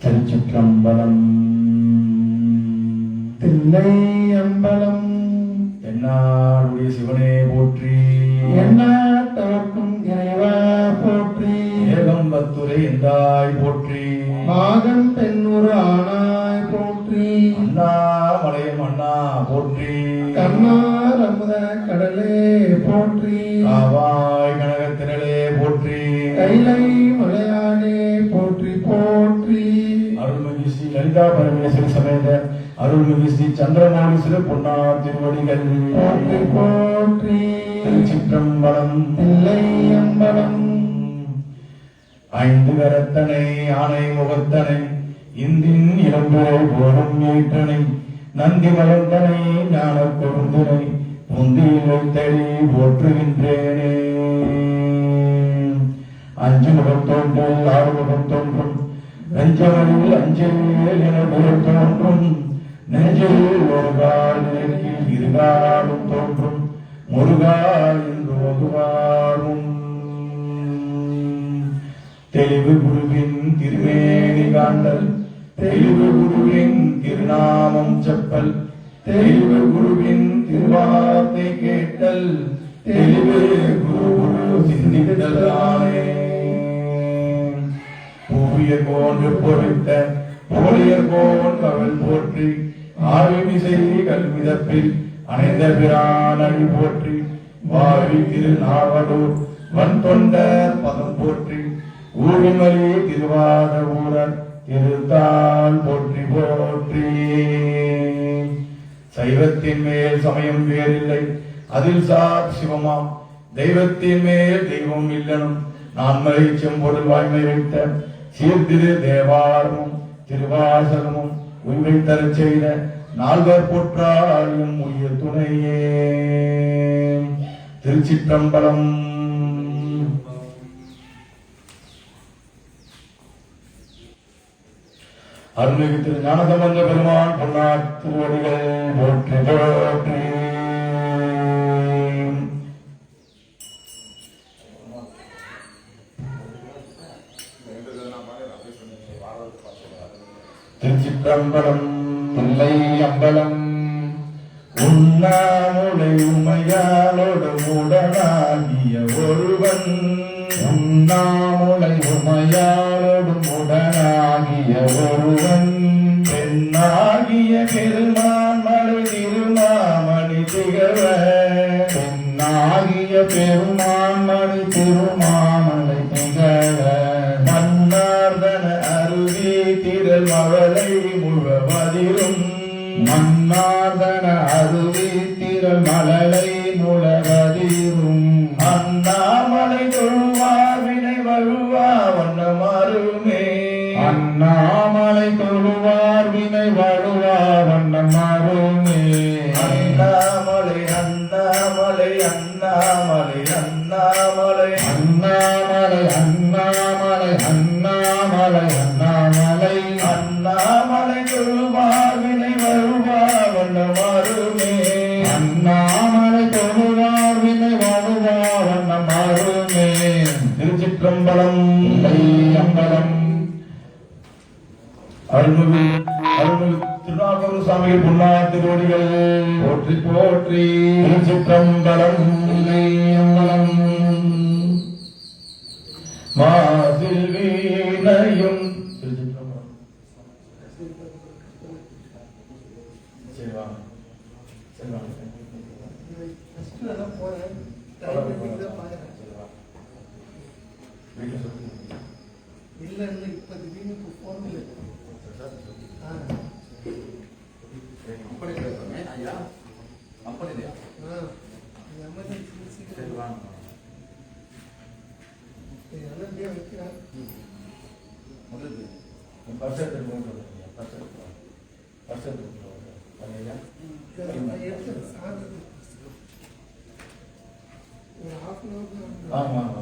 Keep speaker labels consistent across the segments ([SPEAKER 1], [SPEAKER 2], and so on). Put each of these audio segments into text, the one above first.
[SPEAKER 1] திருச்சிற்றம்பலம்.
[SPEAKER 2] தில்லை அம்பலம்.
[SPEAKER 1] என்னாடுடைய சிவனே போற்றி,
[SPEAKER 2] எந்நாட்டவர்க்கும் இறைவா போற்றி,
[SPEAKER 1] ஏகம்பத்துரை எந்தாய் போற்றி,
[SPEAKER 2] பாகம் பெண்ணுரு ஆனாய் போற்றி,
[SPEAKER 1] அண்ணாமலையம் அண்ணா போற்றி,
[SPEAKER 2] கண்ணார் அமுத கடலே போற்றி,
[SPEAKER 1] காவாய் கனகத்திரளே போற்றி,
[SPEAKER 2] கைலை மலையானே போற்றி போற்றி,
[SPEAKER 1] அருள்மிகு ஸ்ரீ லலிதா பரமேஸ்வரி சமேத அருள்மிகு ஸ்ரீ சந்திரமௌலீஸ்வரர் பொன்னார் திருவடிகள்
[SPEAKER 2] போற்றி போற்றி.
[SPEAKER 1] திருச்சிற்றம்பலம்.
[SPEAKER 2] தில்லை அம்பலம்.
[SPEAKER 1] ஐந்து கரத்தனை ஆணை முகத்தனை இந்தின் இளம்புரை போலும் ஏற்றனை நந்தி மலர்ந்தனை ஞான கொழுந்தனை முந்தியிலை தழி போற்றுகின்றேனே. அஞ்சு முகம் தோன்றும் ஆறு முகம் தோன்றும் நெஞ்சவழில் அஞ்சல் என புகழ் தோன்றும் நெஞ்சில் ஒரு கால் நிலைக்கு இருகாலும் தோன்றும் முருகால் என்று ஒதுவாரும். தெளிவு குருவின் திருமேனி காண்டல் தெளிவு குருவின் திருநாமம் செப்பல் தெளிவு குருவின் திருவார்த்தை கேட்டல் தெளிவு குரு சிந்தித்தலானே. பூவியர் போன்று பொறித்த போலியர் போன் கவல் போற்றி ஆவிமிசை கல்விதப்பில் அணைந்த பிரான் அழி போற்றி வாவி திருநாவலூர் வன் தொண்டர் பதம் போற்றி ஊழிமலி திருவாத ஊரர் திருத்தால் போற்றி போற்றி. சைவத்தின் மேல் சமயம் வேறில்லை அதில் சார் சிவமாம் தெய்வத்தின் மேல் தெய்வம் இல்லனும் நான்மறை செம்பொருள் வாய்மை வைத்த சீர்திரு தேவாரமும் திருவாசகமும் உய்வை தரச் செய்த நால்வர் போற்றாலும் உயிர் துணையே. திருச்சிற்றம்பலம். அருள்மிகு திரு ஞானசம்பந்த பெருமான் பொன்னார் திருவடிகள் போற்றி போற்றி. திருச்சிற்றம்பலம்.
[SPEAKER 2] தில்லை அம்பலம்.
[SPEAKER 1] உண்ணாமுலை உமையாலோடு உடனாகிய ஒருவன்
[SPEAKER 2] உண்ணாமுலை உமையாளோடு உடனாகிய ஒருவன்
[SPEAKER 1] பெண்ணாகிய பெருமான் மலை திருமாமணி திகழ
[SPEAKER 2] பெண்ணாகிய பெருமான் மணி திருமாமலை திகழ
[SPEAKER 1] மன்னார்தன அருவி திரள் மழலை முழவதிரும்
[SPEAKER 2] மன்னார்தன அருவி திரள் மழலை முழவதிரும்
[SPEAKER 1] அண்ணாமலை தொழுவார் வினை வழுவா வண்ணமாறுமே.
[SPEAKER 2] அண்ணாமலை தொழுவார் வினை வழுவா வண்ணம் மாறுமே.
[SPEAKER 1] அண்ணாமலை அண்ணாமலை அண்ணாமலை அண்ணாமலை
[SPEAKER 2] அண்ணாமலை அண்ணாமலை அண்ணாமலை அண்ணாமலை
[SPEAKER 1] அண்ணாமலை தொழுவார் வினை வழுவா வண்ணமாறுமே.
[SPEAKER 2] அண்ணாமலை தொழுவார் வினை வழுவா வண்ணம் மாறுமே.
[SPEAKER 1] திருச்சிற்றம்பலம்.
[SPEAKER 2] அம்பலம்.
[SPEAKER 1] அருள்மிகு திருநாகூர் சாமிகள் பொன்னார் திருவடிகள்
[SPEAKER 2] போற்றி போற்றி.
[SPEAKER 1] திருச்சிற்றம்பலம்.
[SPEAKER 2] அம்பலம்.
[SPEAKER 1] மாசில் வீணையும் திருச்சிற்றம்பலம். சரி வாங்க, சரி வாங்க. வீட்டில் சொல்லி
[SPEAKER 2] இல்ல இல்ல இப்ப திடீர்னு போன் இல்லை.
[SPEAKER 1] அப்படி பேசுறேன் ஐயா, அப்படி இல்லையா? சரி வாங்க. முதல்ல பர்ஸ் எடுத்து பர்ஸ் எடுத்து ஆமா ஆமா.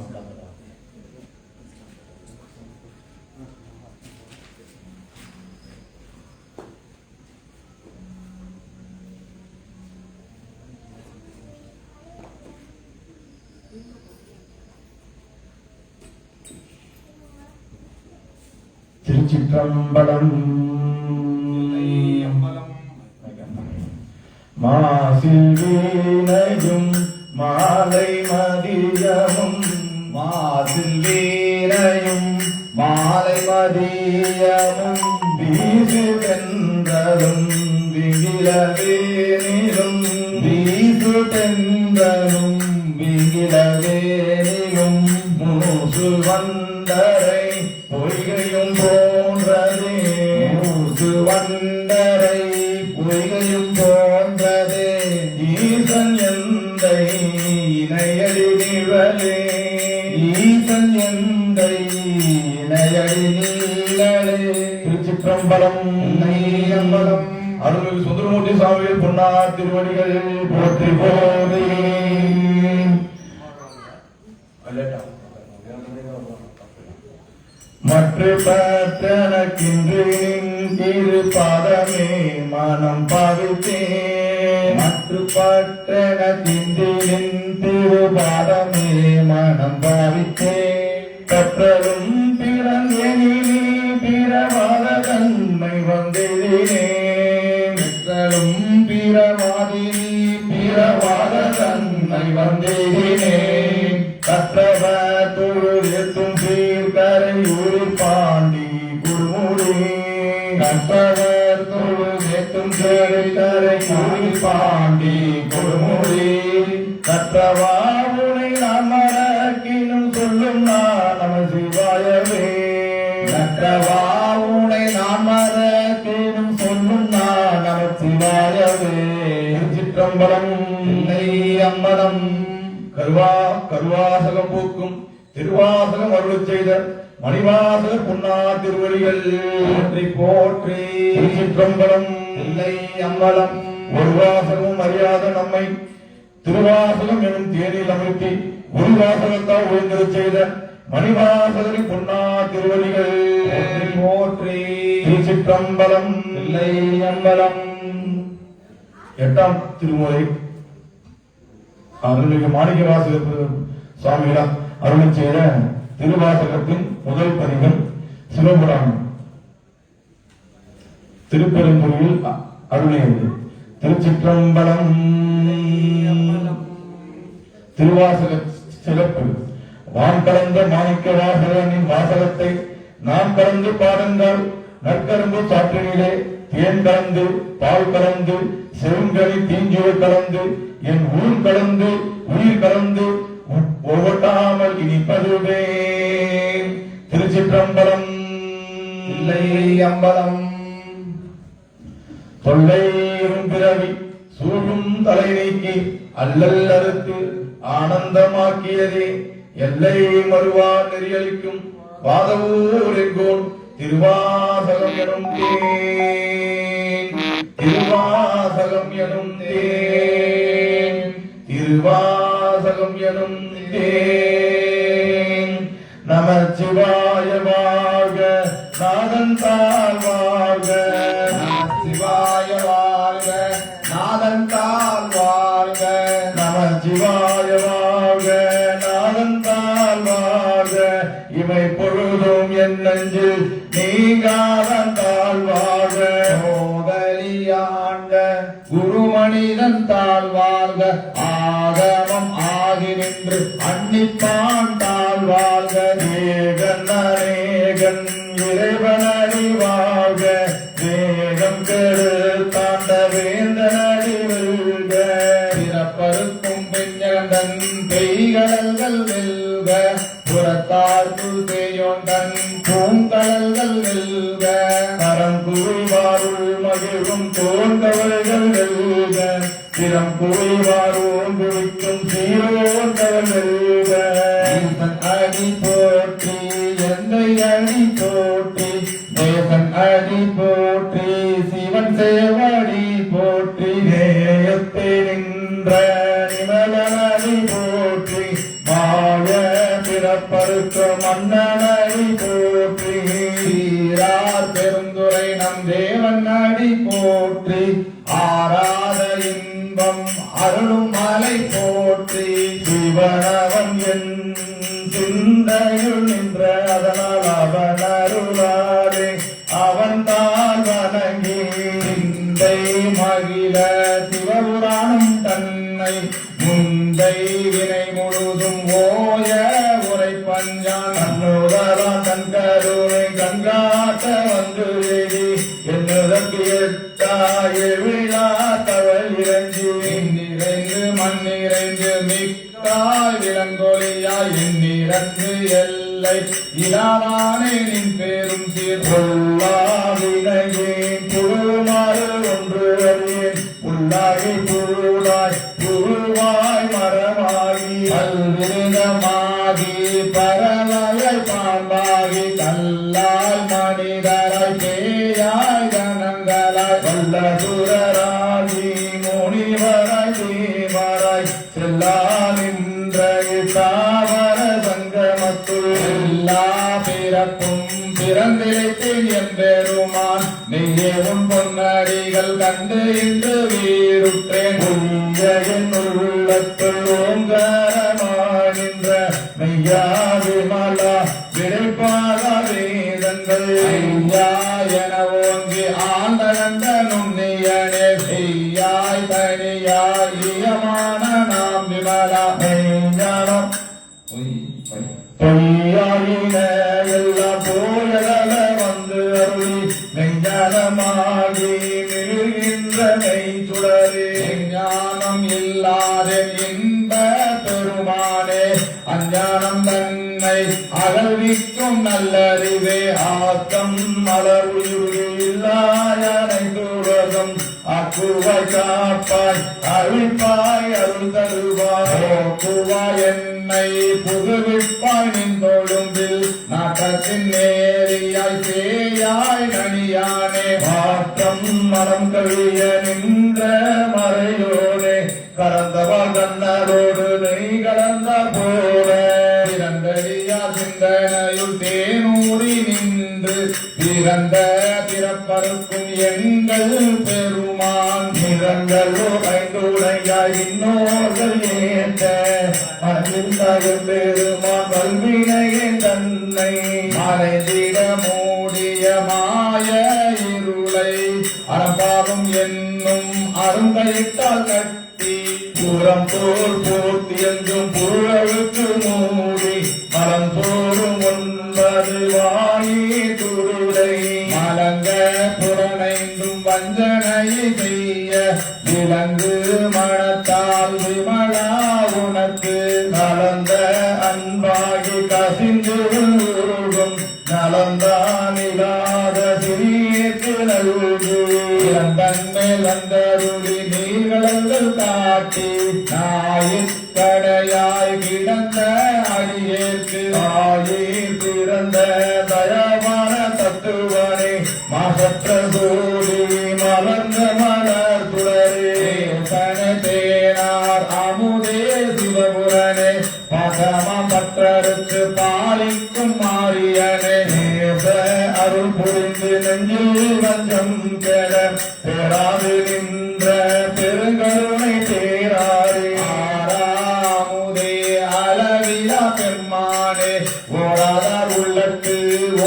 [SPEAKER 1] திருச்சிற்றம்பலம். மாசில் வீணையும் மாலை மதியமும்
[SPEAKER 3] மாசில் வீணையும் மாலை மதியமும்
[SPEAKER 1] வீசு தென்றலும் விகிலவேனிலும்
[SPEAKER 3] வீசு தென்றலும் விகிலவேனிலும்
[SPEAKER 1] மூசு வந்தரை பொய்கையும் போன்றதே
[SPEAKER 3] மூசு வண்டரை பொய்கையும் போன்றதே
[SPEAKER 1] ஈசன் எந்தை இணையடி நிழலே
[SPEAKER 3] ஈசன் எந்தை இணையடி நீழலே.
[SPEAKER 1] திருச்சிற்றம்பலம்.
[SPEAKER 3] நெய்யம்பலம்.
[SPEAKER 1] அருள்மிகு சுந்தரமூர்த்தி சுவாமிகள் பொன்னார் திருவடிகள் போற்றி போதே. மற்ற பற்றனக்கின்று நின்று பாதமே மனம் பாவித்தேன்.
[SPEAKER 3] மற்ற பற்றனக்கின்று நின்று பாதமே மனம் பாவித்தேன்.
[SPEAKER 1] கற்றலும் பிறந்தெனிலே பிறவாத தன்மை வந்தேனேன்.
[SPEAKER 3] கற்றலும் பிறவாதினி
[SPEAKER 1] பிறவாத தன்மை வந்தேனேன். கற்றவ தொழுதெத்தும் சீர்கரையூர் பாண்டி குருமுடி.
[SPEAKER 3] கற்றவர் தொழுதெத்தும்
[SPEAKER 1] கரையூர் பாண்டி குருமுடி. கற்றவா உனை நான் மறக்கினும் சொல்லும் நான் நம சிவாயவே.
[SPEAKER 3] கற்றவா உனை நான் மறக்கினும் சொல்லும் நான் நம சிவாயவே.
[SPEAKER 1] திருச்சிற்றம்பலம்.
[SPEAKER 3] நெய்யம்பலம்.
[SPEAKER 1] கருவாசகம் பூக்கும் திருவாசகம் அருளச் செய்த மணிவாசகர் பொன்னார் திருவடிகள்
[SPEAKER 3] போற்றி போற்றி.
[SPEAKER 1] திருச்சிற்றம்பலம்.
[SPEAKER 3] நெய்யம்பலம்.
[SPEAKER 1] ஒரு வாசகமும் அறியாத நம்மை திருவாசகம் எனும் தேனில் அமர்த்தி ஒரு வாசகத்தால் உயர்ந்தெழச் செய்த மணிவாசகரின் பொன்னார் திருவடிகள்
[SPEAKER 3] போற்றி போற்றி.
[SPEAKER 1] திருச்சிற்றம்பலம்.
[SPEAKER 3] நெய்யம்பலம்.
[SPEAKER 1] எட்டாம் திருமுறை அருள்மிகு மாணிக்கவாசகர் சுவாமிகளால் அருளச் செய்த திருவாசகத்தின் முதல் பதிகம் சிவபுராணம். திருப்பெருந்துறையில் அருளியது. திருச்சிற்றம்பலம். திருவாசக சிறப்பு. வான் கலந்த மாணிக்க வாசகனின் வாசகத்தை நாம் கலந்து பாடுங்கள். நற்கரும்பு சாற்றினிலே தேன் கலந்து பால் கலந்து செருங்கனி தீஞ்சுவை கலந்து என் ஊர் கலந்து உயிர் கலந்து ஒவ்வொட்டாமல் இனிப்பதுவே. திருச்சிற்றம்பலம்.
[SPEAKER 3] நெய்யம்பலம்.
[SPEAKER 1] தொல்லையும் பிறவி சூழும் தலை நீக்கி அல்லல் அறுத்து ஆனந்தமாக்கியதே. எல்லை மறுவா நெறியளிக்கும் வாதவூர் எங்கோன் திருவாசகம் எனும் தேன். திருவாசகம் எனும் தேன். திருவாசகம் எனும் தேன். நமச்சிவாய வாழ்க நாதன் தாழ் வாழ்க.
[SPEAKER 3] சிவாய வாழ்க நாதன் தாழ் வாழ்க.
[SPEAKER 1] நமச்சிவாய வாழ்க நாதன் தாழ் வாழ்க. இமை பொழுதும் என் நெஞ்சில் நீங்காதன் தாழ் வாழ்க.
[SPEAKER 3] மோதலியாண்ட குருமனிதன் தாழ் வாழ்க. ஆகமம் ஆகி நின்று அன்னிப்பான் தாழ் வாழ்க.
[SPEAKER 1] ஏகன் அநேகன் இறைவனடி வாழ்க. வேகம் கெடு தாண்ட வேந்தனடி வெல்க.
[SPEAKER 3] பிறப்பருக்கும் பெஞ்சகண்டன் பெய்கடல்கள் வெல்க. புறத்தார்க்கு செய்யோண்டன் பூங்கடல்கள் வெல்க.
[SPEAKER 1] கரம் குவிவாருள் மகிழும் தோன்றவர்கள் வெல்க. திறம் குவிவாரும் குவிக்கும் சீரோன்றவர்கள் வெல்க.
[SPEAKER 3] ஈசன் அடி போற்றி எந்தை அடி போற்றி. தேசன் அடி போற்றி சிவன் சேவடி போற்றி.
[SPEAKER 1] நேயத்தை நின்ற நிமலனடி போற்றி. மாய பிறப்பருக்க மன்னனடி போற்றி.
[SPEAKER 3] சீரார் பெருந்துரை நம் தேவன் அடி போற்றி. ஆராத இன்பம் அருளும் மலை போற்றி.
[SPEAKER 1] சிவனவன் என் சிந்தையுள் நின்ற அதனால் அவன் அருளாரே. உனக்கு எட்டாய விழா தவள் இறங்கி
[SPEAKER 3] நிறைந்து மண்ணிறைந்து மிக்காய் விலங்கொலியாய் எண்ணிறந்து எல்லை இலாவானே நின் பேரும் சீர்
[SPEAKER 1] பொல்லாவினையேன் புழுமாறு ஒன்று அறியேன் புல்லாகி புழுவாய் புழுவாய் மரமாகி
[SPEAKER 3] பல்விருகமாகி பறவையாய் பாம்பாகி கல்லால் மனிதராய் பேயாய் கணங்களாய்
[SPEAKER 1] வல்லசுரராகி முனிவராய் தேவராய் செல்லா நின்ற தாவர சங்கமத்துள்
[SPEAKER 3] எல்லா பிறப்பும் பிறந்திருத்தேன் என்பெருமான் நெய்யே உன் பொன்னடிகள் கண்டு இன்று வீருற்றேன்
[SPEAKER 1] என் உள்ளத்துள் ஓங்காரமாகின்ற மெய்யா விமலா விடைப்பாக வேதங்கள்
[SPEAKER 3] ஐயா என ஓங்கி ஆண்டகண்ட நுண்ணியனே செய்யாய் தனியாய் இயமான நாம் விமலா
[SPEAKER 1] மெய்ஞானம் பொய்யாயின எல்லாம் போயதல வந்து அருளி மெய்ஞானமாகி மிகுகின்ற மெய்ச்சுடரே
[SPEAKER 3] ஞானம் இல்லாத இன்ப பெருமானே அஞ்ஞானம் தன்னை அகழ்விக்கும் நல்லறிவே
[SPEAKER 1] ஆக்கம் மலர்வுயுகி இல்லாயனை தூரகம் அக்குவாய் காப்பாய் அழிப்பாய் அருள் தருவாய்
[SPEAKER 3] போக்குவாய் என்னை புகுவிப்பாய் நின்றொழும்பில் நாட்டத்தின் நேரியாய் சேயாய் நனியானே
[SPEAKER 1] மாற்றம் மனம் கழிய நின்ற மறையோனே கலந்தவள் கண்ணரோடு நெய் கலந்த போல
[SPEAKER 3] பிறந்தடியா சிந்தனையுள் தேனூறி நின்று பிறந்த பிறப்பருக்கும் எங்கள் பெருமான்
[SPEAKER 1] நிறங்களோ ஐந்துடையாய் இன்னோர்கள் ஏற்ற மகிழ்ந்தாயும் பெருமான் வல்வினையின் தன்னை
[SPEAKER 3] மறைந்திட மூடிய மாய இருளை அறப்பாவும் என்னும் அருங்கயிட்டால் கட்டி
[SPEAKER 1] புறம் போல் போர்த்தி என்றும் புழலுக்கு மூடி மலம் தோறும் 9 வாயி துருளை
[SPEAKER 3] மலங்க புறனைந்தும் வஞ்சனை செய்ய விலங்கு மனத்தால் விமலா உனக்கு
[SPEAKER 1] நலந்த அன்பாகி கசிந்து உருகும் நலந்தானிலாத சிறியக்கு நல்கு
[SPEAKER 3] தன்மேல் வந்தருளி நீர்கடல்கள் காட்டி நாயிற்கடையாய் கிடந்த அடியேற்கு
[SPEAKER 1] ஆயீர் பிறந்த தயவான தத்துவனே மாசற்ற சூடி மலர்ந்த மலர் துளரே
[SPEAKER 3] தேனார் அமுதே சிவபுரனே பகமம் பற்றருக்கு பாலிக்கும் மாரியனே
[SPEAKER 1] நேச அருள் புரிந்து நெஞ்சில் வஞ்சம் கெட பெறாது நின்ற பெருங்கருணை தேராரே
[SPEAKER 3] ஆறாமுதே அளவிலா பெம்மானே ஓராதார் உள்ளத்து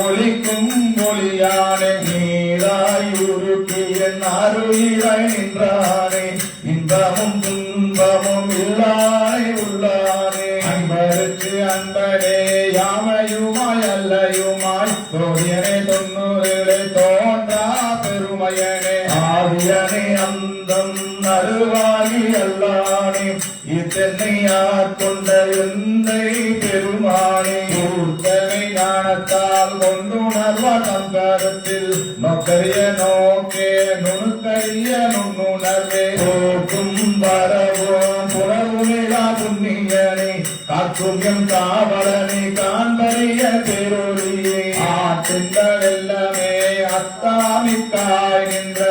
[SPEAKER 3] ஒளிக்கும் ஒளியானே
[SPEAKER 1] நீராய் உருக்கி என் அருளாய் நின்றானே இன்பமும் துன்பமும் இல்லாய் உள்ளானே
[SPEAKER 3] அன்பருக்கு அன்பனே யாமையுமாய் அல்லையுமாய் தோழியனே தொன்னூரிலே தோன்றா பெருமையனே
[SPEAKER 1] ஆதியனே அந்தம் நடுவாகி அல்லானே இத்தென்னையார் கொண்ட எந்தை பெருமானே
[SPEAKER 3] கூர்த்தனை ஞானத்தால் கொண்டுணர்வா தம் கருத்தில் நோக்கரிய நோக்கே நுணுக்கரிய நுண்ணுணர்வே
[SPEAKER 1] போக்கும் வரவோம் புலவுமிழா புண்ணியனே காக்கும் எம் காவலனை காண்பறிய பெருளியே
[SPEAKER 3] ஆற்றிங்கள் எல்லாமே அத்தாமிக்காய் நின்ற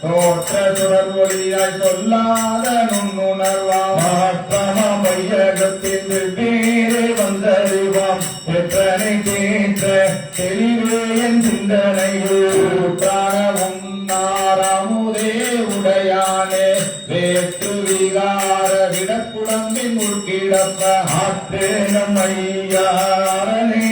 [SPEAKER 3] தோற்ற சுடர் ஒளியாய் சொல்லாத நுண்ணுணர்வா
[SPEAKER 1] மாற்றம மையகத்தின் வெவ்வேறு வந்தறிவாம் பெற்றனை தேற்ற தெளிவே என் சிந்தனையில்
[SPEAKER 3] கூட்டான உன்னாரமுதே உடையானே வேற்று விகார விடப்புலம்பின் உள்கிடப்ப
[SPEAKER 1] ஆற்றேனம் ஐயாரனே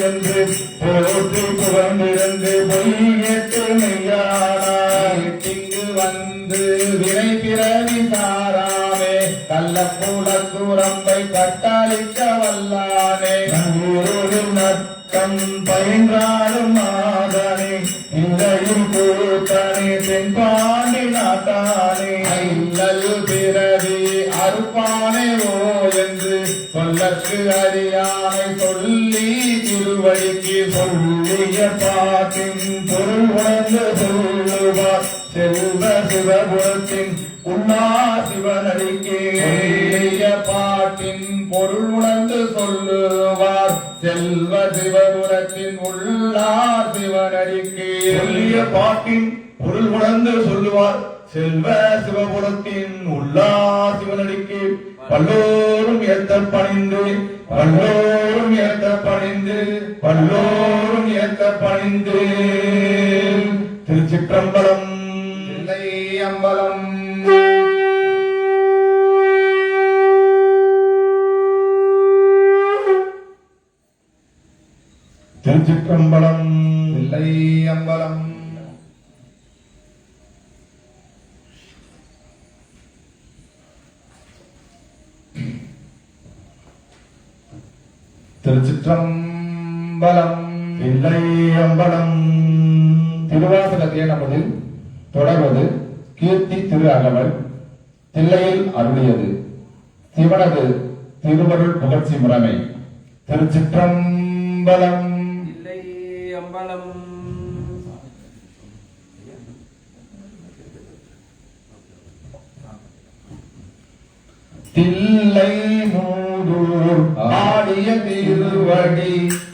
[SPEAKER 1] என்று போற்றி புகழ்ந்திருந்து பொய்யேற்று மெய்யானாய்
[SPEAKER 3] இங்கு வந்து வினை பிறவி சாராமே கள்ளப்புலத்துரம்பை கட்டளிக்க வல்லானே
[SPEAKER 1] நங்கூரில் நட்டம் பயின்றாலும் மாதனே இல்லையும் பூத்தனே தென்பாண்டி நாட்டானே
[SPEAKER 3] அல்லல் பிறவி அறுப்பானே ஓ என்று சொல்லற்கு அறியாமை சொல்லி திருவடிக்கு
[SPEAKER 1] சொல்லிய பாட்டின் பொருள் உணர்ந்து சொல்லுவார் செல்வ சிவபுரத்தின் உண்ணா சிவனடிக்கே
[SPEAKER 3] சொல்லிய பாட்டின் பொருள் உணர்ந்து சொல்லுவார் செல்வ சிவபுரத்தின் உள்ளார் சிவனடிக்கு
[SPEAKER 1] சொல்லிய பாட்டின் பொருள் உணர்ந்து சொல்லுவார் செல்வ சிவபுரத்தின் உள்ளா சிவனடிக்கு பல்லோரும் ஏத்த பணிந்து பல்லோரும் ஏத்த பணிந்து பல்லோரும் ஏத்த பணிந்து திருச்சிற்றம்பலம்
[SPEAKER 3] இல்லை அம்பலம்
[SPEAKER 1] திருச்சிற்றம்பலம்
[SPEAKER 3] இல்லை அம்பலம் திருச்சிற்றம்பலம்
[SPEAKER 1] இல்லை அம்பலம்.
[SPEAKER 3] திருவாசகத்திலே நமதில் தொடர்வது கீர்த்தி திரு அகவல் தில்லையில் அருளியது சிவனது திருவருள் புகழ்ச்சி முறைமை. திருச்சிற்றம்பலம்.
[SPEAKER 4] இல்லை அம்பலம்.
[SPEAKER 3] தில்லை மூதூர் ஆடிய திருவடி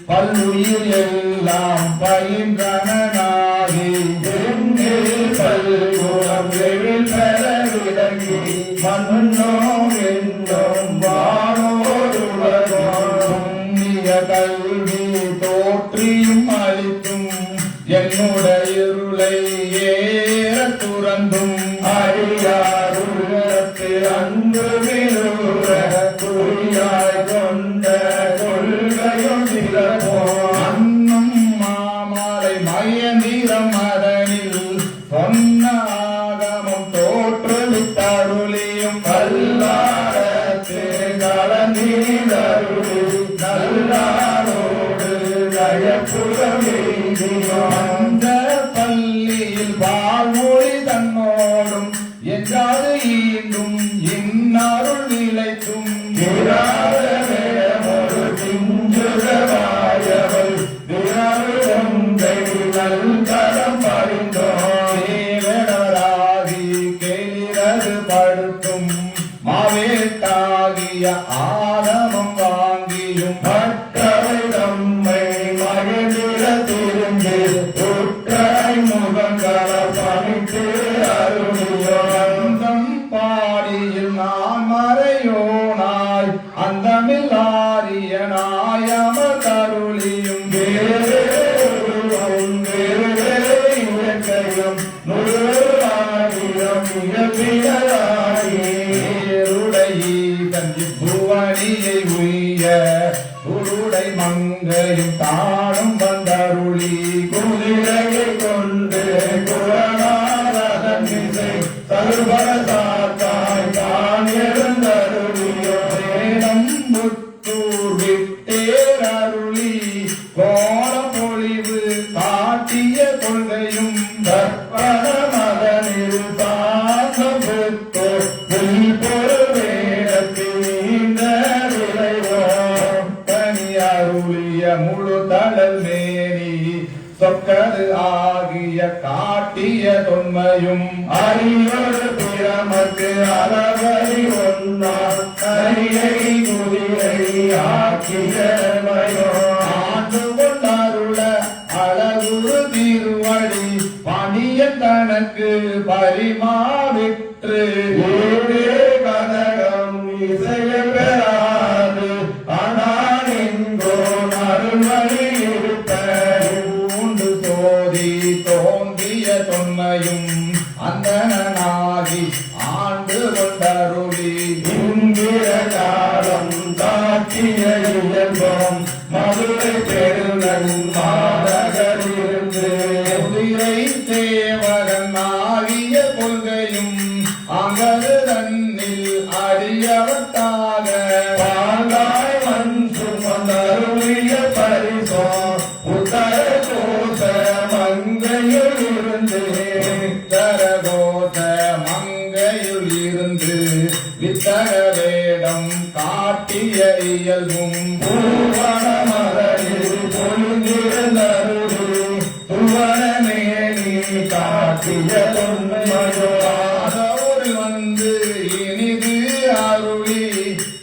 [SPEAKER 3] பல்லுயிர் எல்லாம் பயின்றனாகி
[SPEAKER 1] பல்குணம் எழில் பெற விளங்கி மன்னோம் என்னும்
[SPEAKER 3] வானோருலகிய கல்வி தோற்றியும் அளித்தும் என்னுடைய இருளை ஏற துறந்தும்
[SPEAKER 1] அறியாருள்ளத்து அன்பு விருற குறியாய் கொண்ட கொள்கையும் சிலப்போம்
[SPEAKER 3] அன்னும் மாமலை மயந்திரம் அதனில் சொன்ன ஆகமம் தோற்றுவித்தருளியும்
[SPEAKER 1] கல்லாரத்து கலந்தீரருளி நல்லாரோடு நயப்புறமேதியோம்
[SPEAKER 3] அந்த பள்ளியில் வாழ்மொழி தன்னோடும் என்றாது ஈண்டும் இன்னாருள் நிலைத்தும்
[SPEAKER 1] ஒரு பிஞ்சுகவாயவள் விரலுகொண்டை நல்கரம் பறிந்தோம்
[SPEAKER 3] தேவனராகி கேளிரது படுத்தும் மாவேட்டாகிய ஆகமம் வாங்கியும்
[SPEAKER 1] மற்றவை நம்மை மகிழ்ந்திட திருந்து உற்றாய் முகங்கள பணித்து அருளியோம்
[SPEAKER 3] அந்தம் பாடியில் நான் மறையோனாய் அந்தமில்லாரிய நாயமர் கருளியும்
[SPEAKER 1] வேறும் இயற்கையும் நூறாயிரம் மிகப்பிடாயே
[SPEAKER 3] வேருடையீதன் புவனியை உய்ய குருடை மங்கையும் தானும் வந்தருளி
[SPEAKER 1] குதிரையை கொண்டு குரணாரதன் இசை சர்வரசாத்தாய் தான் எழுந்தருளியோ
[SPEAKER 3] வேதம் முத்தூர் விட்டேரருளி கோல பொழிவு காட்டிய கொள்கையும்
[SPEAKER 1] தற்பன மதனில் சாந்தம் பெற்றோ வில்பொரு வேடத்தில் நீண்ட விளைவோம்
[SPEAKER 3] பணி அருளிய முழு தளல் மேனி சொற்கது ஆகிய காட்டிய தொன்மையும்
[SPEAKER 1] அரியொரு பிரமக்கு அளவரி ஒன்றால் கரியை குதிரை ஆக்கியமையோ
[SPEAKER 3] ஆண்டு கொண்டாருள அழகுரு திருவடி பணிய தனக்கு பரிமாவிற்று
[SPEAKER 1] ஏழே கனகம் இசைய பெறாது ஆனால் எங்கோ அருள்மணி இருப்ப
[SPEAKER 3] உண்டு சோதி தோன்றிய தொன்மையும் அந்தனாகி ஆண்டு கொண்டருளி
[SPEAKER 1] இந்திர காலம் காட்டிய இயல்பம் மதுரை பெருநன் மாநகரிலிருந்து
[SPEAKER 3] குதிரை தேவகன் ஆகிய கொள்கையும் அகது தன்னில் அறியவட்டாக
[SPEAKER 1] பாங்காய் மண் சுமந்தருளிய பரிசோ உத்தர கோச மங்கையில் இருந்து
[SPEAKER 3] ஆகிய இயல்பும்
[SPEAKER 1] பூவன மகளிர் பொழிந்திருந்தருளி துவனமே நீ காட்டிய தொன்மையோ
[SPEAKER 3] ஆதோடு வந்து இனிது அருளி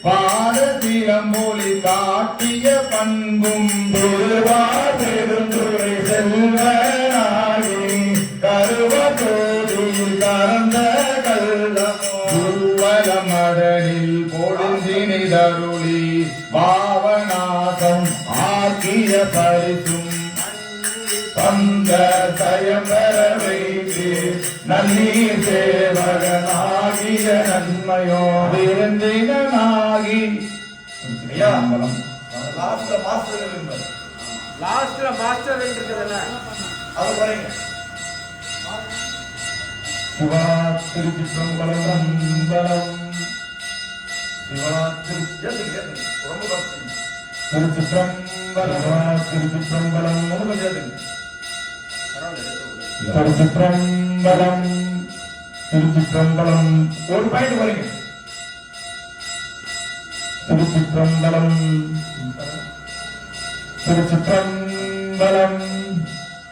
[SPEAKER 3] பாடத்திலம்பொலி காட்டிய பண்பும்
[SPEAKER 1] திருவார் பெருந்துரை செல்வனாகி கருவத்தோதில் கறந்த கள்ளமோ
[SPEAKER 3] துர்வலமடனில் பொழுந்தினிதருளி பாவநாசம்
[SPEAKER 1] ஆக்கிய பரிசும் தந்த சயம்பர வைத்து நன்னீர் சேவகனாகிய நன்மையோ
[SPEAKER 3] விருந்தினாகி
[SPEAKER 2] லாஸ்ட்ல மாஸ்டர் இருந்தார்.
[SPEAKER 4] லாஸ்ட்ல மாஸ்டர் இருக்குதுல்ல
[SPEAKER 2] அது பாருங்க.
[SPEAKER 1] சிவா திருச்சிற்றம்பலம் பலம் சிவா
[SPEAKER 2] ஏத்துங்க, ஏத்துங்க. ரொம்ப கஷ்டம்.
[SPEAKER 1] திருச்சிற்றம்பலம் திருச்சிற்றம்பலம்
[SPEAKER 2] ரொம்ப ஏத்துங்க.
[SPEAKER 1] திருச்சிற்றம்பலம் திருச்சிற்றம்பலம் ஒரு பாயிண்ட் வரீங்க திருச்சிற்றம்பலம் திருச்சிற்றம்பலம்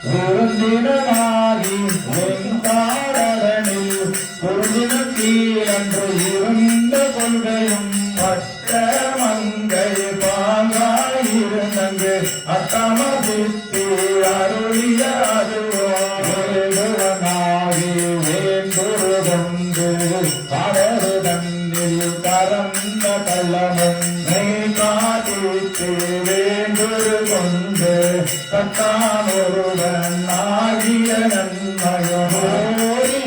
[SPEAKER 1] விருந்தினாகி வெங்காடனில் பொருந்தின கீழன்று இருந்த கொள்கையும் பட்ட மங்கை பாங்காயிருந்தங்கு அத்தமதித்து அருளிய அதுவாகி வேண்டுரு கொண்டு கடறு தன்னில் கரந்த கள்ளமும் மெய் காட்டித்து வேண்டுரு கொண்டு தத்தானொருவன் ஆகிய நன்மையோரி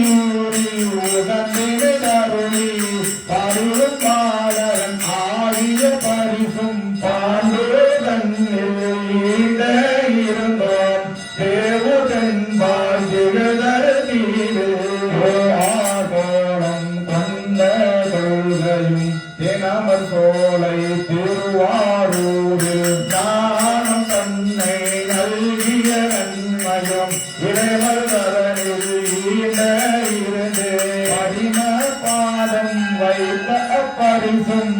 [SPEAKER 1] உகந்தினருளி பருளும் பாலன் ஆகிய பரிசும் பாண்டு தன்னில் ஈண்ட இருந்தோம் தேவுதன் வாழ்கிழதர் தீவு ஆகோளம் கொண்ட கொள்கையும் தினமர் சோலை திருவாரூர் நாணம் தன்னை நல்கிய நன்மையும் இறைவர் தரனில் ஈண்ட இருந்து படிம பாதம் வைத்த அப்பரிசும்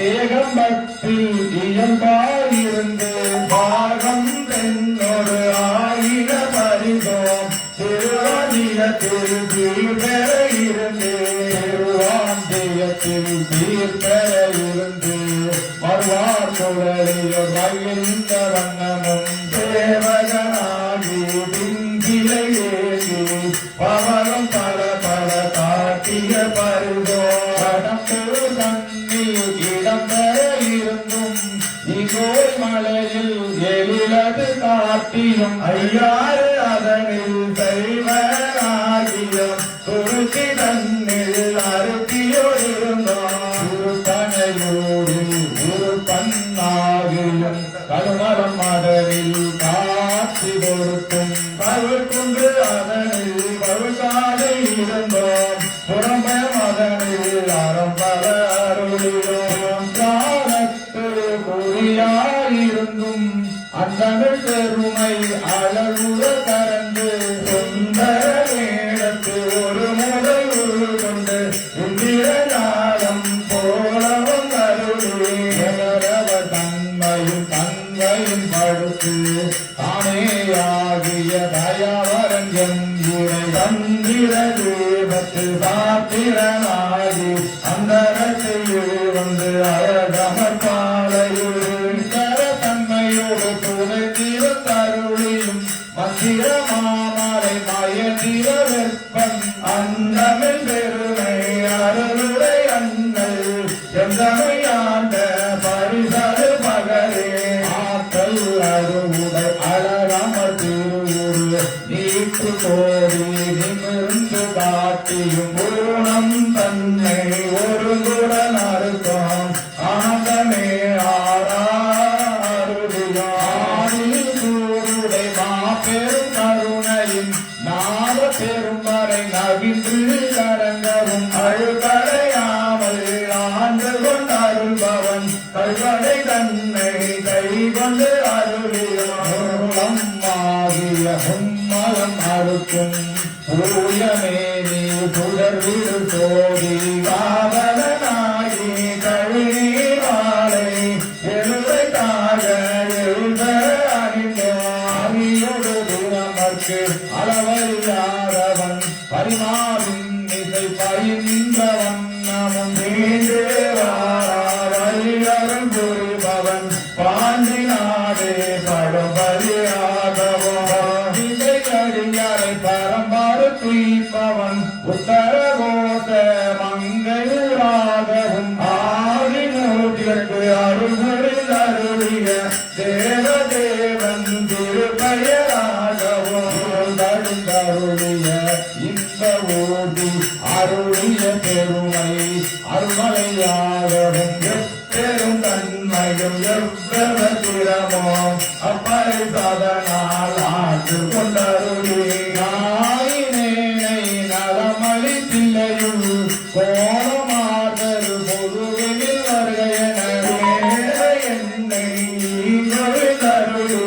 [SPEAKER 1] ஏகம் பக்தி இயல்பாயிருந்து பாகம் பெண்ணோடு ஆயிர பரிசோம் திருவாதியத்தில் தீர்பெற இருந்து திருவாந்தியத்தில் தீர்பெற இருந்து வருவார் சுழலியோர் மகிழ்ந்த வண்ணமும் தேவகனாகி பிஞ்சிலை ஏகி பவனம் பல பல காட்டிய பரிசோ கடம்பு தண்ணீர் இடம்பெற இருந்தும் இகோய் மலையில் எழிலது காட்டியும் ஐயாறு அதனில் செய்வனாகியும் துருத்தி தன்னில் அருத்தியோடிருந்தோம் திருப்பனையூரில் திருப்பன்னாகியும் கருமரம் அதனில் காட்சி கொடுத்தும் பருக்குன்று அதனில் பருக்காது இருந்தோம் புறம்பயம் அதனில் அறம்பர அருளியோம் காலத்து குறியாயிருந்தும் அந்தமிழ் பெருமை அழகுற கரந்து சுந்தர வேடத்து ஒரு முதல் கொண்டு இந்திர ஞானம் போலவும் கருளேரவ தன்மையும் தன்மையும் படுத்து தானேயாகிய தயாவரன் என்கிற தந்திர தேவத்து சாத்திரனாகி அந்தரத்தையில் வந்து அழகமர் பாலையில் தன்மையோடு துணைத்திருந்தருளியும் மந்திர மாமலை மயந்திர வெப்பன் அந்தமிழ் பெருமை அருளுரை அண்ணல் எந்தமையாண்ட பரிசது பகரே ஆற்றல் அருவுடை அழகமர் திருவுரு நீட்டு கோடி நிமிர்ந்து காட்டியும் பூணம் தன்னை ஒரு குடன் அறுத்தோம் ஆனந்தமே ஆறுதியாரில் கூருடை மாபெரும் கருணையின் நாத பெருமறை நவின்று கடங்கவும் அழுகடையாமல் ஆண்டு கொண்டருள்பவன் கல்வடை தன்னை கை கொண்டு அருளியோம் ஆகிய உம்மலம் அறுக்கும் பூயமேனி புதர்விடு சோதி காவலனாகி கழுவி வாழை
[SPEAKER 3] பரிமாறும் இசை பயின்ற வண்ணமும்
[SPEAKER 1] வழியரும் புரிபவன் பாண்டி நாடே படுபலியாகவும்
[SPEAKER 3] இசையடியாரை பரம்பரு துய்ப்பவன் உத்தரகோச மங்கையூராகவும்
[SPEAKER 1] ஆதிமூர்த்திகளுக்கு அருள்களில் அருளிய தேவதேவன் திருப்பெயராகவும்
[SPEAKER 3] தருந்தருளிய இந்த ஊதி அருளிய பெருமை அருமலையாகவும்
[SPEAKER 1] பெரும் தன்மையும் எவ்வளமோ அப்பரிசாதனால் ஆற்று கொண்டருளி
[SPEAKER 3] நாயினேனை நலமளி பிள்ளையுள் கோலமாதரு பொதுவெளில் வருகையன
[SPEAKER 1] என்னை தருளி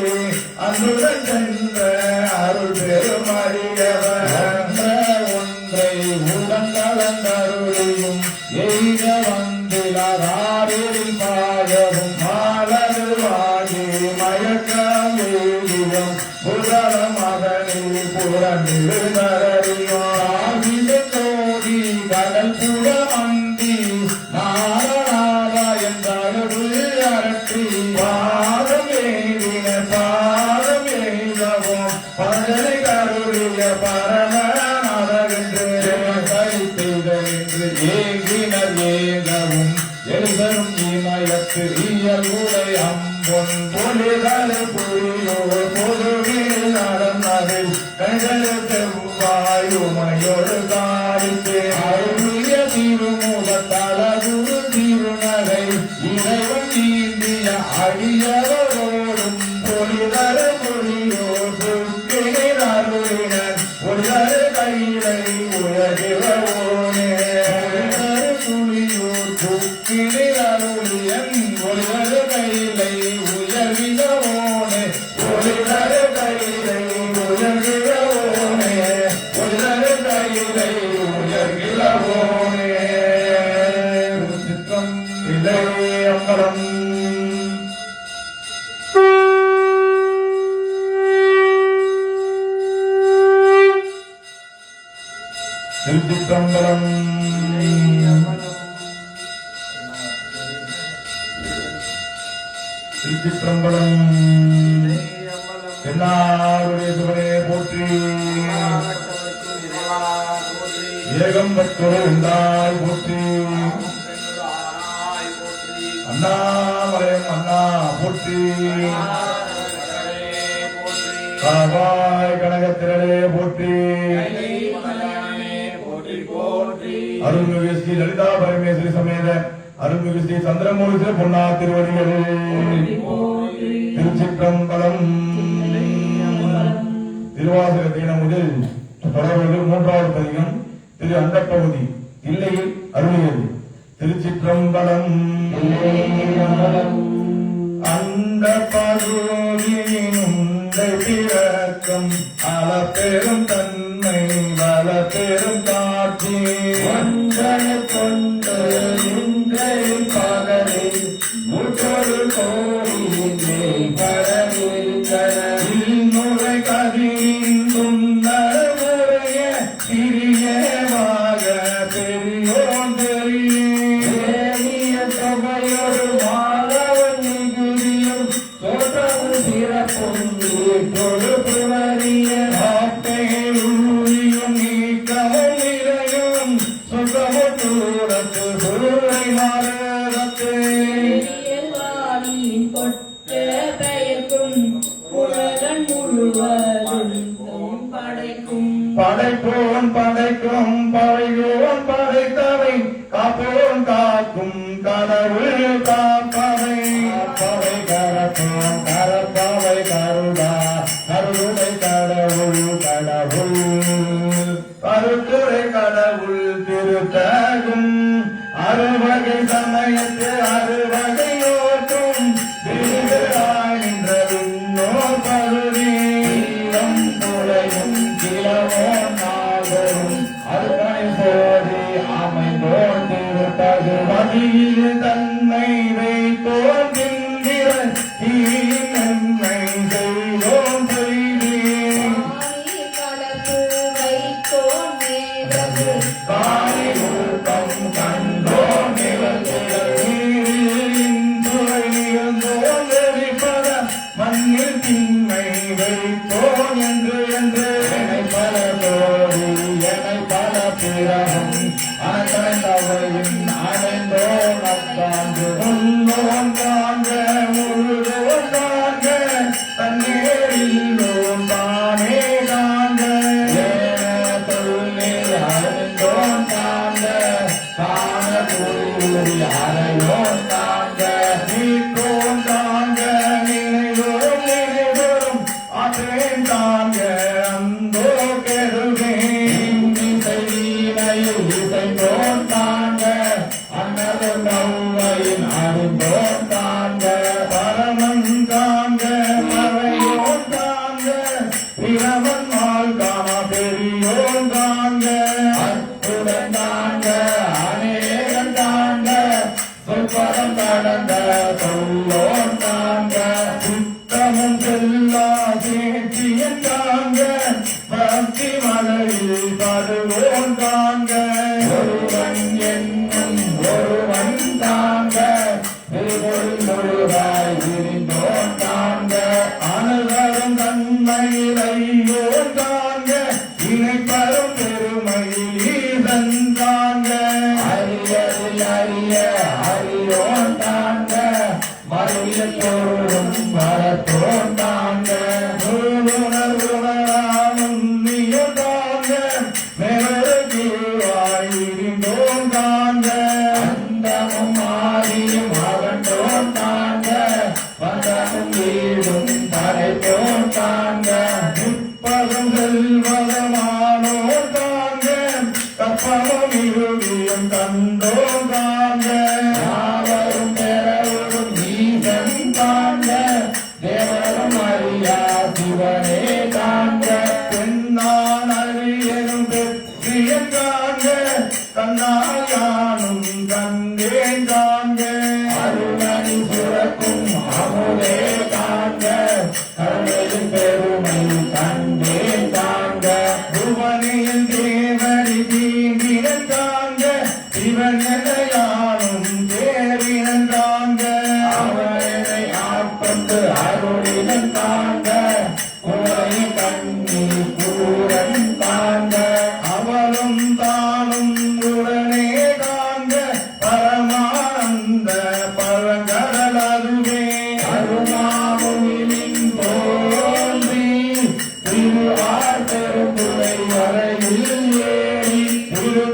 [SPEAKER 1] அன்புடன் சென்ற அருள் பெருமறியவர்
[SPEAKER 3] ஒன்றை உடன் கலந்தருளியும் எய்த வந்திலாரில் பாயவும்
[SPEAKER 1] மாலது வாங்கி மயக்கம் வேதியும் புதல மகனில் புறநில் நரறியும்
[SPEAKER 3] கோடி கடல் புட மந்தி நாராக என்றருள் அரற்றி
[SPEAKER 1] பாதம் எய்தின பாதம் எய்தவும் பதனை கருளிய பரமநாதகென்று
[SPEAKER 3] என்று ஏங்கினர் ஏகவும் எழுதரும் இமயத்து இயல்புடை அம்பொன்
[SPEAKER 1] புலிகள் புரியோர் பொதுவில் நடந்ததில் கண்கள் செவ்வாயுமையொரு காரித்து
[SPEAKER 3] அருளிய திருமுக தலகுரு திருநகை இறைவன் நீந்திய அடியவரோடும்
[SPEAKER 1] புலிகள் புரியோர் புக்கினில் அருளினர் புலிகள் கையிலை உயர்கிறவோனே
[SPEAKER 3] புலியூர் புக்கினில் அருளியன் ஒருவர் கையிலை உயர்விதவோனே
[SPEAKER 1] புலிகள் கையிலை உயர்கிறவோனே புலிகள் கையிலை உயர்கிறவோனே
[SPEAKER 3] சித்தம்
[SPEAKER 1] இதை அம்பலம் திருச்சிற்றம்பலம் திருச்சிற்றம்பலம் என்னாருடைய சிவனே போற்றி ஏகம்பத்தொரு உண்டாய் போற்றி அண்ணாமலையம் அண்ணா போற்றி காவாய் கனகத்திரளே போற்றி அருள்மிகு ஸ்ரீ லலிதா பரமேஸ்வரி சமேத அருள்மிகு ஸ்ரீ சந்திரமூர்த்தி பொன்னா திருவடிகளே திருச்சிற்றம்பலம் திருவாசக தீனம் முதல் தொடர்வது மூன்றாவது பதிகம் திரு அண்டப்பகுதி இல்லையில் அருளியது திருச்சிற்றம்பலம் அந்த பகுதியினும் பிறக்கம் அளப்பெரும் தன்மை வளப்பெரும் காட்சி ஒன்றனை கொண்டு நின்றை பகலில் முற்றொரு கோயிலே பரவிருக்கிற முறை கதிரிந்தும் நடைமுறைய சிறியவாக பெரியோன் பெரிய சபையோடு மாணவன் மிகுதியும் தோற்றமும் சிறப்பும் வீட்டோடு புணரிய ஆப்பையும் நீக்கமும் நிறையும் சுகமும் தூரத்து சுருளை மாறத்து
[SPEAKER 5] பெரியவாளியின் கொட்ட பெயர்க்கும் உலகன் முழுவதும் படைக்கும்
[SPEAKER 1] படைப்போன் படைக்கும் படையோன் படைத்தவை காப்போன் காக்கும் கடவுள் காப்பவை காப்பவை கரப்போன் கரப்பவை கருடா கருடை கடவுள் கடவுள் கருத்துரை கடவுள் திருத்தகும் அறுவகை சமயத்து அறுவகையோற்றும் நின்ற விண்ணோர் பருதி புலையும் கிளவோ நாகரும் அருணை போதி அமைந்தோன்றிருப்பது மதியில் தன்னை வைத்தோன்றிந்திர நன்மை செய்தோம் செய்தேன்
[SPEAKER 5] கலப்பு வைத்தோன்
[SPEAKER 3] பிறகும் அடைந்தவையின் அடைந்தோன் அத்தாண்டு
[SPEAKER 1] உள்ளோன் காண்க முழுதோன் காண்க தன்னேரில்லோன் தானே காண்க
[SPEAKER 3] ஏன தொழில் அறிந்தோன் காண்க காண கூறி அறையோன் காண்க
[SPEAKER 1] நீக்கோன் காண்க நினைவரும் நினைவரும் ஆற்றேன் காண்க அந்தோ கெடுவேன்
[SPEAKER 3] இசையினையில் இசைந்தோன் காண்க அன்னது நவ்வையின் அறிந்தோன் காண்க
[SPEAKER 1] பரமன் காண்க மறையோன் காண்க பிரமன் மால் காண பெரியோன் காண்க
[SPEAKER 3] அற்புதம் காண்க அநேகம் காண்க சொற்பதம் கடந்த சொல்லோன் காண்க
[SPEAKER 1] சுத்தமும் செல்லா சேற்றியன் காண்க பக்தி மலையில் படுவோன் காண்க
[SPEAKER 3] ஒருவன் என்னும் ஒருவன் காண்க திருவொரு முழுதாய் விரிந்தோன் காண்க
[SPEAKER 1] அனலரும் தன்மையிலையோன் காண்க இணைப்பரும் பெருமையில் ஈசன் காண்க
[SPEAKER 3] அறியறில் அறிய அறியோன் காண்க மறிய பொருளும் வரத்தோன் காண்க
[SPEAKER 1] உணர்வுணராமுன்னியம் காண்க மெருகிவாயிருந்தோன் காண்க
[SPEAKER 3] அந்தமும் ஆதியும் அகன்றோன் காண்க வந்தமும் வீடும் தடைத்தோன் காண்க
[SPEAKER 1] முப்பதும் செல்வதமானோன் காண்க கப்பமும் இறுதியும் கண்டோன் காண்க
[SPEAKER 3] யாவரும் பெறவரும் ஈசன் காண்க தேவரும் அறியா சிவனே காண்க
[SPEAKER 1] பெண்ணான் அறியனும் பெற்றியன் காண்க கண்ணால் யானும் கண்டேன் காண்க
[SPEAKER 3] அருணனி சுரக்கும் அமுதே காண்க கருணையின் பெருமை கண்டேன் காண்க
[SPEAKER 1] புவனியில் தேவடி தீண்டினன் காண்க சிவனெனையானும் தேவினன் காண்க
[SPEAKER 3] அவனை ஆட்கொண்டு அருளினன் காண்க குறை கண்ணி கூரன் காண்க
[SPEAKER 1] அவளும் தானும் உடனே காண்க பரமானந்த பழங்கடல் அதுவே
[SPEAKER 3] அருமாமுனிலின் தோன்றி திருவார் பெருந்துறை வரையில் ஏறி
[SPEAKER 1] திரு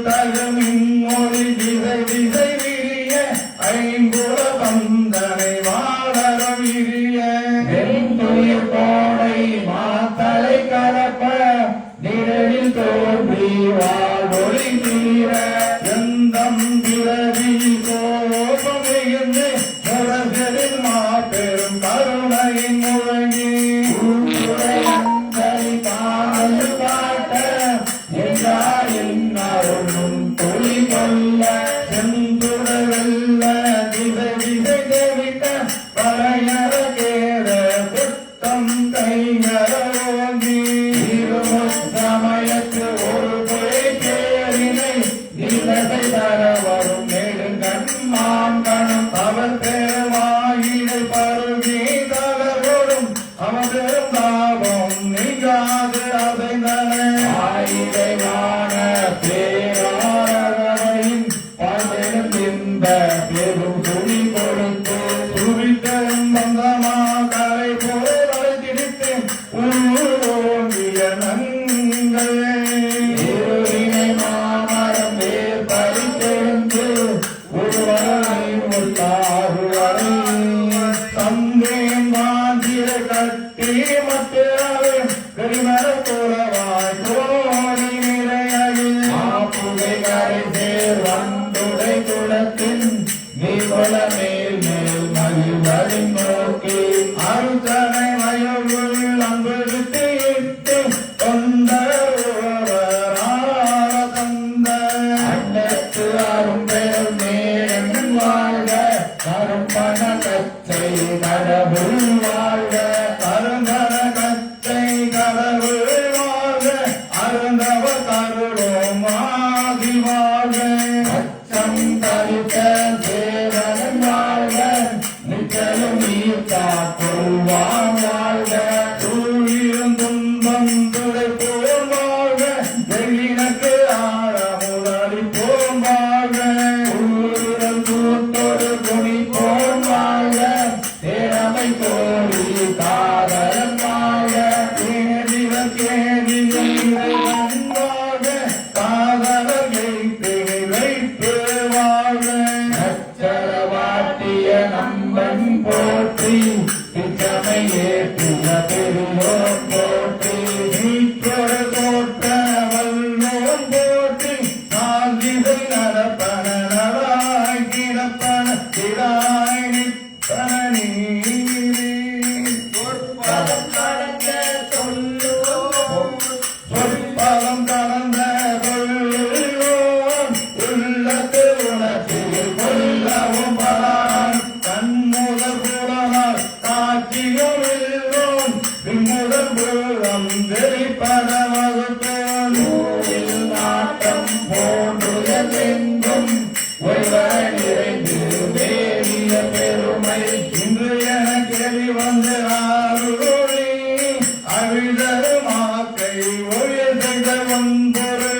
[SPEAKER 1] ஒரு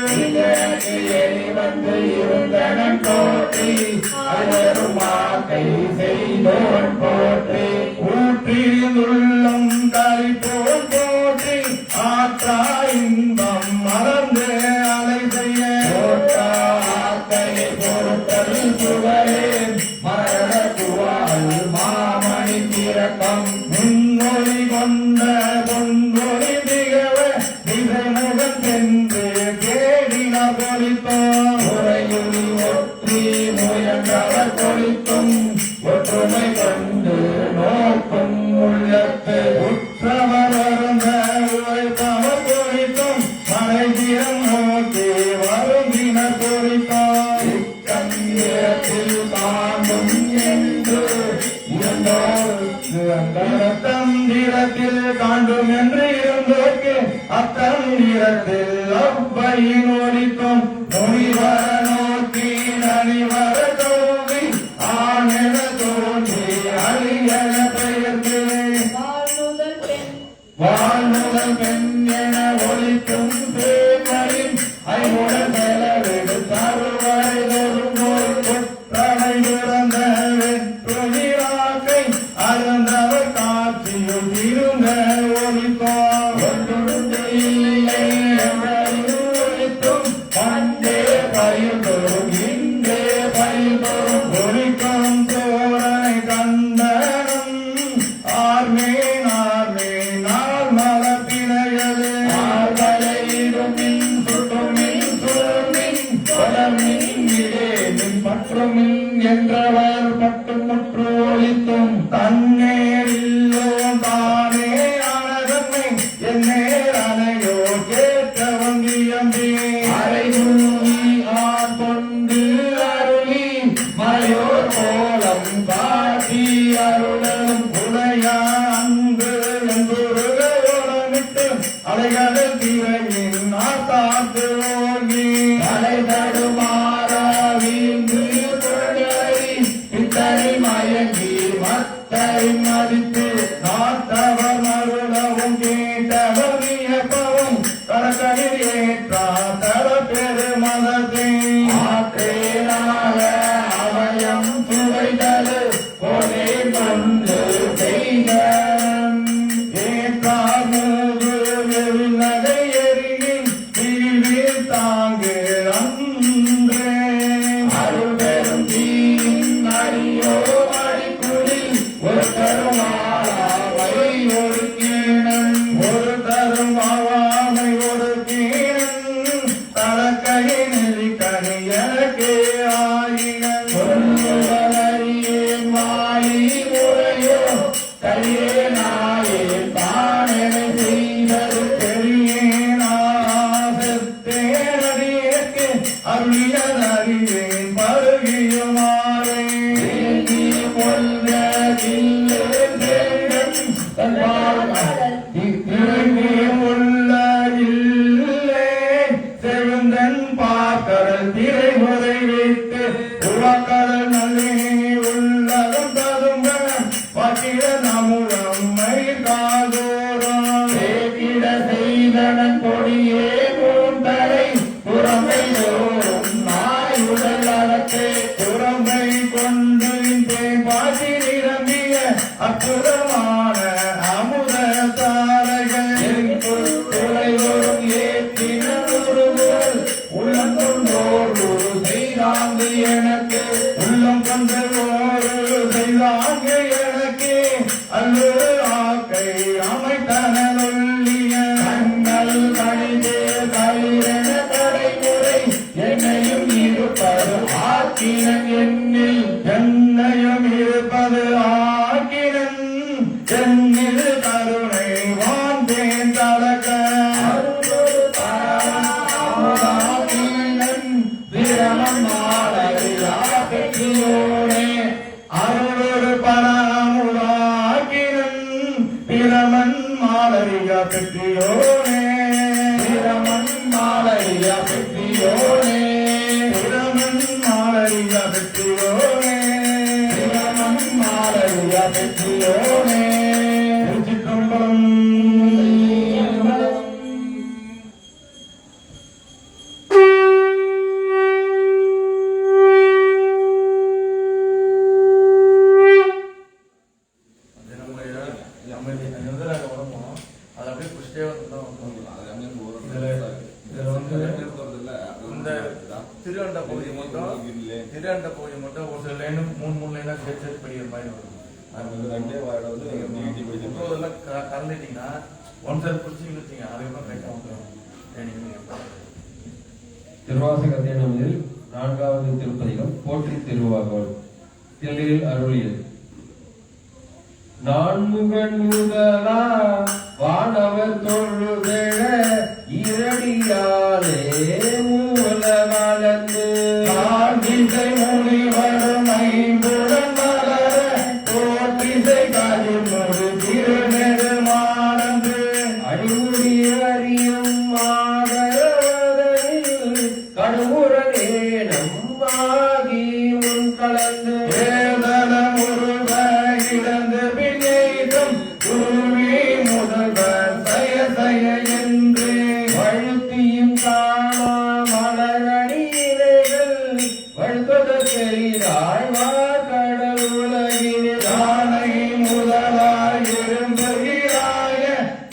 [SPEAKER 3] எலி வந்து இருந்தனன் போற்றி அயரும் மாக்கை செய்தோன் போற்றி
[SPEAKER 1] ஊற்றியுள்ளம் கரை போல் போற்றி ஆற்றா இன்பம் மறந்து அலை செய்ய
[SPEAKER 3] ஆக்கையை பொறுத்தல் சுவரே மரண குவால் மாமணி திறக்கம்
[SPEAKER 1] முன்னொழி கொண்ட பொன்னொழி திகழ திசைமுகன் சென்று கேடின பொறித்தோம்
[SPEAKER 3] முறையுள் ஒற்றி முயன்றவர் கொளித்தும் ஒற்றுமை கொண்டு நோக்கும் உள்ளத்து
[SPEAKER 1] உற்றவரந்த உழைப்பவர் பொறித்தோம் மனைவியம் நோக்கி வருந்தின பொறித்தோம்
[SPEAKER 3] கந்திரத்தில் காணும் என்று
[SPEAKER 1] தந்திரத்தில் காண்டும் என்று இருந்தோர்க்கு அத்தந்திரத்தில் அவ்வையின் ஒழிக்கும் முனிவர நோக்கி நனிவர தோவி ஆனென தோன்றி அழியன பெயர்ந்து
[SPEAKER 5] வாழ்முதல் பெண்
[SPEAKER 1] வாழ்முதல் பெண் என ஒழிக்கும் தேவரின் ஐமுடன் செலவிடு தருவரைதொரும் போய் குற்றமை பிறந்த வெற்றுயிராக்கை அருந்தவர் காட்சியும் இருந்த ஒழித்தோம்
[SPEAKER 3] இல்லை என்றும் ஒழித்தும் பண்டே பயிர்ந்தோறும் இன்றே பயிர்ந்தோறும்
[SPEAKER 1] ஒழிக்கும் தோரணை கண்டனம் ஆர்மேன் ஆர்மேன் நாள் மலப்பினையது
[SPEAKER 3] ஆர்வலையிடும் மின் சுட்டும் மின் சுழமின் தொடர்மின் இடே மின் மற்றும் என்றவர் பட்டும் முற்று ஒழித்தும்
[SPEAKER 1] தன்னேரில்லோ தானே அழகன்மை என்னேர் அணையோ கேட்க வந்தியம்பே
[SPEAKER 3] அரைகுழி ஆண் கொண்டு அருளி மயோர் கோலம் காட்டி அருளும்
[SPEAKER 1] உடையா அன்பு என்புருகோடமிட்டு அலைகளில் திரையின் நாட்டாத்து ஓங்கி
[SPEAKER 3] தலைதடுமாற வீழ்ந்து கொள்கை பித்தனை மயங்கி மத்தை மதித்து
[SPEAKER 1] நாட்டவர் மருளவும் கேட்டவர் வியப்பவும் கடற்கரில் ஏற்றா தர பெரு மதத்தை
[SPEAKER 3] ஆற்றேனாக அவயம் துவைதல் கொலை கொண்டு செய்த
[SPEAKER 1] ஏற்றார் மூது வெவில் நகை எரியின் தீவில் தாங்கு அன்றே
[SPEAKER 3] அருள்பெரும் தீயின் அடியோ அடிக்குடில் ஒரு கருமாவை ஒரு கீழன்
[SPEAKER 1] ஒரு தரும் அவாமை ஒரு கீழன் தலக்கையை நெறி கனி எனக்கே ஆயினன்
[SPEAKER 3] சொல்லுவதறியேன் வாழி முறையோ கையே நாயேன் தானென செய்தது
[SPEAKER 1] பெரியேனாசத்தேனடியேற்கு அருளியதறிவேன் பருகியுமாறே
[SPEAKER 3] நீ கொல்ல இல்லை செங்கன் தன் வாழ்நாள்
[SPEAKER 1] இறங்கி உள்ள இல்லே செழுந்தன் பாக்கடல் திரைமுறை வைத்து உலக்கடல் நல்லே உள்ளதும் ததும்ப பட்டிட நமுழம் மயிர் காதோரம்
[SPEAKER 3] சேக்கிட செய்தனன் கொடியே மூந்தரை புறமை தோறும் நாய் உடல் அறத்தே
[SPEAKER 1] புறம்பை கொண்டு தேன் பாசி நிரம்பிய அற்புதமான அமுத தாரகள்
[SPEAKER 3] துறைதோறும் ஏற்றின ஒருவர் உள்ளந்தோடு செய்தாந்து எனக்கு
[SPEAKER 1] உள்ளம் கொண்டு ஒரு செய்தாங்க எனக்கு அல்லு ஆக்கை அமைத்தனொல்லிய
[SPEAKER 3] கண்ணல் கணிதே கலிரென தலைமுறை என்னையும் இருப்பது ஆக்கினன் என்னில்
[SPEAKER 1] என்னையும் இருப்பது ஆக்கினன் என்னில் கருணை வாந்தேன் தலக
[SPEAKER 3] அருளொரு தாராமதாகினன் விரமன் மாலையா பெற்றியோனே
[SPEAKER 1] அருளொரு பராமுதாக்கினன் பிரமன் மாலரியா பெற்றியோனே
[SPEAKER 3] விரமன் மாலையா பெற்றியோனே
[SPEAKER 1] பிரமன் மாலரியா பெற்றியோனே
[SPEAKER 3] விரமன் மாலையா பெற்றியோனே
[SPEAKER 1] திருச்சிற்றம்பலம். அந்த திருவண்ட பகுதி மட்டும் ஒரு சில லைனும் மூணு லைனா சேர்த்து படிக்கிற மாதிரி வரும். அதெல்லாம் கலந்துட்டீங்கன்னா ஒன் சைடு பிடிச்சி வச்சுங்க, அதுக்கப்புறம் கரெக்டாக வந்துடும்.
[SPEAKER 3] திருவாசக அத்தியாயத்தில் 4வது திருப்பதிகம் போற்றி திருவாகவல். தில்லையில் அருளியது. நான்முகன் முதலா வானவர் தொழுதெழ இரடியாலே மூல வளர்ந்து
[SPEAKER 1] திசை முனிவரும் ஐம்புடன் மலர போற்றிசை காதிமொரு திருநெடுமானந்து
[SPEAKER 3] அடிமுடி அறியும் மாதரவதனில் கடுமுரணேனம் ஆகி முன் கலந்து
[SPEAKER 1] வேதனம் உருவ இழந்து பின்னைதும் குருவி முதல்வர் சய சய என்று
[SPEAKER 3] வழுத்தியும் காணா மலரடியிலைகள் வழுத்தத பெரிதாய் கடல் உலகினில்
[SPEAKER 1] தானை முதலாய் இரும்புகிறாய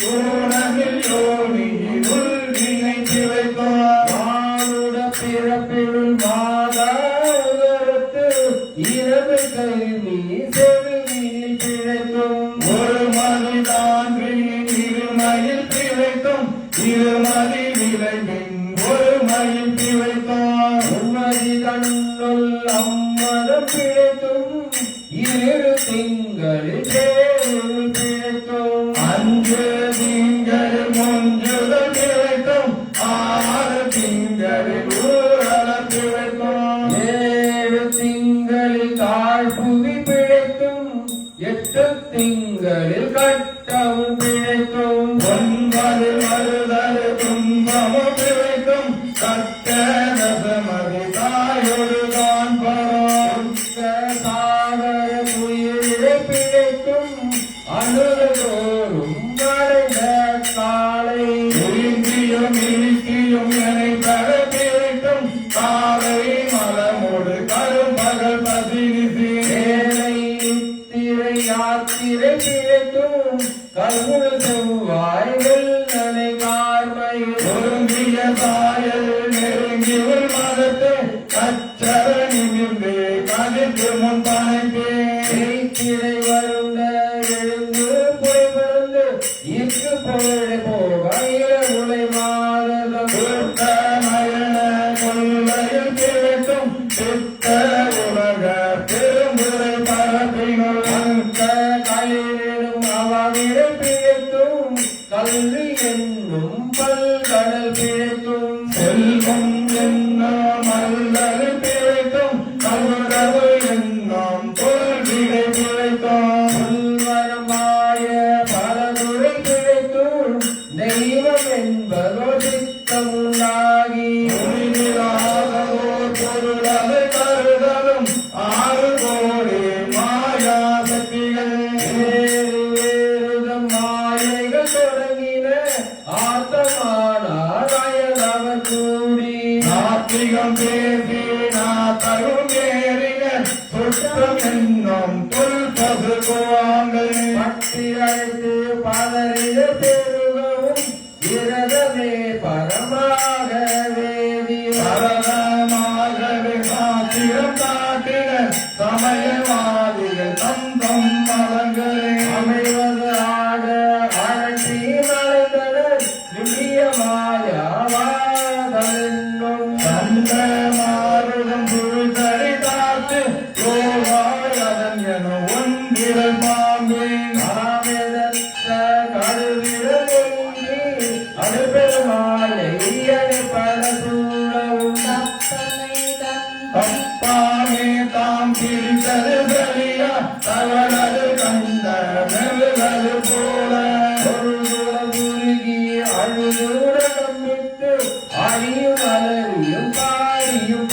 [SPEAKER 1] தூணமில் யோனியில் உள்வினை திளைத்தார்
[SPEAKER 3] மானுட பிறப்பினுள் மாதா உதரத்து இரவு கல்வி செவியில் பிழைத்தும்
[SPEAKER 1] ஒரு மதிதான் இருமையில் பிழைத்தும் இருமதி விளைவின் ஒரு மயில் பிழைத்தார்
[SPEAKER 3] உம்மதி கண்ணுள் அம்மதம் பிழைத்தும் இரு திங்களில் பேருள் பிழைத்தும்
[SPEAKER 1] அஞ்சு திங்களில் முஞ்சுதல் பிழைத்தும் 6 திங்களில் ஊரல பிழைத்தார்
[SPEAKER 3] 7 திங்களில் தாழ்புவி பிழைத்தும் 8 திங்களில் கட்டமும் பிழைத்தும்
[SPEAKER 1] 9 வருதல் துன்பமும் பிழைத்தும் கட்ட நசமதி தாயொரு தான் பரம்
[SPEAKER 3] சாகர புயலை பிழைத்தும் அணுதோறும் மறைந்த காலை
[SPEAKER 1] இங்கியும் இனிக்கியும் என்னை பெற பிழைத்தும் காலை மலமோடு கரும்பகல் பதினிசி
[SPEAKER 3] ஏழை நித்திரை யாத்திரை பிழைத்தும் கல்முள் செவ்வாய் வெள்ளனை கார்மையில்
[SPEAKER 1] ஒருங்கிய சாயல் நெருங்கி உள் மதத்து கச்சர நிமிர்ந்து கதிர்க்கு முன் பனைத்தேன்
[SPEAKER 3] திரை வருந்த எழுந்து போய் பிறந்து இக்கு போய் போக இளமுலை மாதம்
[SPEAKER 1] சுத்த மயன கொள்ளையில் பிழைத்தும் சித்த உலக பெருந்துரை பரப்பினுள்
[SPEAKER 3] களிரும் அவாவிடை பிழைத்தும் கல்வி என்னும் பல்கடல் பிழைத்தும்
[SPEAKER 1] செல்வம் என்னும் மல்லல் பிழைத்தும் கவுரவு என்னும் தோல்வியை பிழைத்தோம்
[SPEAKER 3] சொல்வரமாய பலதுரை பிழைத்தும் தெய்வம் என்பதோ சித்தமுண்டாகி
[SPEAKER 1] முடிவிலாததோர் பொருளது கருதலும் 6 கோடி மாயா சக்திகள்
[SPEAKER 3] வேறு வேறுதம் மாயைகள் தொடங்கின ஆத்தமானார் அயலவர் கூடி
[SPEAKER 1] நாத்திகம் பேசி நாத்தரும் ஏறின சுற்றம் என்னும் தொல் பசு குவாங்கள்
[SPEAKER 3] பட்டி அழைத்து பதறிட பெருகவும் விரதமே பரமாக வேதியும்
[SPEAKER 1] பரதமாகவே சாத்திரம் காட்டின சமயவாதிகள் தந்தம் மலங்களே
[SPEAKER 3] அமைவது ஆட அழற்றி மலைந்தனர் நிமியமாயாவாதென்னும்
[SPEAKER 1] சந்த மாறுதம் சுழித்தறி காத்து யோகாயதன் என ஒன்றில் பாம்பேன்
[SPEAKER 3] ஆமெதற்ற கருவிரல் ஒன்றி அடுபெருமாளை அடிப்பட சூழவும்
[SPEAKER 1] தப்பாமே தாம் பிடித்தது சரியா தவறது கண்ட மெழுகது போல
[SPEAKER 3] பொருளுட முருகி அழுதுட நம்பிட்டு அழியும் அலறியும் பாடியும்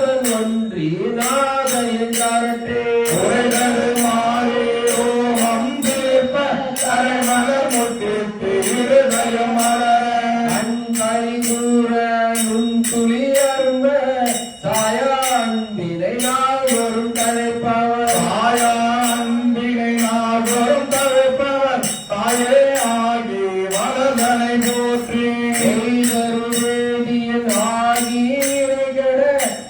[SPEAKER 3] நாதன் ஒன்றி நாதன் என்றாரட்டே
[SPEAKER 1] உரைதரு மாறே ஓமம் தீர்ப்ப கரைமலர் முட்டிட்டு இருதயம் மலர
[SPEAKER 3] அன்பை கூற நுண் துளி அரும்ப சாயா அன்பினை நாள் வரும் தலைப்பவர்
[SPEAKER 1] தாயா அன்பினை நாள்தோறும் தவிர்ப்பவர் தாயே ஆகி வளதனை போற்றி
[SPEAKER 3] வேதியன் ஆகி இறைகட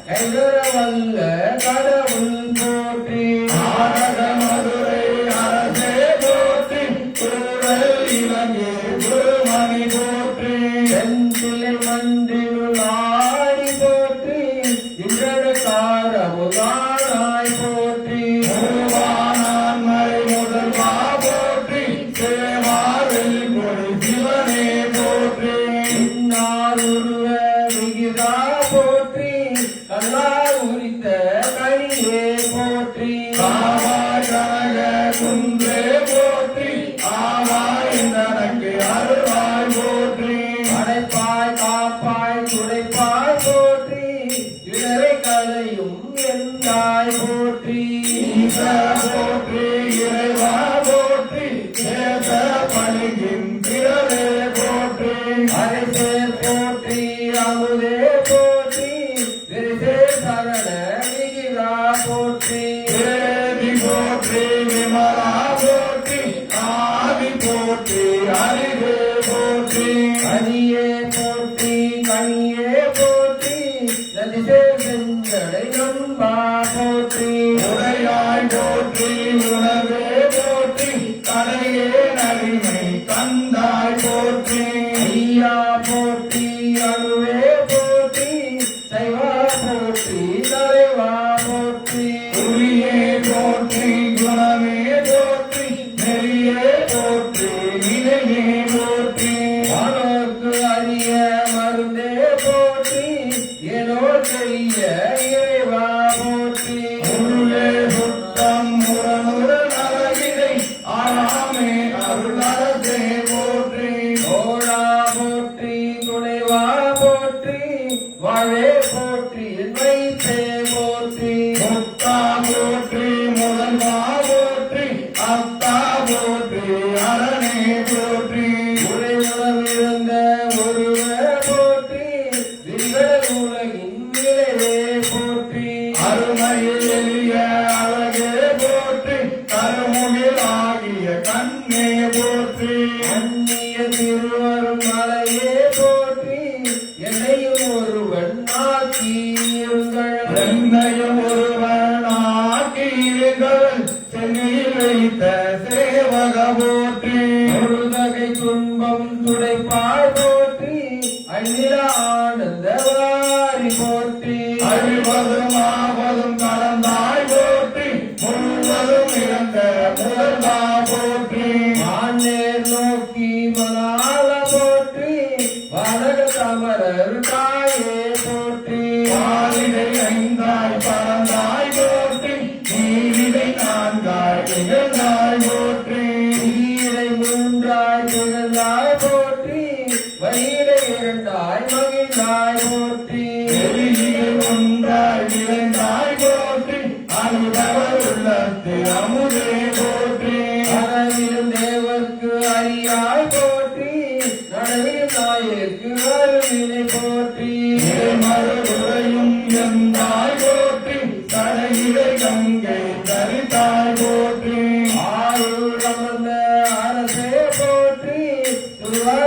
[SPEAKER 3] கைதர வல்ல கடவுள் போற்றி
[SPEAKER 1] ஆரக மதுரை அரசே போற்றி சூழல் இலங்கை குருமணி போற்றி
[SPEAKER 3] செந்திலை மன்றினுள் ஆடி போற்றி இன்றகாரமுதானாய் போற்றி
[SPEAKER 1] மூவானான் மறை முதல்வா போற்றி சேவாரில் கொடி சிவனே போற்றி
[SPEAKER 3] இன்னார் உருவ விகிதா போற்றி கல்லார் உரித்த கனியே போற்றி
[SPEAKER 1] ஆவாய் கனக குன்றே போற்றி ஆவாய் எனக்கு அருள்வாய் போற்றி
[SPEAKER 3] அடைப்பாய் காப்பாய் துடைப்பாய் போற்றி இடரை களையும் எந்தாய் போற்றி
[SPEAKER 1] ஈச போற்றி இறைவா போற்றி தேச பணிகின் பிறவே போற்றி
[SPEAKER 3] அரைசேர் போற்றி அமுதே போற்றி விரிசே சரண விகிதா போற்றி
[SPEAKER 1] தேவி போற்றி விமலா போற்றி ஆதி போற்றி அறிவே போற்றி
[SPEAKER 3] அணியே போற்றி கனியே போற்றி நதிசே செஞ்சடை நம்பா போற்றி
[SPEAKER 1] உடையாய் போற்றி உணவே போற்றி கடையே நடிமை கந்தாய் போற்றி
[SPEAKER 3] ஐயா போற்றி அணுவே போற்றி சைவா போற்றி தலைவா போற்றி
[SPEAKER 1] துரியே போற்றி குணமே போற்றி நெறியே போற்றி நிலையே போற்றி
[SPEAKER 3] வானோர்க்கு அரிய மருந்தே போற்றி ஏனோ செய்ய இறைவா போற்றி
[SPEAKER 1] உருளே சுத்தம் முரணுர நலகிரை ஆறாமே அருளரசே போற்றி
[SPEAKER 3] ஓடா போற்றி துணைவா போற்றி வாழே போற்றி வைத்தே போற்றி
[SPEAKER 1] முத்தா போற்றி முதல்வா போற்றி அத்தா போற்றி அரணே போற்றி
[SPEAKER 3] உறையுணர்விருந்த ஒருவ போற்றி விரிவட உலகின் விளைவே போற்றி
[SPEAKER 1] அருமையில் எளிய அழகே போற்றி கருமுகில் ஆகிய கண்ணே போற்றி
[SPEAKER 3] அந்நிய திருவரும் மலையே போற்றி என்னையும் ஒருவன் ஆக்கியிருங்கள்
[SPEAKER 1] என்னையும் ஒருவன் ஆக்கியிருங்கள் சென்னையில் வைத்த சேவக போற்றி
[SPEAKER 3] ஒருதகை துன்பம் துடைப்பாய் போற்றி அந்நில ஆனந்த வாரி போற்றி
[SPEAKER 1] அழிவதும் ஆவதும் கலந்தாய் போற்றி முழுவதும் இழந்த முதல்வா போற்றி
[SPEAKER 3] மாநேர் நோக்கி மலால போற்றி வடக தமரர் தாயே போற்றி
[SPEAKER 1] பாலிடை ஐந்தாய் பறந்தாய் போற்றி நீரிடை நான்காய் நிகழ்ந்தாய் போற்றி
[SPEAKER 3] ஈரை மூன்றாய் திகழ்ந்தாய் போற்றி வயிறை இரண்டாய் மகிழ்ந்தாய் போற்றி
[SPEAKER 1] வெளியில் ஒன்றாய் விளைந்தாய் போற்றி அனுதவர் உள்ளத்து அமுதே போற்றி
[SPEAKER 3] கனவிலும் தேவர்க்கு அறியாய் போற்றி நனவிலும் நாயர்க்கு அருளினை போற்றி
[SPEAKER 1] மறுபுறையும் எந்தாய் போற்றி தடையிடை கங்கை தரித்தாய் போற்றி
[SPEAKER 3] ஆருள் அமர்ந்த அரசே போற்றி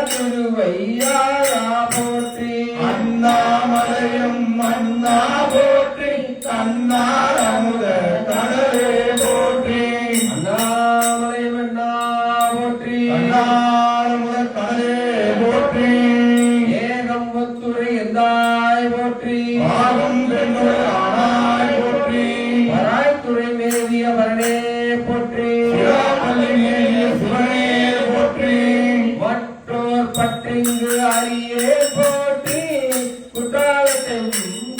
[SPEAKER 3] திருவையாரா போற்றி
[SPEAKER 1] அண்ணாமலையும் அண்ணா போற்றி தன்னார் அமுத கடலே போற்றி
[SPEAKER 3] அண்ணாமலை மன்னா போற்றி
[SPEAKER 1] தன்னார் அமுத கடலே போற்றி
[SPEAKER 3] ஏகம்பத்துறை எந்தாய் போற்றி
[SPEAKER 1] ஆகும் பெண்ணுரை ஆனாய் போற்றி
[SPEAKER 3] வராய்த்துறை மேவிய வரணே போற்றி
[SPEAKER 1] சிராப்பள்ளி மேலிய சிவனே போற்றி
[SPEAKER 3] மற்றோர் பற்றிங்கு அரியே போற்றி குற்றாலத்தின்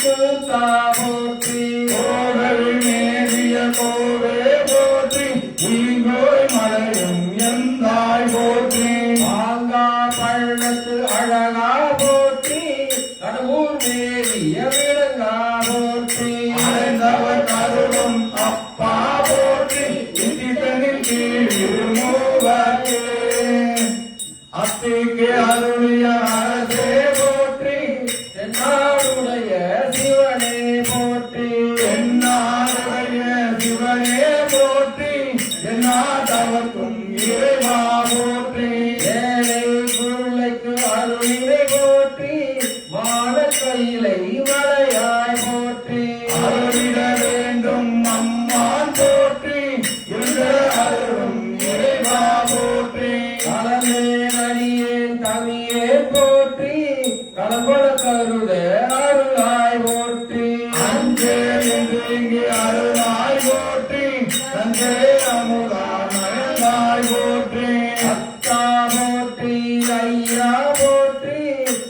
[SPEAKER 3] கூத்தா போற்றி
[SPEAKER 1] கோடல் மேலிய கோவே போற்றி ஈங்கோய் மலையும் எந்தாய் போற்றி
[SPEAKER 3] மாங்கா பள்ளத்து அழகா போற்றி கடவுள் மேவிய விளங்கா போற்றி அருளிய அரசே போற்றி என்னாருடைய சிவனே போற்றி
[SPEAKER 1] என்னாருடைய சிவனே போற்றி என்னாதவர்க்கும் இறைவா போற்றி
[SPEAKER 3] ஏழை பிள்ளைக்கு அருளினை போற்றி மான கையிலை மலையாய் போற்றி
[SPEAKER 1] அருளிட வேண்டும் அம்மான் போற்றி இருந்த அருளும் இறைவா போற்றி
[SPEAKER 3] களமே நடியேன் தமியே போற்றி களம்பட கருத அருளாய் போற்றி
[SPEAKER 1] அஞ்சே என்று இங்கு அருளாய் போற்றி தஞ்சே அமுதா நயனாய் போற்றி
[SPEAKER 3] அத்தா போற்றி ஐயா போற்றி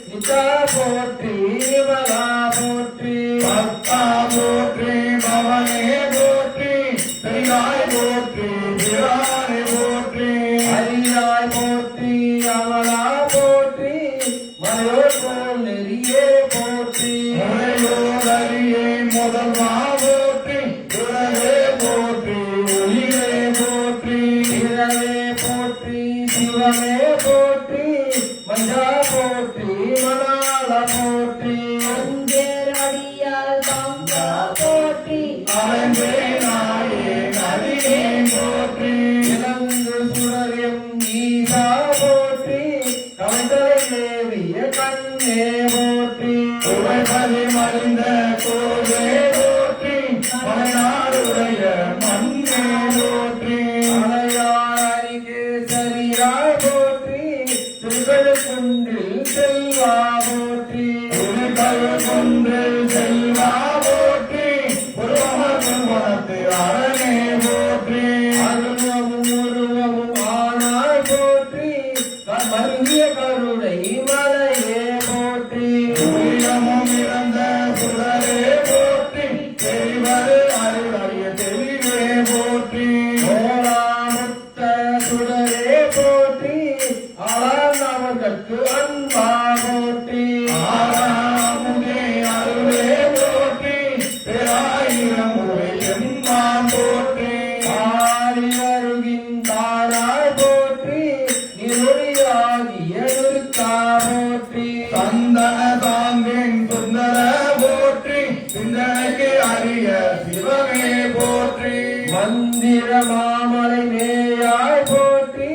[SPEAKER 3] நிதா போற்றி விமலா போற்றி
[SPEAKER 1] பக்தா போற்றி பவனே போற்றி பெரியாய் போற்றி பிரானே போற்றி
[SPEAKER 3] அரியாய் போற்றி அமலா போற்றி மலையோர் போல் நெறியே போற்றி
[SPEAKER 1] முறையோதரியே முதல்வா போற்றி உலகே போற்றி ஒளியே போற்றி
[SPEAKER 3] சிவமே போற்றி சிவமே போற்றி மஞ்சா போற்றி மணால போற்றி
[SPEAKER 5] அஞ்சேரடியால் பங்கா போற்றி
[SPEAKER 1] அலங்கே நாயே நதியே போற்றி
[SPEAKER 3] இலங்கு சுடரியம் ஈசா போற்றி கவந்தலை மேவிய கண்ணே போற்றி
[SPEAKER 1] உரைபதி மறிந்த கோவே போற்றி மலைநாடுடைய மண்ணே போற்றி
[SPEAKER 3] மலையாளிக்கு சரியாய் போற்றி திருக்கழு குன்றில் செல்வா போற்றி
[SPEAKER 1] உருகல் கொன்றில் செல்வா போற்றி உருவமர் குணத்து அரணே போற்றி
[SPEAKER 3] அருவமும் உருவமும் ஆனாய் போற்றி மருங்கிய கருணை மலையே போற்றி
[SPEAKER 1] உயிரமும் இறந்த சுடரே போற்றி தெரிவது அருளறிய தெளிவே போற்றி
[SPEAKER 3] ஓராமுத்த சுடரே போற்றி ஆளானவர்கட்கு அன்பா போற்றி
[SPEAKER 1] ஆறாமுதே அருளே போற்றி பேராயிரம் உரை எம்மான் போற்றி
[SPEAKER 3] ஆடி அருகின் தாராய் போற்றி நிருளியாகிய நிறுத்தா போற்றி
[SPEAKER 1] சந்தன சாந்தின் சுந்தர போற்றி சிந்தனைக்கு அரிய சிவமே போற்றி
[SPEAKER 3] மந்திர மாமலை மேயாய் போற்றி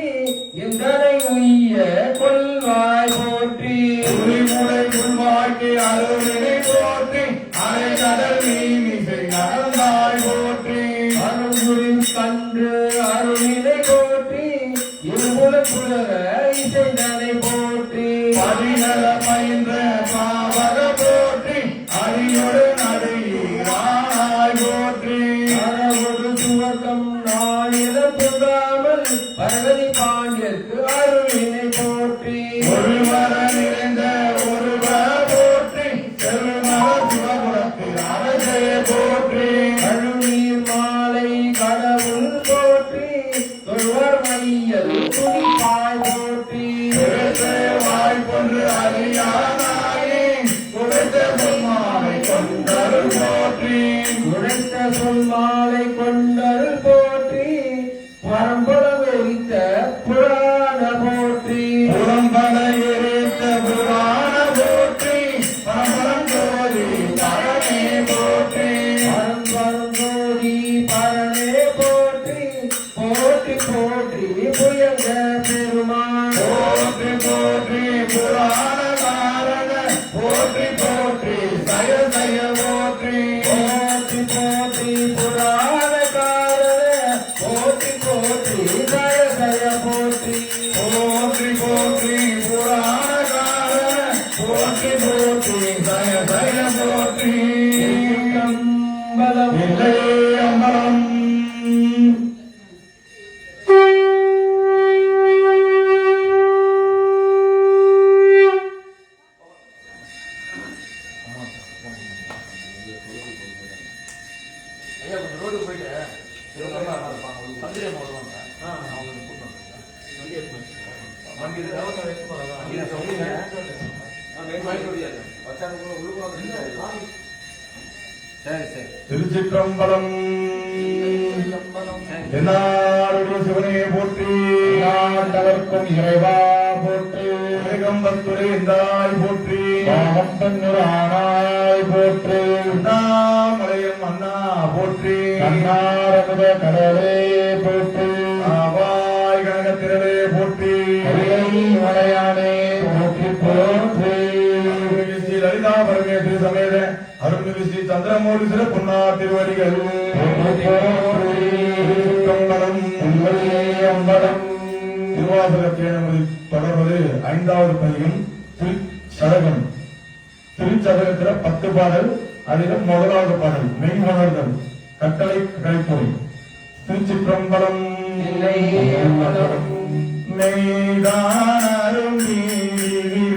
[SPEAKER 3] எந்தனை உய்ய கொள்வாய் போற்றி
[SPEAKER 1] உரிமுறை உள்வாக்கி அருளினை போற்றி அரை கடல் நீமிசை நடந்தாய் போற்றி
[SPEAKER 3] அருள்குறின் கன்று அருளினை போற்றி இருமுல புலர இசைதனை போற்றி
[SPEAKER 1] பதினர பயின்ற பாவக போற்றி அரியோடு நடுகிறாய் போற்றி
[SPEAKER 3] அறவொரு சுவர்க்கம் நாளில புகாமல் பரகதி பாண்டியர்க்கு அருளினை போற்றி
[SPEAKER 1] ஒருவர நிறைந்த ஒருவ போற்றி செல்வமர சிவபுரத்து அரசே போற்றி
[SPEAKER 3] அருளீர் மாலை கடவுள் போற்றி தொழுவர் மையல் துணிப்பாய் போற்றி
[SPEAKER 1] உரைத்த வாய்ப்பொன்று அறியானாயே உரைத்த பொன்மாலை கொண்டருள் போற்றி
[SPEAKER 3] உரைத்த சொல் மாலை கொண்டருள் போற்றி பரம்பர வெறித்த புராண போற்றி
[SPEAKER 1] புறம்பல எரித்த புராண போற்றி பரமரம் ஜோதி பரணே போற்றி
[SPEAKER 3] பரம்பரங்கோடி பரணே போற்றி போற்றி போற்றி புயங்க பெருமான்
[SPEAKER 1] போற்றி போற்றி புராண காரண போற்றி போற்றி சய சய போற்றி
[SPEAKER 3] போற்றி போற்றி புராண காரண போற்றி போற்றி ஜய ஜய போற்றி
[SPEAKER 1] போற்றி போற்றி புராண காரண போற்றி போற்றி சய சய போற்றி
[SPEAKER 3] கம்பலம்
[SPEAKER 1] இல்லை அமரம்
[SPEAKER 4] ஐயா கொஞ்சம் ரோடுக்கு போயிட்டு சந்திரன் வருவாங்க அவங்க கூட்டம் வண்டி சரி சரி
[SPEAKER 1] திருச்சிற்றம்பலம் என்னாருடைய சிவனே போற்றி ஆண்டவர்க்கும் இறைவா போற்றி ஏகம்பத்துரை எந்தாய் போற்றி
[SPEAKER 3] ஆனாய் போற்றி
[SPEAKER 1] அண்ணாமலையம் அண்ணா போற்றி
[SPEAKER 3] கண்ணாரமுத கடலே போற்றி
[SPEAKER 1] ஆவாய் கனகத்திரளே போற்றி
[SPEAKER 3] மலையானே போற்றி போற்றி
[SPEAKER 1] ஸ்ரீ லலிதா பரமேஸ்வரி சமேத அருள்மிகு ஸ்ரீ சந்திரமௌலீஸ்வர பொன்னா திருவடிகள் கம்பளம்
[SPEAKER 3] அம்பலம்
[SPEAKER 1] திருவாசகத்தை நமது தொடர்வது 5வது பதிகம் திருச்சதகம். திருச்சதகத்துல 10 பாடல். அதிலும் முதலாவது பாடல் மெய் உணர்தல் கட்டளை கலைப்பொறி. திருச்சிற்றம்பலம் மெய்தானும்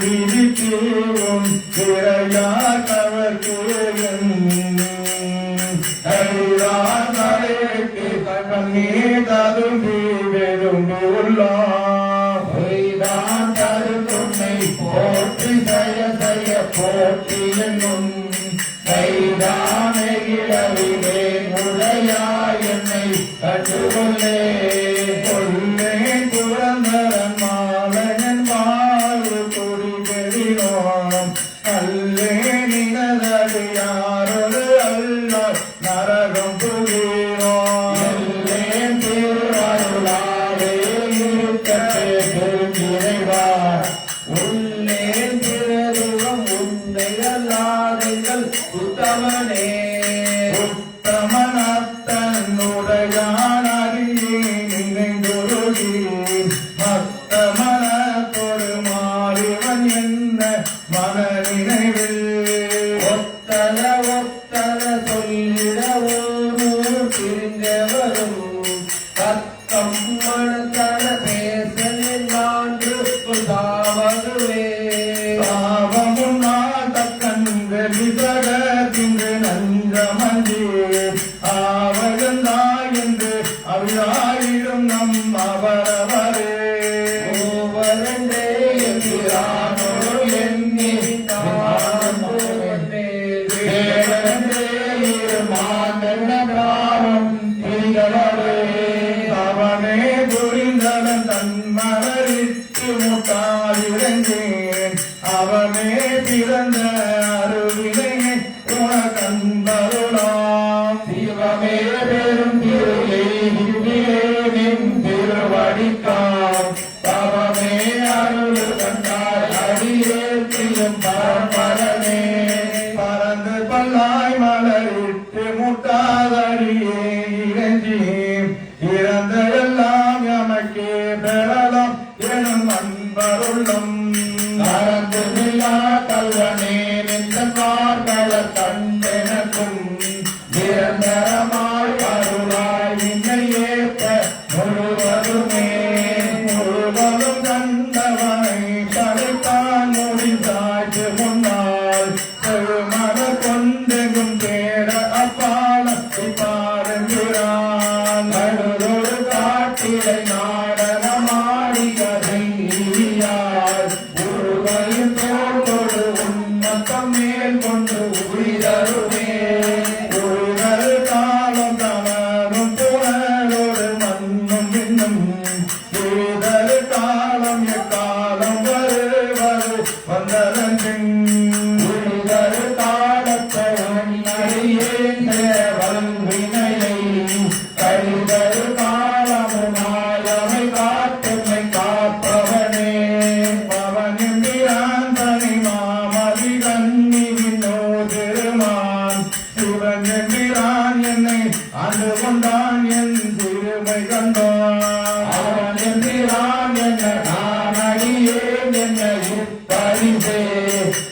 [SPEAKER 1] விதித்தேவும் திரையார் கவர்கேயும் கண்ணீதலும் வெறும்பி உள்ளான்
[SPEAKER 3] தருணை போற்றி ஜய ஜய போற்றி என்னும் கைதானகிழவிலே முளையாய் என்னை கண்டுகொள்ளே
[SPEAKER 1] கொள்ளே புரந்தரன் மாலன் வாழ்வு கொடி பெறினோம் அல்லே நினதடி யாரொரு அல்ல நரகம் புகிறோம்
[SPEAKER 3] எல்லேன் திருவாருளாவே இருக்கட்டே பெருங்கிறைவா உள்ளேன் திருருவம் உன்னை அல்லாதைகள் உத்தமனே
[SPEAKER 1] உத்தமனத்தன்னுடையான் அறியே நினைந்தொருகி மத்தமனத்தொரு மாறிவன் என்ன மன நினைவில்
[SPEAKER 3] ஒத்தல ஒத்தல சொல்லிட ஊர் பிரிந்தவரும் தத்தம் மனத்தன பேசலில் நான்று தாவதுவே
[SPEAKER 1] பாவமுன்னால் தக்கன் வெளிதக தின்று நஞ்சமன்றி ஆவகந்தாய் என்று அவிழாயிடும் நம் அவரவரே
[SPEAKER 3] மூவரண்டே என்கிறானோடு எண்ணி நான் வேடன்றே மாண்டனம் திரிகளே
[SPEAKER 1] அவனே புரிந்தவன் தன் மலரிட்டு முட்டாளிழந்தேன் அவனே பிறந்த அருவினை உனக்கன்பருளாம்
[SPEAKER 3] சிவமே பெரும் திருவின் திருவடிக்காம் தவமே அருள் கண்டாய் அடியேற்றியும் பரமரனே
[SPEAKER 1] பறந்து பல்லாய் மலரிட்டு முட்டாதடியே இறஞ்சி இறந்த எல்லாம் எமக்கே பெறலாம் எனும் அன்பருள்ளும்
[SPEAKER 3] நரந்து நிலா கல்வனே நின்ற கார்கள கண்டெனக்கும் நிரந்தரமாய் அருளாய் என்னை ஏற்ற முழுவதுமே
[SPEAKER 1] முழுவதும் கண்டவனை படைத்தான் முடிந்தாய்க்கு முன்னால் செழுமன கொண்டெங்கும் தேட அப்பாலத்தை பாருங்கிறான்
[SPEAKER 3] நடுதொரு காட்டிலை நாடகமாடிய செய்யார் உருவையும் தோட்டோடு உன்னத்தம் மேல் கொண்டு உயிரருமே
[SPEAKER 1] ஒருவர் காலம் தமரும் புனலோடு மண்ணும் இன்னும் ஏதரு காலம் எக்காலம் வருவது வந்தரங்கின்
[SPEAKER 3] உயிரரு காலத்தை அடியேன் வல்வினையை கழிதரு காலமுமாயமை காட்டுமை காப்பவனே
[SPEAKER 1] பவனிம்பிரான் தனி மாமதி கண்ணி வினோதிருமான் சிவன் எம்பிரான் என்னை ஆண்டு கொண்டான் என் திருமை கண்டான்
[SPEAKER 3] அவன் எம்பிரான் என்ன நான் அடியேன் என்ன இப்பரிசே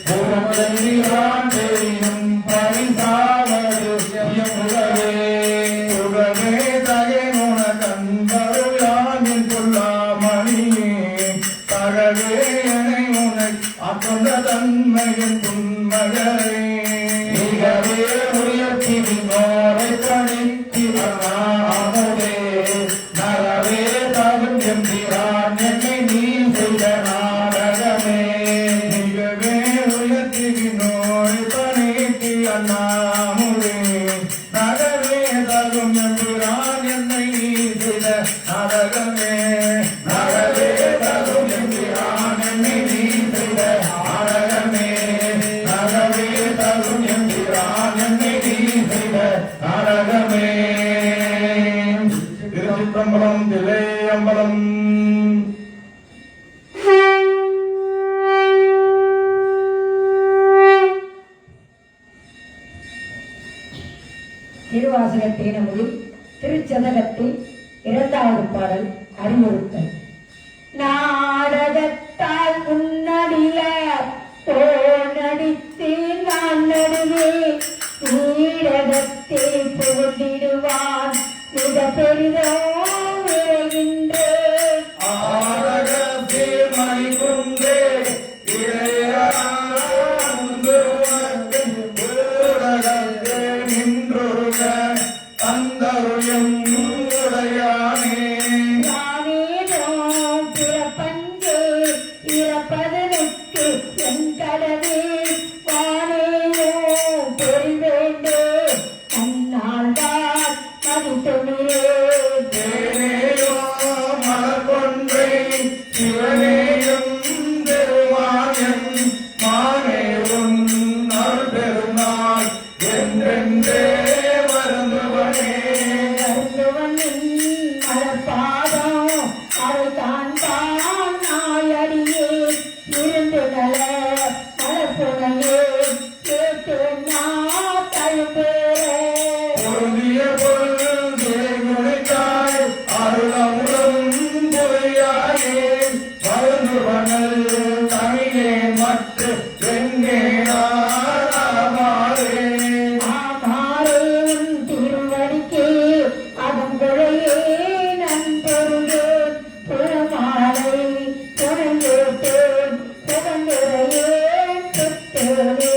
[SPEAKER 3] புறமெம்பிரான் தெரியும் பரிசாவது எம்முகவே
[SPEAKER 1] சுகமே தகை உனக்கன்பருளான் என் பொல்லாமணியே தகவே என்னை உனை ஆட்கொண்ட தன்மையின் புன்மகளே
[SPEAKER 3] மிகவே உயர்த்தி விண்ணோரை பணித்திரனாமுதே நரவே தகும் எம்பிரான் என்னை நீ செய்த நாடகமே
[SPEAKER 1] மிகவே உயர்த்தி நோய் பணிக்கு அண்ணாமுதே நகவே தகும் எம்பிரான் என்னை நீ செய்த நாடகமே
[SPEAKER 3] நரவே தகும் எம்பிரான் என்னை நீ செய்த
[SPEAKER 1] திருச்சிற்றம்பலம் தில்லையம்பலம்.
[SPEAKER 5] திருவாசக தேனமொழி திருச்சதகத்தில் 2வது பாடல் அறிவுறுத்தல். நாடகத்தால் முன்னடிய நடித்து நான் நடுவே நீடகத்தை புகுந்திடுவான் மிக பெரிதோ விரைகின்றேன்.
[SPEAKER 3] ஆடகத்தில் மணிக்குன்றே நின்றுருக தந்தருயம் உடையானே.
[SPEAKER 5] நானேனோ பிறப்பஞ்சே இறப்பதற்கு என் கடவே வானேயோ பெருவேண்டே அந்நாள்தான் மதித்துமிரே.
[SPEAKER 3] தேனேயோ மலர்கொன்றை சிவனேயும் பெருமான் மானே உன் அருள் பெருநாள் என்றென்றே வருந்துவனே.
[SPEAKER 5] வருந்துவனின் மலர்பாதம் அரைதான் தான் நாயடியே இருந்து நல மலர்புனையே கேட்டு நான் தழும்பேரே.
[SPEAKER 3] பொருந்திய பொருள் தேகுணைத்தாய் அருளமுதம் பொய்யாயே வருந்துவனல் தமிழே மற்ற வெண்ணே நாராமாறே.
[SPEAKER 5] ஆமாரேன் திருவடிக்கே அகங்குழையே நண்பொருளேன் புறமாலை புறங்கேட்டேன் புகழ்ந்துரையே பெற்றேனே.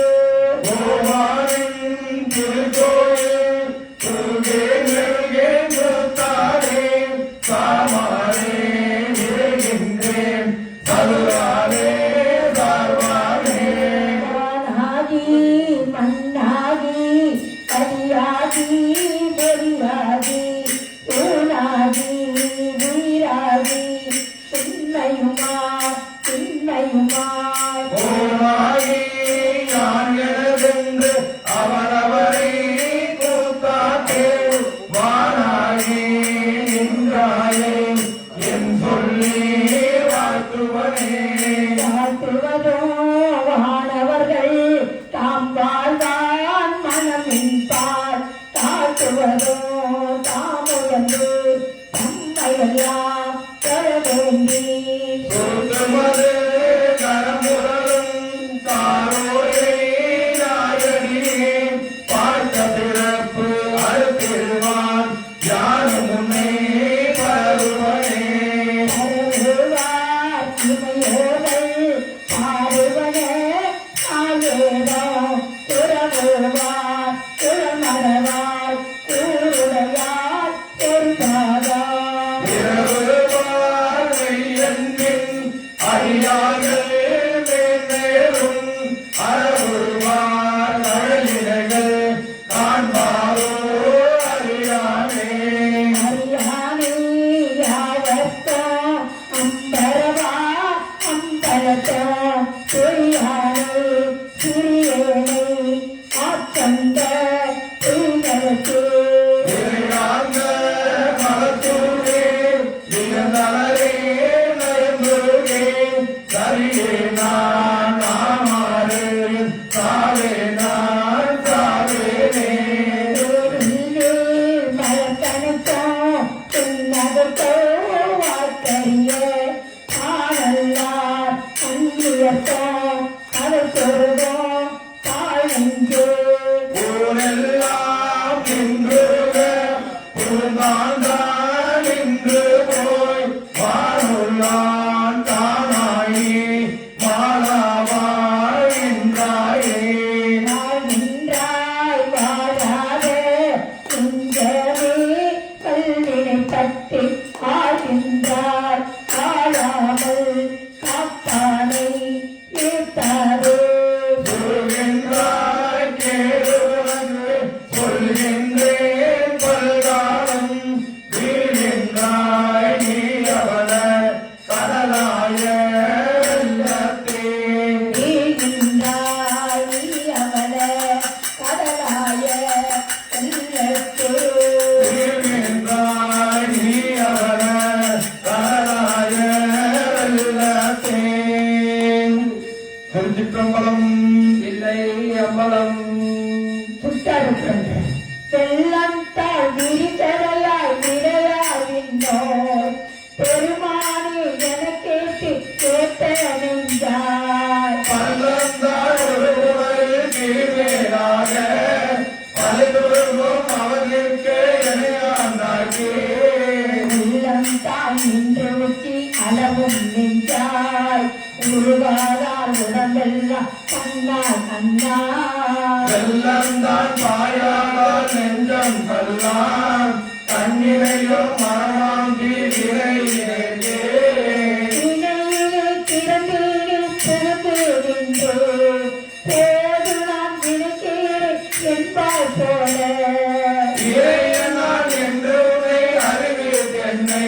[SPEAKER 3] ஓவானின் திருக்கோயில் துருகே நெருகே முத்தாரே சாமாரே நிறைகின்றேன் சதுராரே சார்வானே.
[SPEAKER 5] வானாகி மண்ணாகி அடியாகி பொறியாகி ஊனாகி உயிராகி உண்மையுமாய் உண்மையுமாய்
[SPEAKER 3] ஓமாகி நான் எனதென்று அவரவரை கூத்தாட்டே வானாகி நின்றாயே என் சொல்லி வாழ்த்துவனே.
[SPEAKER 5] வாழ்த்துவதோ வானவர்கள் தாம் வாழ்வான் மனமின்பார் தாழ்த்துவதோ தாம் உயர்ந்து தம்மையெல்லாம் பெற வேண்டி.
[SPEAKER 3] சொர்க்கமது கரமுரலும் தாரோரே நாயடியே பார்த்த பிறப்பு அறுத்திருவான் யாரும் உன்னை பருவனே.
[SPEAKER 5] அருள்வார் இமையோர்கள் பாடுவன ஆயேதோ துறவுவார் துறமறவார் ஊருடையார் பெருமாதா.
[SPEAKER 3] இரவுவார் மெய்யன்பின் அடியார்கள் மேன்மேலும் அறவுவார் அழகினைகள் காண்பாரோ அறியானே.
[SPEAKER 5] அறியானே யாவர்த்தோ அம்பரவா அம்பலத்தோ பொறியானே சிறியேனை ஆத்தந்த தூய்மலத்தே.
[SPEAKER 3] இறையாந்த மலத்தூரே இகந்தளரே நயந்துருகே சரியே நான் நாமாறு சாவே நான் சாவேனே.
[SPEAKER 5] ஊரிலே மலத்தனத்தோ புன்னகத்தோ வாக்கரிய ஆனல்லார் அந்நியத்தோ அதற்கொருதோ தாழஞ்சே.
[SPEAKER 3] ஊரெல்லாம் நின்றுக உருந்தாண்டான் நின்று போய் வானுள்ளான் தானாயி மாலாவாய் நின்றாயே.
[SPEAKER 5] நின்றாய் வாழாத குஞ்சமே கல்லினை பற்றி ஆழ்கின்றார் ஆளாமல் காப்பானை ஏத்தாதே.
[SPEAKER 3] சொல்கின்றாய் கேளுவனு சொல்கின்றேன் பல்காலம் வீழ்கின்றாய் நீ அவன கடலாய வெள்ளத்தே.
[SPEAKER 5] வீழ்கின்றாய் நீ அவள கடலாய வெள்ளத்தே.
[SPEAKER 3] வீழ்கின்றாய் நீ அவன
[SPEAKER 5] முருகாதார் உடம்பெல்லாம் கண்ணா கண்ணா
[SPEAKER 3] வெள்ளந்தான் பாயாதால் நெஞ்சம் கல்லாம் கண்ணினையும் மனமாந்தி விரையிலே
[SPEAKER 5] இணையிலே திறந்தேனே பிறந்தேனென்று போது நான் நினைக்கிறேன் என்பாய் போல
[SPEAKER 3] இறையனான் என்று உன்னை அறிவீர் என்னை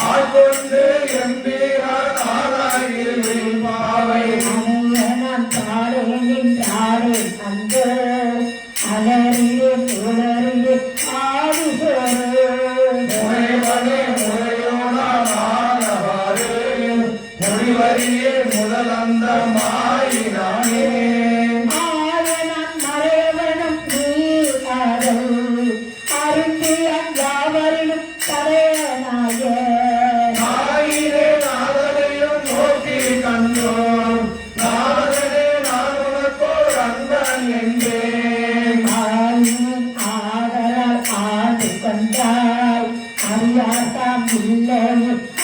[SPEAKER 3] ஆட்கொண்டு எம்பீரான் ஆராயில் பாவை
[SPEAKER 5] நான் பாடேன் என்றாரேன் அன்று அலறிலே உளறிலே ஆடி
[SPEAKER 3] முறைவனே முறையோனானவாறு மொழிவரியே முதலந்த மாயினானே
[SPEAKER 5] ஆயனம் மறைவனும் நீ அறிந்து அங்காவரிலும் கரையனாய
[SPEAKER 3] ஆயிரே நாதனையும் நோக்கி கண்டோம் நாதனே நான் உனக்கோர் அன்பன் என்றேன்
[SPEAKER 5] ஆயின் ஆதலால் ஆண்டு கொண்டாய் அறியாதாம் இல்லை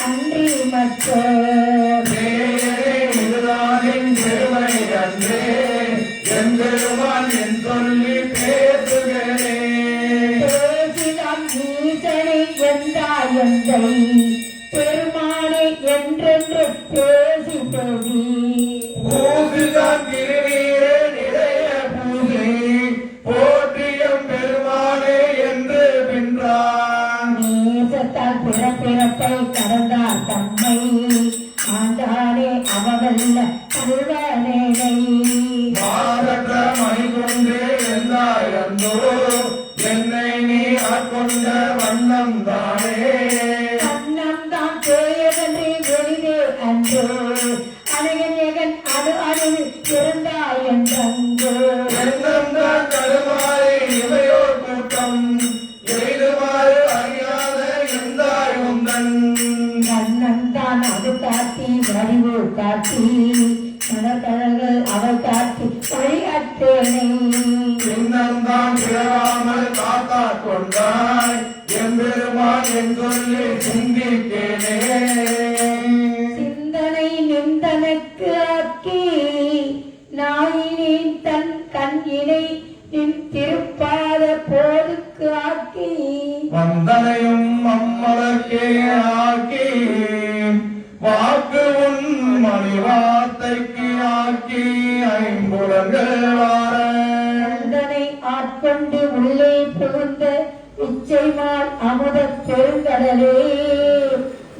[SPEAKER 5] அன்றி மற்றோர்
[SPEAKER 3] தேயரே இதுதானின் பெருமை அன்றே என் பெருமான் என் சொல்லி பேசுகிறேன்
[SPEAKER 5] பேசினான் ஈசனை எந்தாய் எந்தை பெருமானை என்றென்று பேசி பேசி
[SPEAKER 3] பூசிதான் திருநீரே நிறைய பூசி போற்றியம் பெருமானே என்று பின்றான்
[SPEAKER 5] நேசத்தால் பிறப்பிறப்பை கடந்தார் தம்மை ஆண்டானே அவவல்ல கல்வனேனை
[SPEAKER 3] மாறற்ற மணிகொண்டே என்றாய் அந்தோ என்னை நீ ஆட்கொண்ட வண்ணம் தானே
[SPEAKER 5] கண்ணம் தான் தேயதன்றி வெளிதே அன்று அழகன் அது அழுது இருந்தாய் என்றங்கு
[SPEAKER 3] எண்ணம் தான் தடுமாறி இவையோர் கூட்டம் எய்துமாறு அறியாத எந்தாய் உந்தன்
[SPEAKER 5] கண்ணன் தான் அது காட்டி வடிவு காட்டி மனக்கழகள் அவள் காட்டி வழியற்றேனே
[SPEAKER 3] இன்னம் தான் பிறவாமல் காத்தா கொண்டாய் எம்பெருமான் என் சொல்லி சிந்திக்கேனே
[SPEAKER 5] சிந்தனை நிந்தனுக்கு ஆக்கி நாயினேன் தன் கண்ணினை நின் திருப்பாத போதுக்கு ஆக்கி
[SPEAKER 3] வந்தனையும் அம்மலக்கே ஆக்கி வாக்கு உன் மணி வார்த்தைக்கு ஆக்கி ஐம்புலங்கள் வார
[SPEAKER 5] கந்தனை ஆட்கொண்டு உள்ளே புகுந்த இச்சைமால் அமுத பெருங்கடலே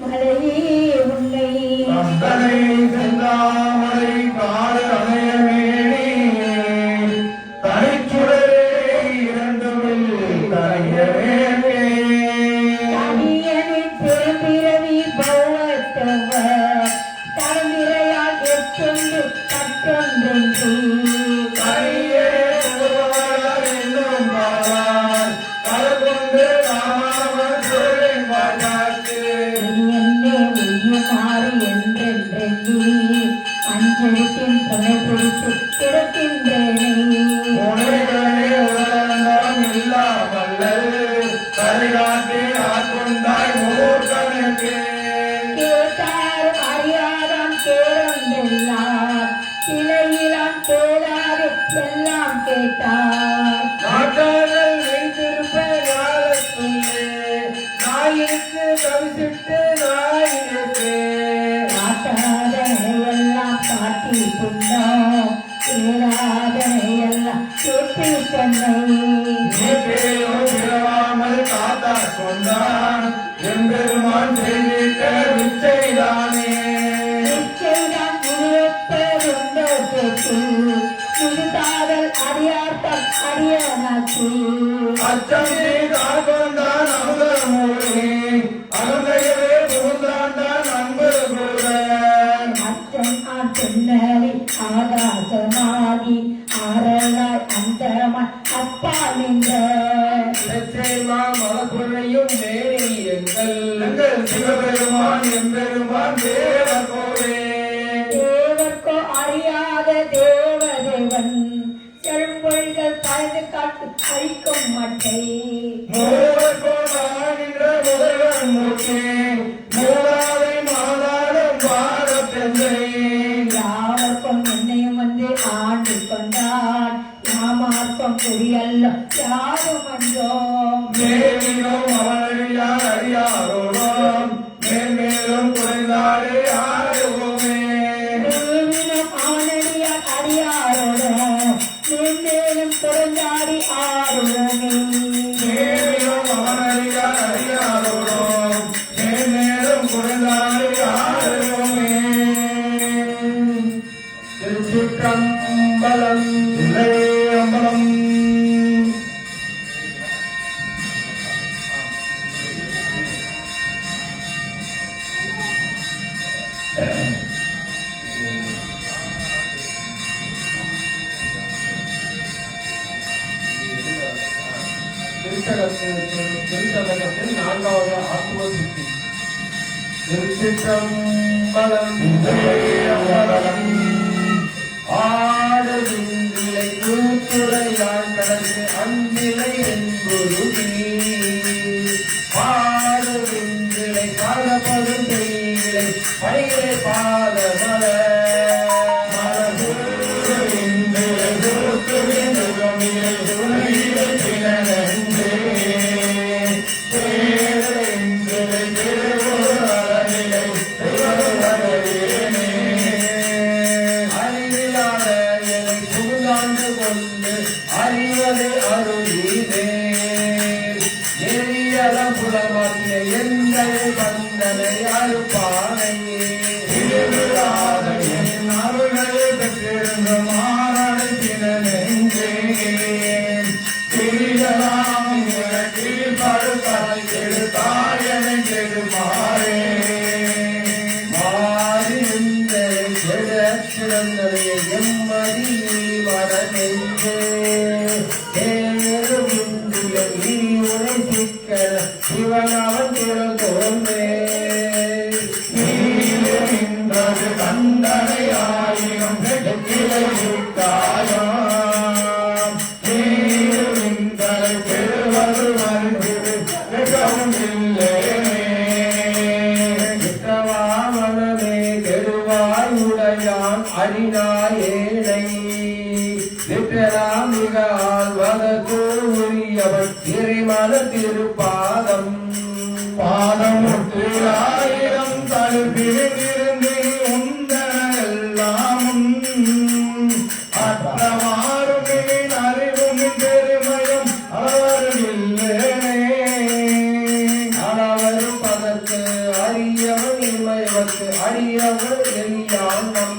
[SPEAKER 5] மலையே உன்னை
[SPEAKER 3] வந்தனை செந்தாமரை காடு அணையமேனி தனிச்சுடரே இரண்டுமில் தரையவே
[SPEAKER 5] தனியனின் பெரும்பிறவி பௌவத்தவ தலைநிறையால் எட்டொன்று கட்டொன்றென்று
[SPEAKER 3] கரையே உருவாளர் என்னும் பாவார் கலகொண்டு ராமாவர் சொல்லின் பாட்டாக்கு
[SPEAKER 5] என்னே உய்யுமாறு என்றென்றெண்ணி அஞ்செழுத்தின் துணை பிடித்து கிடக்கின்றேனே
[SPEAKER 3] உனைகளே உலகம் இல்லாமல் கரைகாட்டி ஆட்கொண்டாய் மூர்க்கனுக்கு
[SPEAKER 5] கேட்டாரும் அறியாதான் கேரந்தெல்லாம் கிளையிலாம் கேளாது எல்லாம் கேட்டார்
[SPEAKER 3] நாட்டார்கள் வைத்திருப்ப ஞானத்துள்ளே நாயிற்கு தவிசிட்டு நாயிற்கு
[SPEAKER 5] காட்டாதனையெல்லாம் காட்டி பின்னோம் கேளாதனையெல்லாம் கேட்டு சென்னை
[SPEAKER 3] நீப்பேயோ பிறவாமல் காத்தா கொண்டான் எம்பெருமான் செய்திட்ட விச்சைதானே
[SPEAKER 5] நிச்சயம் முழுப்பெருந்தோ கேட்டு முழுதாதல் அறியார்த்தம் அறியனாச்சு
[SPEAKER 3] அச்சம் செய்தால் கொண்டான் அமுதர் மூலி அருந்தையவே புகுந்தாண்டான் அன்பு கூட
[SPEAKER 5] அச்சம் ஆற்றென்னலி ஆகாசமாகி ஆரலாய் அந்தமாய் அப்பா நின்ற
[SPEAKER 3] மலக்குறையும் நேரி எங்கள் சிவபெருமான் எம்பெருமான் தேவகோவே
[SPEAKER 5] தேவர்க்கோ அறியாத தேவதேவன் செழும்பொழிகள் கலந்து காட்டு அழிக்கும் மட்டை
[SPEAKER 3] மூவர்கோடாகின்ற முதல்வன் மூர்த்தி மூலாவை மாதாடும் பாரத்தெந்தை மேலினும் அவனறியார் அறியாரோடும் மேன்மேலும் குறைந்தாலே ஆடுவோமே
[SPEAKER 5] தேவினும் ஆனடியார் அறியாரோட மேன்மேலும் குறைந்தாடி ஆடுவோமே
[SPEAKER 3] மேலினும் அவனறியார் அறியாரோடும் மேன்மேலும் குறைந்தாலே ஆடுவோமே திருச்சிற்றம்பலம்
[SPEAKER 1] அம்பலம்
[SPEAKER 3] திருச்சதகத்தில் 4வது ஆத்ம சுத்தி திருச்சிற்றம்பலம் ஆடவிந்திலை கூத்துரையான் கடந்து அன்பிலை என்புருகி ஆடவிந்திலை காலப்படும் செய்களை பணிகளை பாதமல அறிவதை அருளினே நெறியலம் புலமாற்றிய எங்களை பந்தனை அறுப்பானையே அருள்களை பெற்றிருந்த மாறடைத்தின நெஞ்சே திரியலாம் படுத்தாய் கெடுத்தாய் என கெடுமாறே மாறி இந்த சிறந்ததை எம்மதி வர நெஞ்சே சிவனவன் திறந்தோமே நீண்டது தண்டனை ஆயிரம் காயம் நீண்டதை பெறுவது வந்து மிகவும் இல்லையே விட்டவாமனே கெடுவாய் உடையான் அடினாய் ஏழை விட்டலாம் மிக ஆழ்வதற்கு உரியவன் இறைமன திருப்பாதம் பாதம் முற்று ஆயிரம் தழுப்பிலிருந்து உந்தெல்லாம் அற்றவாறும் அறிவும் பெருமையும் அவர்கில்லேனே அளவரும் பதற்கு அறியவன் இமையவர்க்கு அடியவன் எளியானம்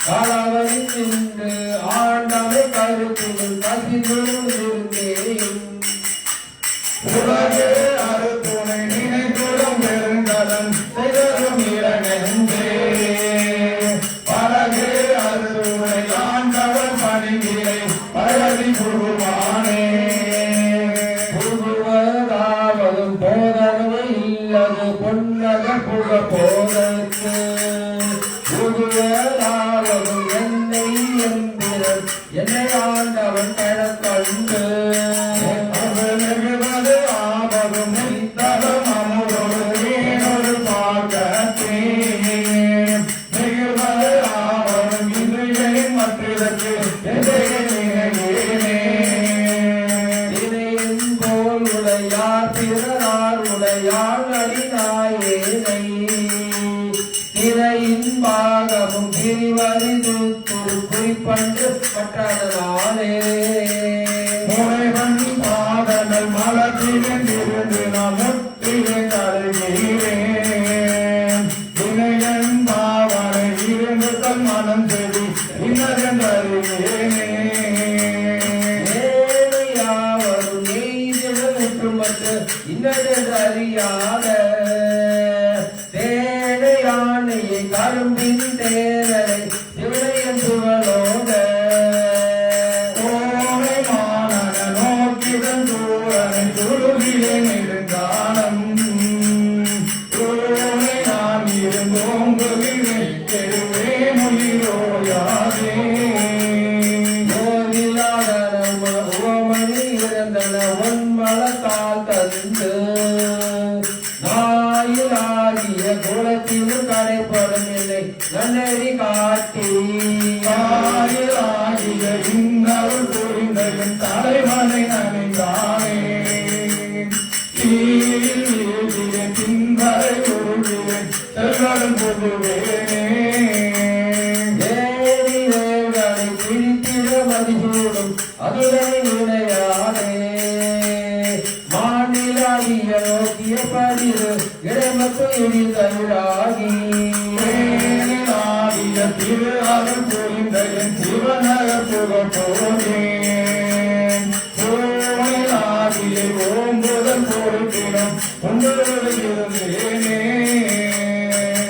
[SPEAKER 3] காலவரின் நின்று ஆண்டவை கருத்துகள் கசிந்தும் உலகே அறுத்துணை நினைத்துடும் பெருங்கடன் செய்தரும் இரணென்றே பலகே அறுத்துணை ஆண்டவன் பணிகளை பழகி புகுவானே புகுவதாவதும் போதனவு இல்லது பொன்னக புக போதற்கு புகுவதாவதும் என்னை எம்பிரன் என்னை ஆண்டவன் கழக்கண்டு ஆபதும் தரம் அமுதொரு பார்க்கத்தே மிகுவது ஆவதும் இன்றைய மற்றதற்கு இணையின் போல் உடையார் பிறரார் உடையார் அடிநாயேனை திரையின் பாகமும் பிரிவறிது குறிப்பண்டு மற்றதனாலே முறைவன் பாதங்கள் மலத்திலிருந்து நாம் முற்றிலே தருகிறேன் இணையன் பாவனை இருந்து தன் மனம் செடி இன்னதென்றறிகிறேனே யாவரும் நெய்திடம் ஒற்றுமற்று இன்னதென்று அறியாத தேனையானையை கரும்பின் தேரலை சிவனையன் சுவலோக கோவை மாணன நோக்கிதன் தூரனை துருவிலே நெடுங்காலம் தூரை நான் இருந்தோங்குவினை கெடுவே மொழியோயாதே உவமணி இறந்தன ஒன்மலத்தால் தந்து நாயிலாகிய குலத்தில் கடைப்படும் என்னை நன்னறி காட்டி நாயிலாகிய இன்னருள் புரிந்த என் தலைவனை நனைந்தானே மாநிலாவிய நோக்கிய பதிவு இடைமத்து எரிதவிராகி
[SPEAKER 1] ஆடிய திரு அருள் புரிந்த என் சிவநகர் புக போனேன் சோழாதியை ஓம்புதல் பொறுப்பினம் உங்களோடு இருந்தேனே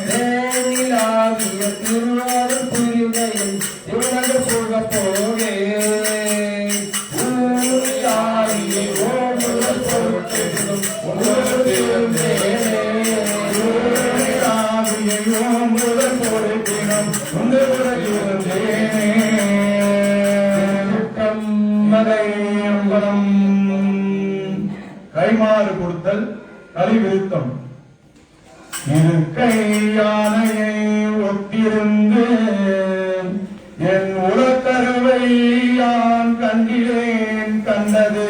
[SPEAKER 3] தேனிலாவிய திருவாரூர் புரிந்த என் சிவநகர் புக போனேன்
[SPEAKER 1] ஆடியை ஓம்புதல் பொறுப்பினம் உங்களோடு இருந்தேனே ஆடியை ஓம்புதல் பொறுப்பினம் உங்களோடு இருந்தேனே
[SPEAKER 3] மதை
[SPEAKER 1] அம்பலம் கைமாறு கொடுத்தல் கலிவிருத்தம் இருக்கை யானையை ஒத்திருந்து என் உலக்கருவை யான் கண்டிலேன் கண்டது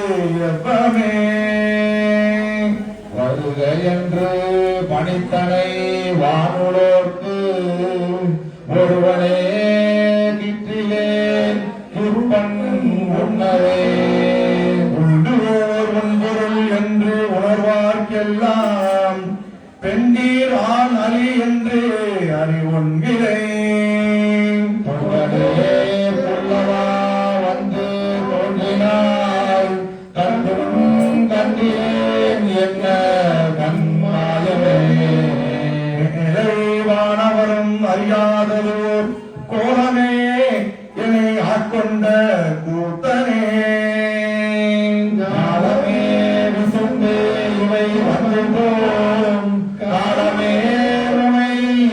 [SPEAKER 1] எவ்வமே வருக என்று பணித்தனை வானுலோர்க்கு ஒருவனே கிற்றிலேன் திருப்பன் உன்னவே உள்ளுவோர் ஒன்பொருள் என்று உணர்வார்க்கெல்லாம் பெண்டீர் ஆண் அலி என்று அறிவொன்கிறேன் புல்லவா வந்து தோன்றினாய் கண்டும் கண்டேன் என்ன கண்மாயமே இறைவானவரும் அறியாததோர் கோலமே என்னை ஆட்கொண்ட கூத்தனே காலமே விசும்பே இவை வந்து போம் காலமே உமை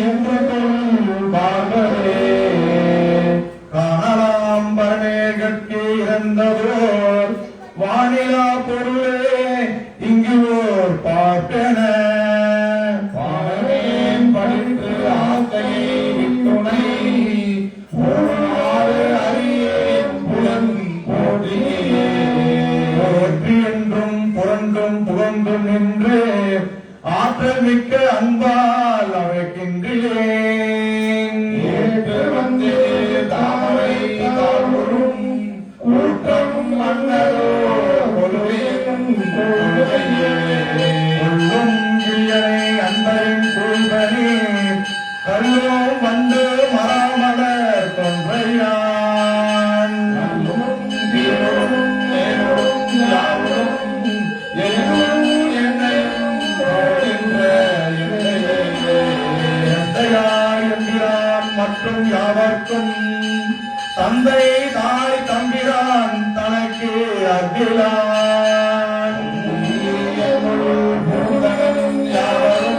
[SPEAKER 1] என்று பார்க்கவே காணலாம் பரமேகற்கு இறந்ததோர் வானிலா பொருளே இங்கு ஓர் பார்ப்பன பாடவேன் படித்து ஆக்கையை துணை என்றும் புரண்டும் புகழ்ந்தும் நின்று ஆற்றல் மிக்க அன்பால் அழைக்கின்றேன் வந்து தாமரை தாழ்வரும் கூட்டம் மன்னரோ கொள்ளும் கிளியனை அன்பரின் கூழ்வனே கல்லும் வந்து மராமலர் தொன்றையான் மற்றும் யாவர்க்கும் தந்தை தாய் தம்பிரான் தனக்கு அகிலான் யாவரும்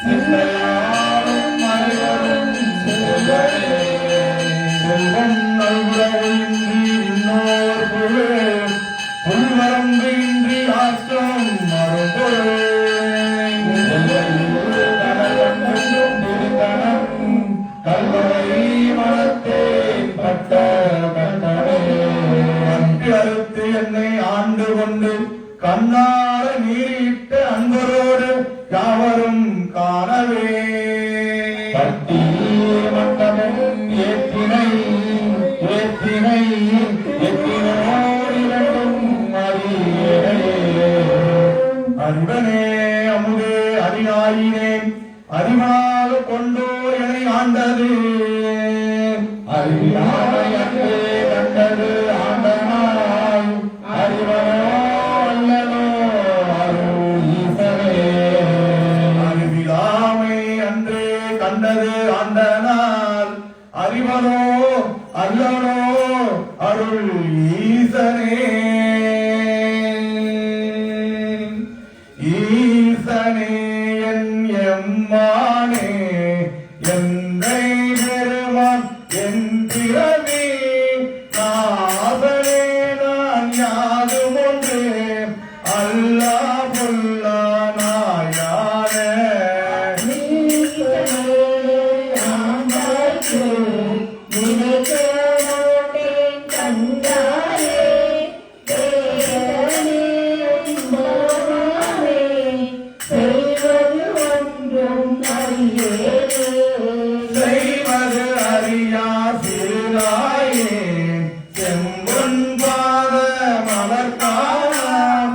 [SPEAKER 1] சிந்தையாரும் அனைவரும் செல்வம் நல்குறவின்றி இன்னோர் பொருள் புல்வரம்பு இன்றி ஆற்றம் மறுபொருள் கல்வரை மனத்தேன் பட்ட கண்டனே அன்பு அறுத்து என்னை ஆண்டு கொண்டு கண்ணார நீரிட்ட அன்பரோடு யாவரும் காணவே பக்தி மண்டபம் ஏற்றினை ஏற்றினை எத்தினோரிரண்டும் அறிவனே அமுதே அறியாயினேன் அறிவாக கொண்டோ என ஆண்டது அறியாமை அன்றே கண்டது ஆண்டனாய் அறிவனோ அல்லனோ அருள் ஈசனே அறிவிலாமை அன்றே கண்டது ஆண்டனால் அறிவனோ அல்லனோ அருள் ஈசனே ஈசனே என் எம்மானே என்னை பெருமான் என் பிறவி நாதனே நான் யாதும் ஒன்று அல்லா புல்லா நாயான செய்வது அறியா சிறுநாயே செம்பொன் பாத மலர்காணாம்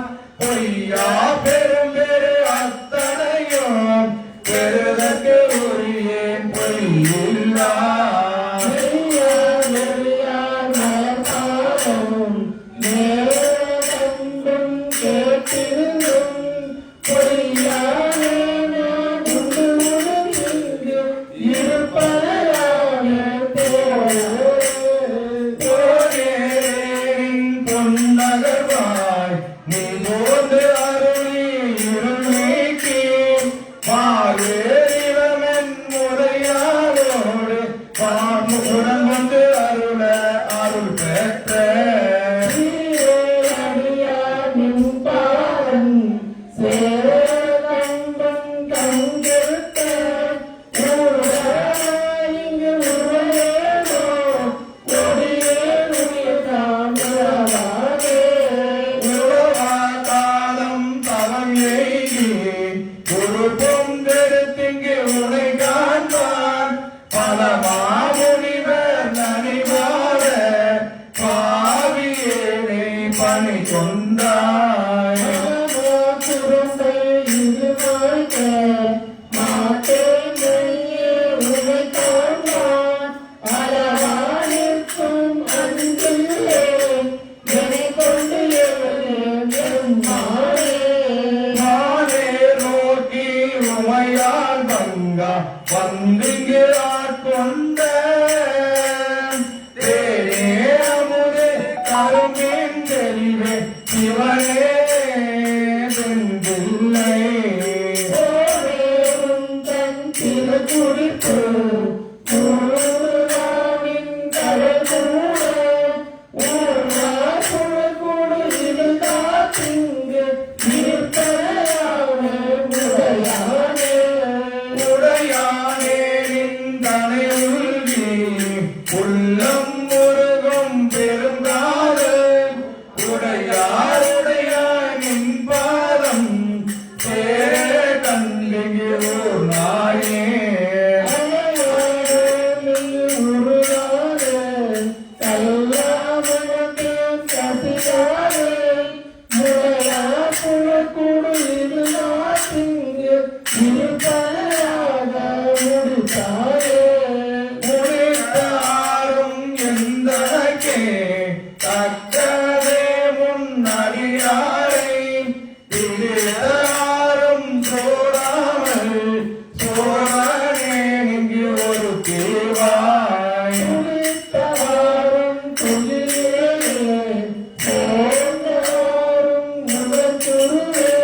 [SPEAKER 3] குருவே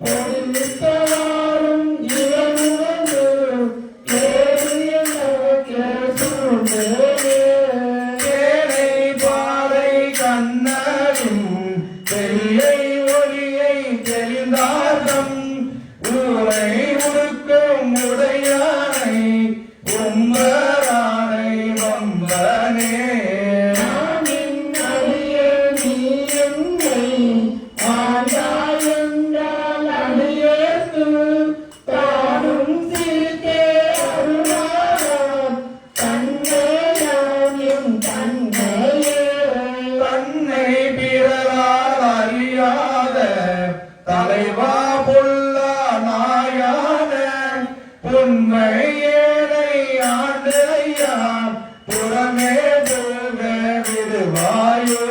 [SPEAKER 3] பொழித்தவாறும் இவனுவது கேளை பாறை கண்ணரும் தெளியை ஒளியை தெளிந்தார்தம் ஊரை உடுக்கும் உடையானை உம்பரானை வம்பனே தன்னை பிறரால் அறியாத தலைவா பொல்லா நாயான உண்மை ஏனை ஆண்டு ஐயா புறமே போக விடுவாயோ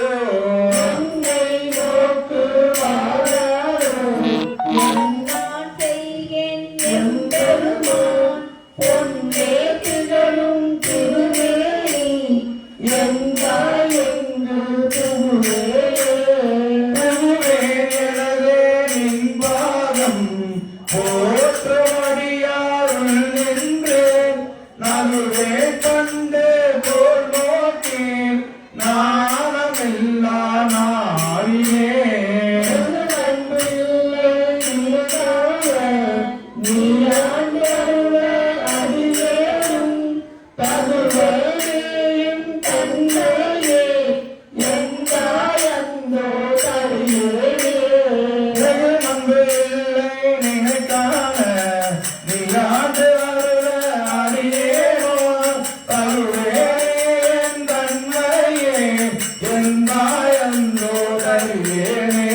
[SPEAKER 3] எனதே நின் பாதம் போற்றுமடியாருள் நின்றேன் நகுவே கண்டு போல் நோக்கீர் நாணமில்லா நாளினே நம்பு இல்லை நினைக்கான நீயாண்டு அருள அடியேனோ தருவேன் தன்மையே எந்தாயந்தோ தருவேனே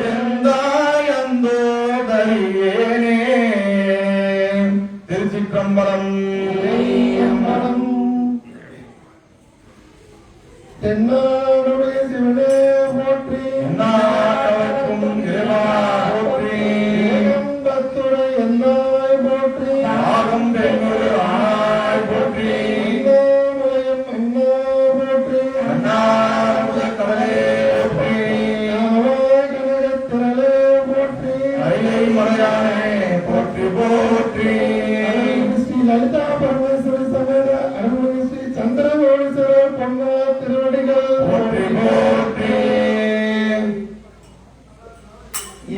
[SPEAKER 3] எந்தாயந்தோ தருவேனே. திருச்சிற்றம்பலம்.
[SPEAKER 2] தென்னாடுடைய சிவனே போற்றி
[SPEAKER 1] எந்நாட்டவர்க்கும் இறைவா போற்றி.
[SPEAKER 2] ஏகம்பத்துடைய எந்தாய் போற்றி
[SPEAKER 1] ஆகம் பெண்ணொரு ஆனாய் போற்றி.
[SPEAKER 2] அண்ணாமலையம் அண்ணா போற்றி
[SPEAKER 1] அண்ணாமுதக் கடலே போற்றி.
[SPEAKER 2] ஆவாய் கனகத்திரளே போற்றி
[SPEAKER 1] அயிலை மலையானே போற்றி போற்றி.
[SPEAKER 2] ஸ்ரீ லலிதா பரமேஸ்வரி சமேத அருள்மிகு ஸ்ரீ சந்திரமௌலீஸ்வரர் பொன்னா திருவடிகள்
[SPEAKER 1] போற்றி போற்றி.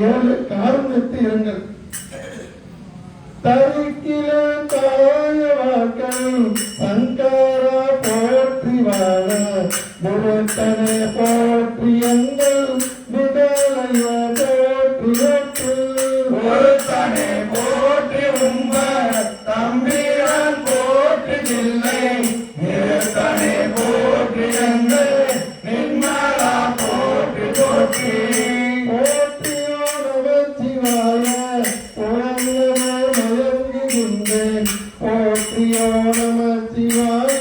[SPEAKER 2] 7 காரணத்து இரங்கல் தரிக்கில தாய வாக்கள் சங்கரா போற்றி வாழ முருத்தனை போற்றி எங்கள் விடலைய போற்றி ஒற்று
[SPEAKER 1] ஒருத்தனை போற்றி உம்ப தம்பிரான் போற்றி தில்லை நிறுத்தனை போற்றி எங்கள் நின்மலா போற்றி போற்றி.
[SPEAKER 2] போற்றியோட சிவாய புறந்தமே மயங்குகின்றேன் போற்றியோட சிவாய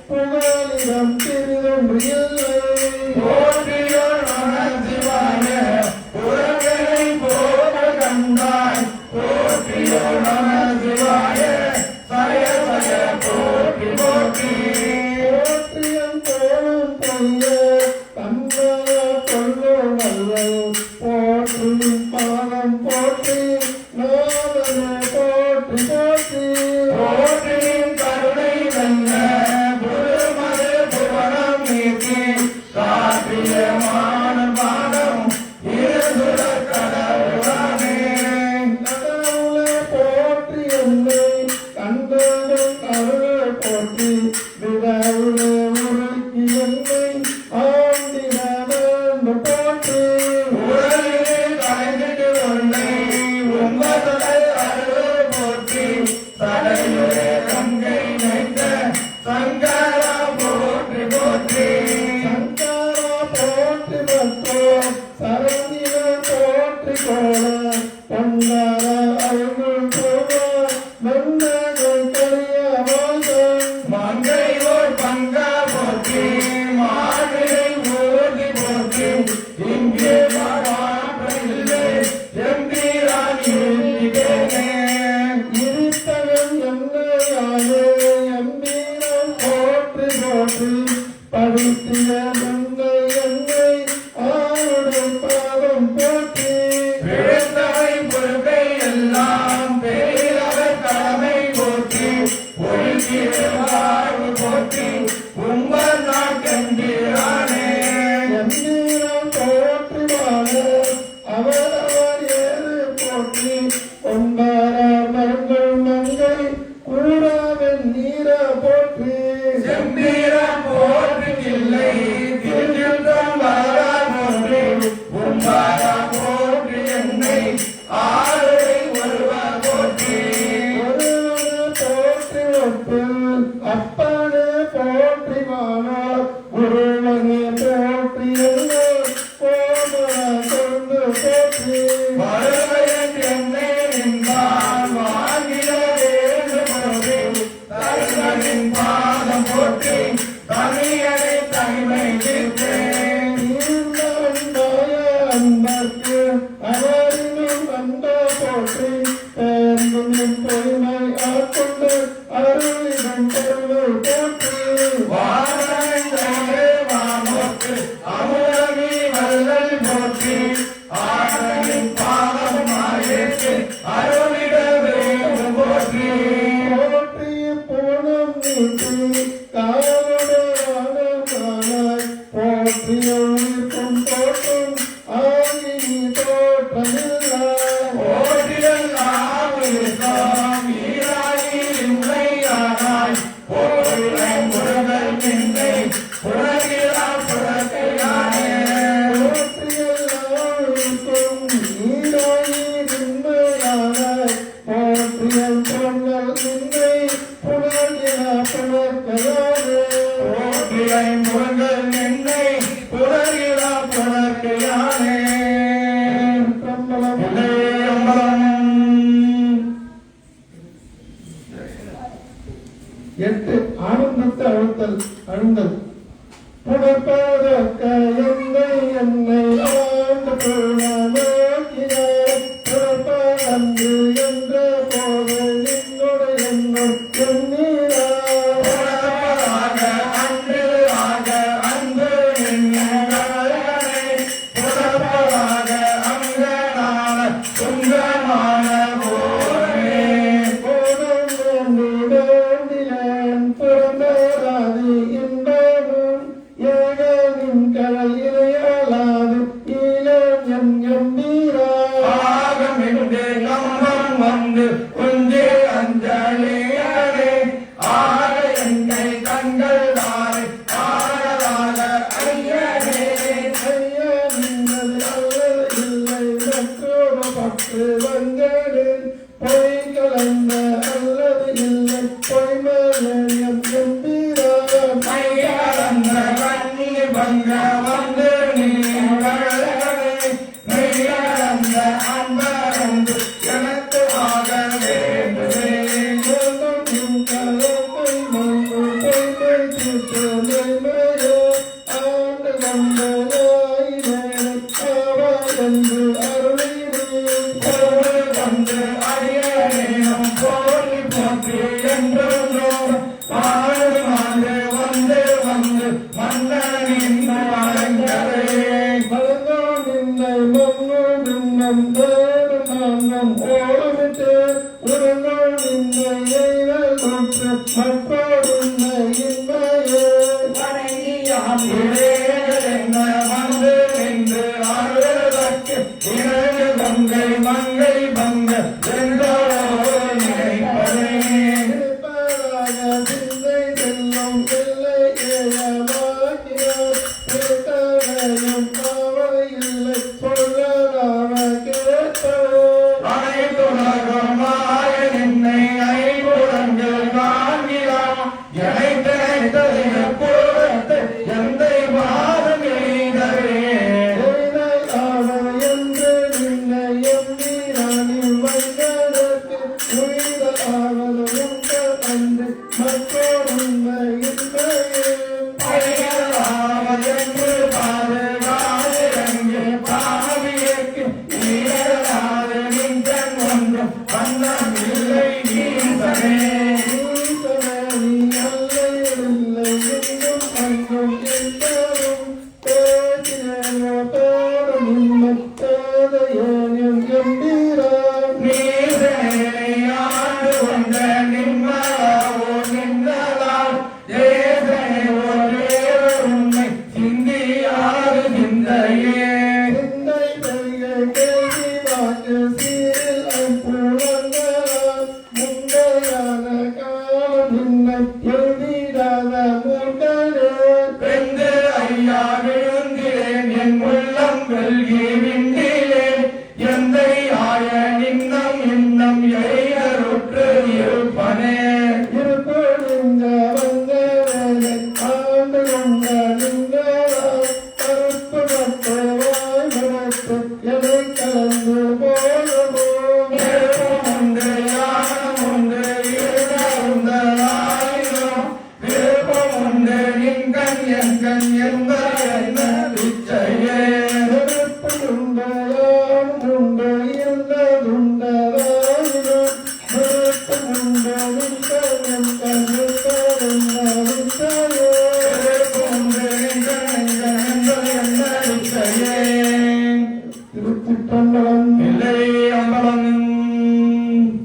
[SPEAKER 2] புகலிடம் திருதொன்றில்லை
[SPEAKER 1] போற்றியோர் நமசிவாய புறங்களை போற்ற கண்டாய் போற்றியோர் நமசிவாய சய சய போற்றி போற்றி.
[SPEAKER 2] போற்றியம் தோழும் பொய்ய தந்தைய கொள்ளும் வல்லல் போற்றி பாதம் போற்றி நாதனே போற்றி போற்றி
[SPEAKER 1] போற்றின் கருணை வெல்ல புதுமது புவனம் நீக்கி காற்றிய மானம் இருசுடர் கடவுளானே.
[SPEAKER 2] கடவுளே போற்றி என்னை கண்டவன் அருளை போற்றி விடவுளே உருக்கி என்னை ஆண்டிட வேண்டும் போற்றி
[SPEAKER 1] உடலில் கலைந்திட்டு உன்னை உம்பதலை அருள் போற்றி சடையுடைய கங்கை வைத்த சங்கரா போற்றி போற்றி.
[SPEAKER 2] சங்கரா போற்றி பற்றோ சரங்கில போற்றி கோட பொங்கார அருள் போக மன்னர்கள் கரிய வாழ்கள்
[SPEAKER 1] மங்கை ஓர் பங்கா
[SPEAKER 3] போற்றி படித்திய மங்கை எண்ணை ஆருடைய பாதம் போற்றி
[SPEAKER 1] பிழைத்தவை பொறுப்பை எல்லாம் பெரியவர் கடமை போற்றி ஒழுங்கிய வாழ்வு போற்றி உங்கள் நாட்கென்றானே
[SPEAKER 3] எந்தீரம் போற்றுவாக அவரவர் ஏறு போற்றி ஒன்பரார் மங்கள் மங்கை கூறாவன் நீர போற்றி
[SPEAKER 1] செம்பீரம் போற்றி இல்லை திருச்சிற்றம் வரா போற்றி உம்பாரா போற்றி என்னை ஆளுரை ஒருவர் போற்றி
[SPEAKER 3] ஒருவன போற்றி ஒப்பில் அப்பனே போற்றி வானார் குருவனே போற்றி என்ன போமர கொண்டு போற்றி
[SPEAKER 1] மறுமையன் என்னை நின்றால் வாங்கிட வேண்டும் போற்றி தருமனின் பாதம் போற்றி தனியனை தனிமை நிற்பேன்
[SPEAKER 3] தீர்ந்த அன்பாய அன்பர்க்கு அவரினும் அன்ப போற்றி பேர்ந்தும் பொய்மை ஆட்கொண்டு அருளிடம் பொருளை போற்றி
[SPEAKER 1] வானமே வானோக்கு அமுதமி வல்லல் போற்றி ஆடலின் பாதம் மாயேற்று அருளிட வேண்டும் போற்றி
[SPEAKER 3] போற்றி பூனம் நீட்டி காவலானாய் போற்றி உயிர்க்கும் தோற்றம் ஆகி நீ தோற்றமில்லாய்
[SPEAKER 1] போற்றிடலாம் இருக்காம் ஈராயி இன்மையானாய் போற்றிட முருகல் நின்னை புறகிறா புறக்கையானே
[SPEAKER 3] போற்றியெல்லாம் இருக்கும் நீராயி நின்மையானாய் போற்றியல் பொன்னல் நின்னை புனர்கிற புனர்கையானே
[SPEAKER 1] போற்றிடை முருகல் நின்னை புறகிறா புறக்கையானே
[SPEAKER 3] பிரம்மலம்
[SPEAKER 1] இளையம்பலம்
[SPEAKER 3] 8 ஆனந்தத்தை அழுந்தல் புறப்பாதற்க என்னை ஆண்டு புறநோக்கினார் புறப்பாடன்று என்ற போது என்னுடைய எண்ணீரார்
[SPEAKER 1] புறப்படாக அன்று ஆக அன்பு நின்றே புறப்படாக அங்கனான சுங்கமான போரே
[SPEAKER 3] வேண்டிலேன் புறந்தேராதி இன்பமும் ஏகனின் கரையிலையாளாது ஈழம் எம்பீரார்
[SPEAKER 1] ஆகமின்றே நம்மம் வந்து குஞ்சே அஞ்சலியாரே ஆக என்னை கண்கள் தாரை ஆடலாக ஐயனே
[SPEAKER 3] ஐயா நின்னது அல்லது இல்லை மற்றொரு பற்று வந்தேன் பொய் கலந்த அல்லது இல்லை பொய்மயம் எம்பீரார்
[SPEAKER 1] மையளந்த கண்ணீர் பங்க வந்து நீங்களே மெய்யளந்த அன்பரந்து எனக்கு ஆக வேண்டுமே பொருள் வந்து அடியேனும் போற்றி போற்றி என்றும் பாடு மாண்டு வந்து வந்து மன்னனின் வழங்கவே வணங்கியாம் இளையரென்ன வந்து நின்று அருளதற்கு இறங்கு பங்கை மங்கை பங்க என்றோ நினைப்பதே அனைத்துலகம் மாய நின்னை ஐம்புலங்கள் காண்கிறான் எனைத்தனைத்தது எப்பொழுது எந்தை பாதம் எய்தவே
[SPEAKER 3] மற்றொரு
[SPEAKER 1] எங்கன் என்பது என்ன பிச்சையே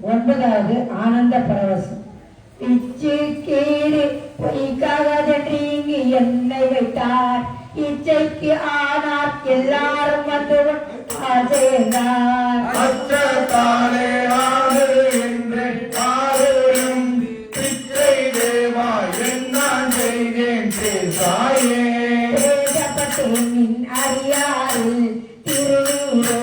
[SPEAKER 5] ஒன்பதாவது ஆனந்த பரவசம். இச்சு கீடு பொய்க்காதென்று இங்கு என்னை வைத்தார். இச்சைக்கு ஆனார் எல்லாரும் வந்து சேர்ந்தார்.
[SPEAKER 1] அச்சத்தாலே ஆனது என்று ஆறும் பிச்சை தேவா என்னான் செய்தேன் பேசாயே
[SPEAKER 5] பேசப்பட்டேன் அறியாரில் திருநீரே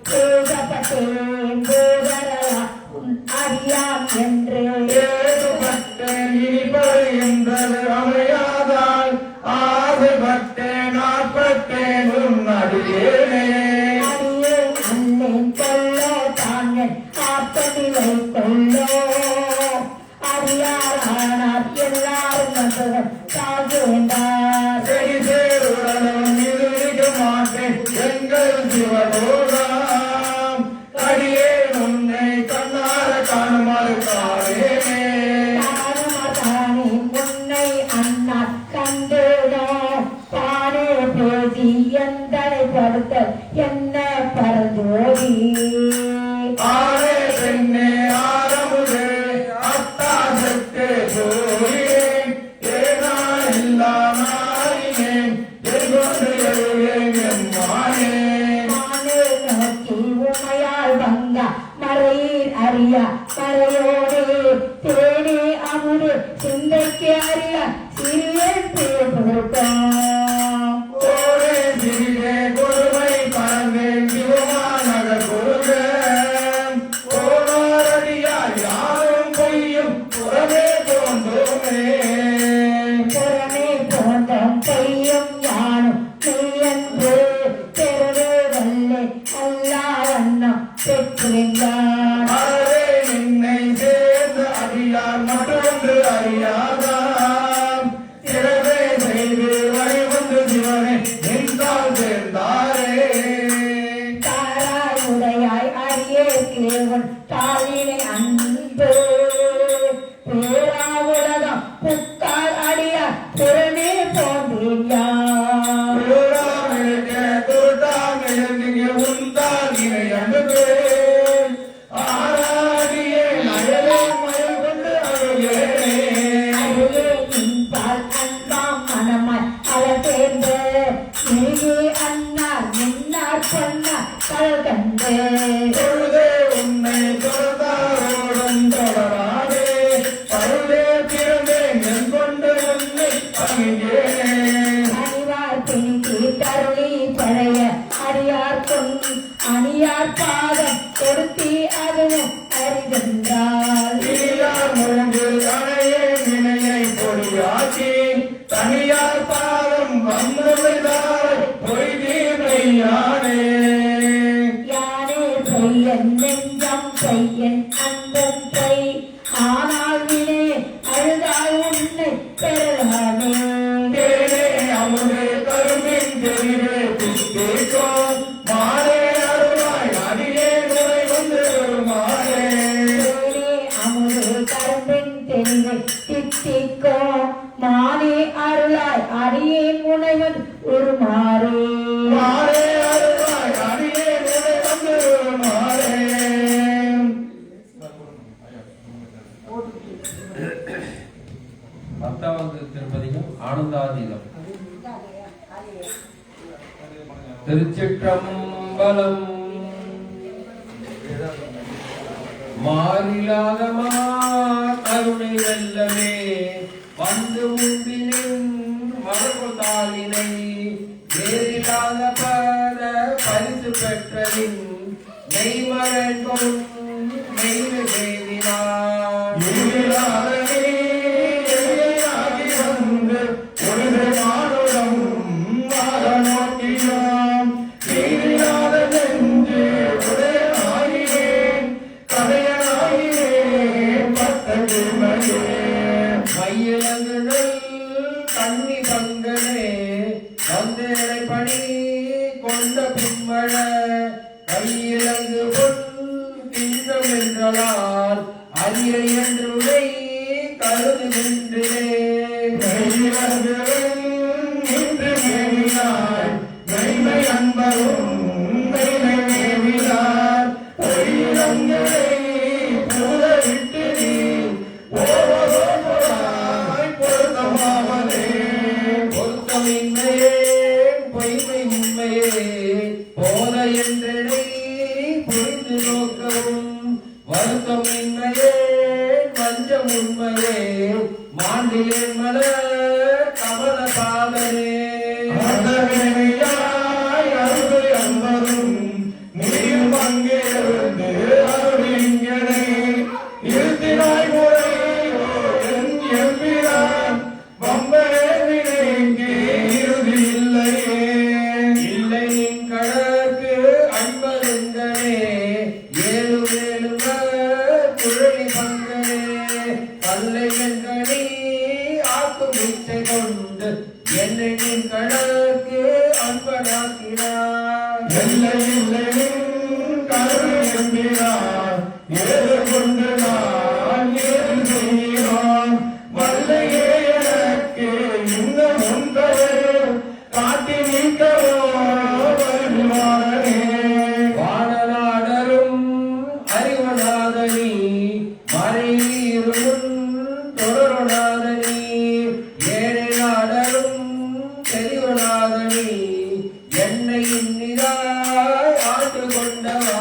[SPEAKER 5] பேசப்பட்டேன் போதரா உன் அறியாம் என்று
[SPEAKER 1] ஏதுபட்டேன் இனிப்பது என்பது அமையாதால் ஆசைப்பட்டேன் ஆட்பட்டேன் உன் அடியேனே
[SPEAKER 5] அடியே அல்லேன் கொள்ளோ தாங்கள் காப்பதிலை கொள்ளோ அறியாரானார் எல்லாரும் வந்து சாகுந்தார்.
[SPEAKER 1] செடி சேருடனும் இருக்க மாட்டேன் எங்கள் சிவலோகம் அடியேன் உன்னை கண்ணார காணுமாறு காணேனே
[SPEAKER 5] தானே முன்னை அண்ணா கண்டேனோ தானே பேசி எந்தனை படுத்த என்ன பரஞ்சோதி
[SPEAKER 1] ஆரே பெண்ணே ஆரமுதே அத்தாசத்தே சோழியேன் ஏனா இல்லாமேன் எங்கொண்டு எழுவேன் எம்மானே
[SPEAKER 5] மானே நோக்கி உமையால் வந்த மறையீர் அறியா மறையோடே தேனே அமுது சிந்தைக்கு அறிய சிறியன் பேர்
[SPEAKER 1] ஓரே சிறிதே கொடுமை பறந்தேன் சிவமாநகர் கொடுவேன் ஓராரடியார் யாரும் பொய்யும் புறமே தோன்றுமே
[SPEAKER 5] புறமே தோன்றும் பெய்யும் யானும் மெய்யன்று பெருவே வல்லே அல்லா வண்ணம் பெற்றிருந்தார்.
[SPEAKER 1] அறவே நின்னை சேர்ந்து அறியார் மற்றொன்று அறியாதாம் திறவே செய்து வழிவந்து சிவனை நின்றால் சேர்ந்தாரே
[SPEAKER 5] தாராய் உடையாய் அடியே கேவன் தாயினை அன்பு பேரா உலகம் புக்கால் அடியா புறமே தோன்றியார்.
[SPEAKER 1] ஊராமிருக்க துருட்டாமிருந்திங்க உந்தால் இணை அனுப்பேன் ஆராடியே நயலே மயில் கொண்டு அழுகேனே
[SPEAKER 5] அடியே நின்பால் அன்பாம் மனமாய் அவர் சேர்ந்து இறுகி அன்னார் நின்னார் சொன்னார் கல்கண்டு
[SPEAKER 1] பொழுதே உன்னை தொடர்ந்தாரோடும் தொடராதே பருளே பிறந்தேன் என் கொண்டு உன்னை பணிகேனே
[SPEAKER 5] அணிவார் பிணிக்கு தருளி பழைய அடியார்க்கும் அணியார் பாதம் கொடுத்தி அதுவும் அறிகின்றார்.
[SPEAKER 1] இனியார் மூன்றில் அணையே வினையை பொறியாக்கி தனியார் பாதம் வந்துவிடாய் பொய்தீ மெய்யானே
[SPEAKER 5] யானே பொய்யன் நெஞ்சம் பொய்யன் அன்பன் பொய் ஆனால் வினே அழுதாய் உன்னை பெறலாமே
[SPEAKER 1] தேனே அமுதே கரும்பின் தெளிவே தித்திக்கும் மாறே அருளாய் அடியே முறை வந்து மாறே
[SPEAKER 5] தேனே அமுதே கரும்பின் தெளிவை தித்திக்கோ மானே அருளாய் அடியே முனைவன் உருமாறே
[SPEAKER 1] மாறே அருளாய் அடியே முறை வந்து மாறே
[SPEAKER 4] பத்தாவது திருப்பதியும் ஆனந்தாதீதம். திருச்சிற்றம்பலம். மாறிலாத கருணை வெல்லமே வந்து முன்பினின் மரபுதாலினை நேரிலாத பத பரிசு பெற்றலின் நெய்மரன்பும் நெய்வு செய்தினார்.
[SPEAKER 1] இருளாதே எல்லையாகி வந்து ஒருவே மானுடம் வாழ நோக்கினாம் தீரில்லாத நெஞ்சே ஒரே ஆகினேன் கதையனாகினேன் பத்தகிமையே
[SPEAKER 4] மையிலங்குழல் கண்ணி பங்கனே மழ கையிலங்கு பொன் கிண்ணம் என்றலால் அரிய என்று கருதுகின்றேன்.
[SPEAKER 3] மெய்மை அன்பரும் மெய்மை மேவினார் பொய்யிலங்களை பூதவிட்டு நீ ஓவரோய் பொருத்தமாவதே.
[SPEAKER 4] பொருத்தமின்மையே பொய்மை உண்மையே போத என்றனை புரிந்து நோக்கவும் வருத்தமின்மையே வஞ்சம் உண்மையே மாண்டிலேன் மல கமல பாதனே.
[SPEAKER 3] அன்பரும் நீயும் அங்கே இருந்து அருளிங்கனை இருத்தினாய் முறை என் எம்பிரான் வம்பரே வினைக்கு இறுதி இல்லையே.
[SPEAKER 4] இல்லை நின் கடற்கு அன்பருங்கனே ஏழு வேலுங்க குழலி பங்கனே கல்லை வெண்கனி ஆக்கும் இச்சை கொண்டு என்னை நின் கடற்கு அன்பனாக்கினார்.
[SPEAKER 3] எல்லை இல்லை கருணை எம்பிரான் ஏது கொண்டு நான் ஏது செய்கிறான் வல்லையே எனக்கு இன்னும் ஒன்றே காட்டி நீக்கவோ வருவானே.
[SPEAKER 4] வானநாடரும் அறிவநாதனி மறைவீரும் தொடருநாதனி ஏழை நாடரும் தெரிவநாதனி என்னை இன்னிதாய் ஆண்டு கொண்டவா.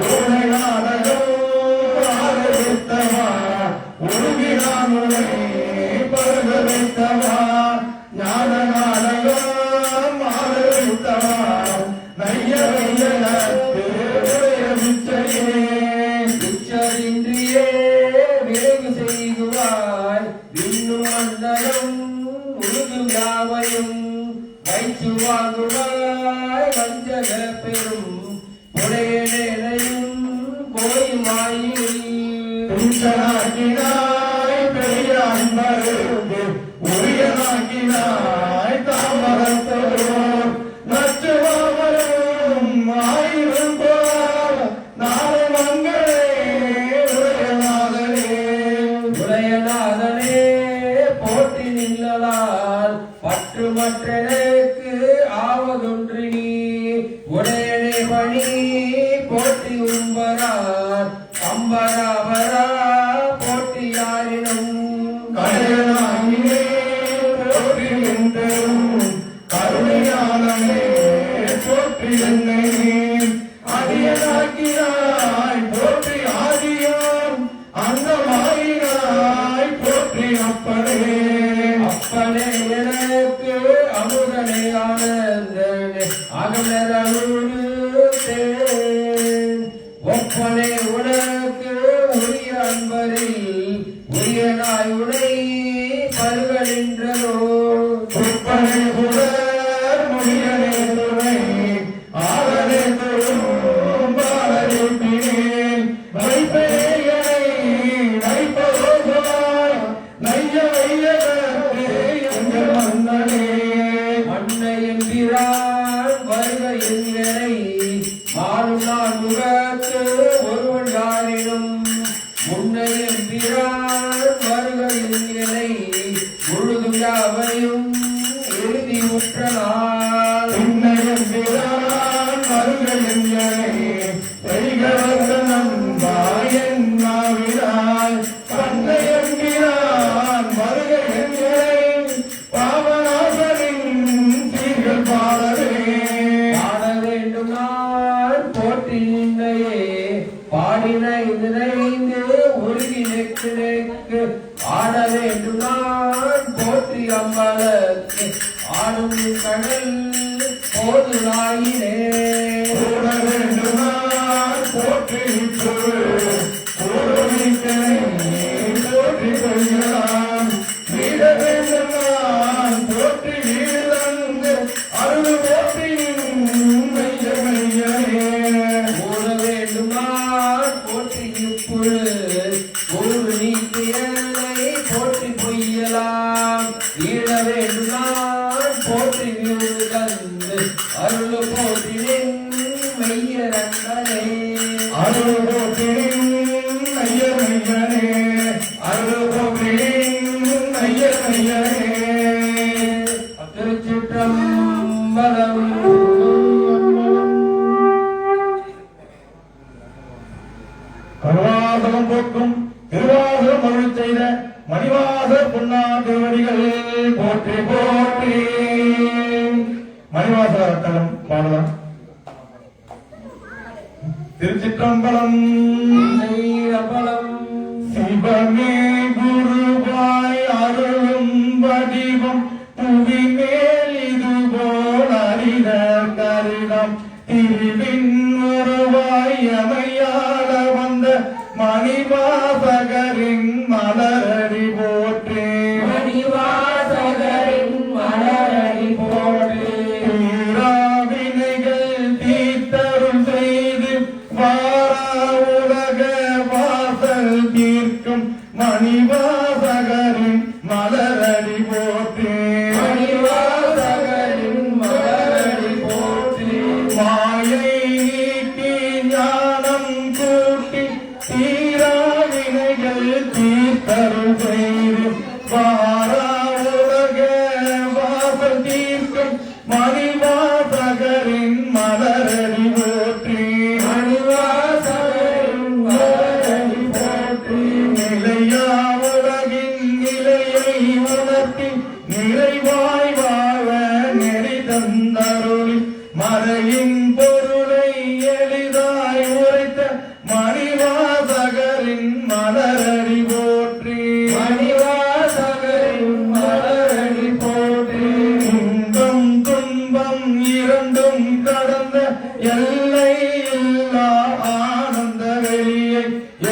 [SPEAKER 3] உன்னை நாடகம் ஆதரித்தவா உருகினான் உன்னை பருக வைத்தவா ஞான நாடகம் ஆதரித்தவா நைய வையலத்து உடைய விச்சையே.
[SPEAKER 4] உச்சரின்றியே விரைவு செய்குவாய் இன்னும் மண்டலம் உருகும் யாவையும் வைச்சு வாங்குவாய் வஞ்சக பெரும் உடைய நேரையும் கோயுமாயில்.
[SPEAKER 3] உச்சனாக்கினாய் பெரிய அன்பருக்கு உரியனாக்கினாய் தாமரத்தோர் நச்சுவாமரும் ஆயிரம் போல் நாளும் மங்களே உரையநாதனே.
[SPEAKER 4] உடையநாதனே போற்றி நில்லலால் பற்று மற்றனுக்கு ஆவதொன்று நீ உடையனே பணி போற்றி உம்பரார் அம்பராவரா போற்றி யாரினும்
[SPEAKER 3] கடையனாகினே போற்றி என்றும் கருணையாளனே போற்றி என்னை அடியனாக்கினாய் போற்றி ஆதியாம் அந்தமாயினாய் போற்றி அப்பனே.
[SPEAKER 4] அப்பனே எனக்கு அமுதனே ஆனந்தனே அகமரருள் தேன் ஒப்பனே உனக்கு உரிய அன்பரில் உரியனாய் உனை பருகலின்றோ.
[SPEAKER 3] உப்பனை புலர் முடியனே துணை ஆதரே துரும் பாலரிப்பினேன் வைப்பேயனை வைப்பதோசாய் நைய வையகத்தே எங்கள் மன்னனே.
[SPEAKER 4] மன்னை எம்பிரான் வருக என்கிறனை மாறும் நான் முகத்து ஒருவன் யாரினும் முன்னை எம்பிரான் வருக என்கிறனை முழுதும் யாவையும் இறுதி உற்றனால்.
[SPEAKER 3] பின்னையும் பிரான் வருக என்கிறனை வைகவந்த நம்பாயன் நாவினாய் பன்னையும் பிரான் வருக என்கிறனை பாவநாசனின் சீர்கள் பாடவே.
[SPEAKER 4] பாட வேண்டும் நான் போற்றி நின்னையே பாடின நினைந்து உருகி நெக்கு ஆட வேண்டும் நான் போற்றி அம்பலத்து ஆடும் கடல் போதுலாயினே.
[SPEAKER 3] கூட வேண்டுமான் போற்றி கூடுமிக்கனை போற்றி கொள்ளலாம் வீட வேண்டுமான் போற்றி வீழ்ந்து அருள் போற்றி மைய மையனே.
[SPEAKER 4] கூற வேண்டுமான் போற்றி இப்புழு கூறு நீக்கியலை போற்றி பொய்யலாம் ஈழ வேண்டுமான் போற்றி வீடு தந்து அருள் போற்றி நின்
[SPEAKER 1] மணிவாசகம் பாடலாம். திருச்சிற்றம்பலம். சிவமே குருவாய் அருளும் வடிவம் புவி மேல் இதுபோல் அறித கருணம் திருவின் உருவாய் அமையாட வந்த மணிவாசகரின் மலரடி போற்றே.
[SPEAKER 5] மணிவாசகரின் மலரடி போற்றே.
[SPEAKER 1] தீராவினைகள் தீர்த்தருள் செய்து வாரா உலக வாசல் தீர்க்கும் மணிவாசகரின் மலரடி போற்றே.
[SPEAKER 4] மணிவாசகரின் மலரடி போற்றி.
[SPEAKER 1] மாயை நீக்கி ஞானம் கூட்டி தீராவினைகள் தீர்த்தருள் செய்து வாரா உலக வாசல் தீர்க்கும் மணிவாசகரின் மலரடி போற்றி.
[SPEAKER 4] மணிவாசகரின் மலரடி போற்றி.
[SPEAKER 1] நிலையா உலகின் நிலையை உணர்த்தி நிறைவாய் வாழ நெறி தந்தருளி மறையின் பொருளை எளிதாய் உரைத்த மணிவாசகரின் மலரடி போற்றி.
[SPEAKER 4] மணிவாசகரின் மலரடி போற்றி.
[SPEAKER 1] இன்பம் துன்பம் இரண்டும் கடந்த எல்லை இல்லா ஆனந்த வெளியை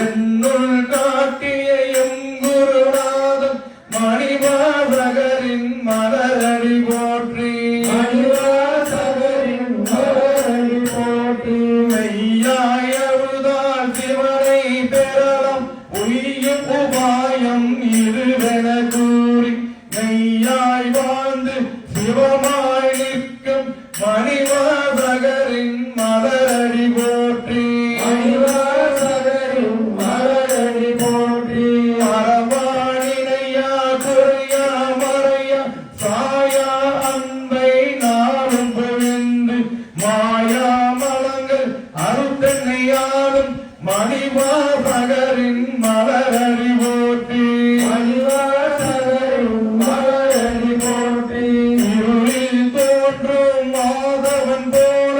[SPEAKER 1] என்னுள் காட்டிய எம் குருநாதன் மணிவாசகரின் மலரடி போற்றி.
[SPEAKER 4] மணிவாசகரின் மலரடி போற்றி.
[SPEAKER 1] மெய்யாய் அழுதால் சிவனை பெறலாம் உய்யும் உபாயம் இதுவென கூறி மெய்யாய் வாழ்ந்து சிவமாய் நிற்கும் மணிவாசகரின் மலரடி போற்றி.
[SPEAKER 4] மணிவாசகரின் மலரடி போற்றி.
[SPEAKER 1] மரபாணினையா குறையா மறையா சாயா அன்பை நாளும் பொழிந்து மாயா மலங்கள் அருத்தன்னையாலும் மணிவாசகரின் மலரடி போற்றி.
[SPEAKER 4] மணிவாசகரின் மலரடி போற்றி.
[SPEAKER 1] இருளில் தோன்றும் மாதவன் போல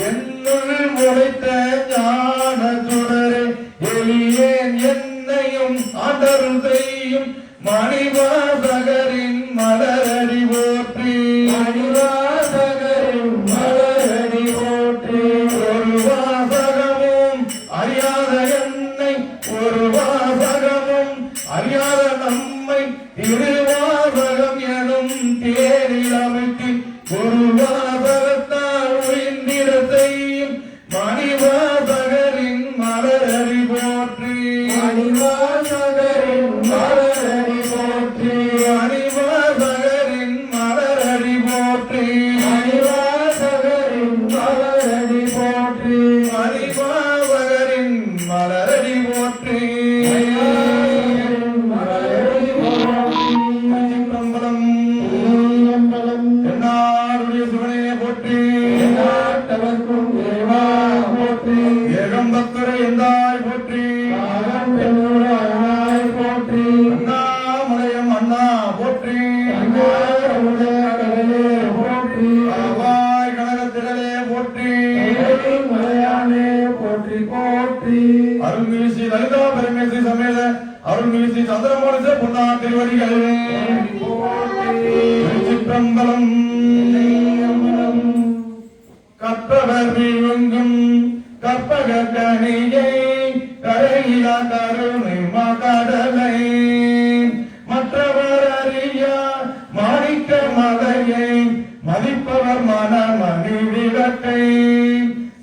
[SPEAKER 1] என்னுள் முளைத்த ஞான சுடரே எளியேன் என்னையும் அடர் செய்யும் மணிவாசகரின் மலரடி போற்றி.
[SPEAKER 4] மணிவாசகரின் மலரடி போற்றி.
[SPEAKER 1] ஒரு வாசகமும் அறியாத என்னை ஒரு வாசகமும் அறியாத நம்மை திருவாசகம் எனும் தேரில் அமைத்து ஒரு வாசகத்தால் உயிர்ந்திட செய்யும் மணிவாசகரின் மலரடி போற்றி.
[SPEAKER 4] மணிவாசகரின் மலரடி போற்றி.
[SPEAKER 1] மணிவாசகரின் மலரடி போற்றி.
[SPEAKER 4] மணிவாசகரின் மலரடி போற்றி.
[SPEAKER 1] மணிவாசகரின் மலரடி போற்றி.
[SPEAKER 4] மலரடி போற்றி.
[SPEAKER 1] சிற்றம்பலம்.
[SPEAKER 4] அம்பலம்
[SPEAKER 1] என்னாருடைய சிவனே போற்றி.
[SPEAKER 4] நாட்டவர்க்கும் இறைவா போற்றி.
[SPEAKER 1] ஏகம்பத்துரை எந்தாய் போற்றி.
[SPEAKER 4] ஆகம் பெண்ணுடையாய் போற்றி.
[SPEAKER 1] அண்ணாமலையம் அண்ணா போற்றி.
[SPEAKER 4] அண்ணாவுடைய கடலே போற்றி.
[SPEAKER 1] ஆவாய் கனகத்திடலே போற்றி.
[SPEAKER 4] மலையானே போற்றி போற்றி.
[SPEAKER 1] அருள்மிகு ஸ்ரீ லலிதா பரமேஸ்வரி சமேத அருள்மிகு ஸ்ரீ சந்திரமோனிச பொன்னா திருவடிகள்
[SPEAKER 4] போற்றி.
[SPEAKER 1] திருச்சிற்றம்பலம். கற்பவர் வீழுங்கும் கற்பக கணியை கரையிலா கருணை மகடலை மற்றவர் அறியா மாணிக்க மலையை மதிப்பவர் மனமணி விளக்கை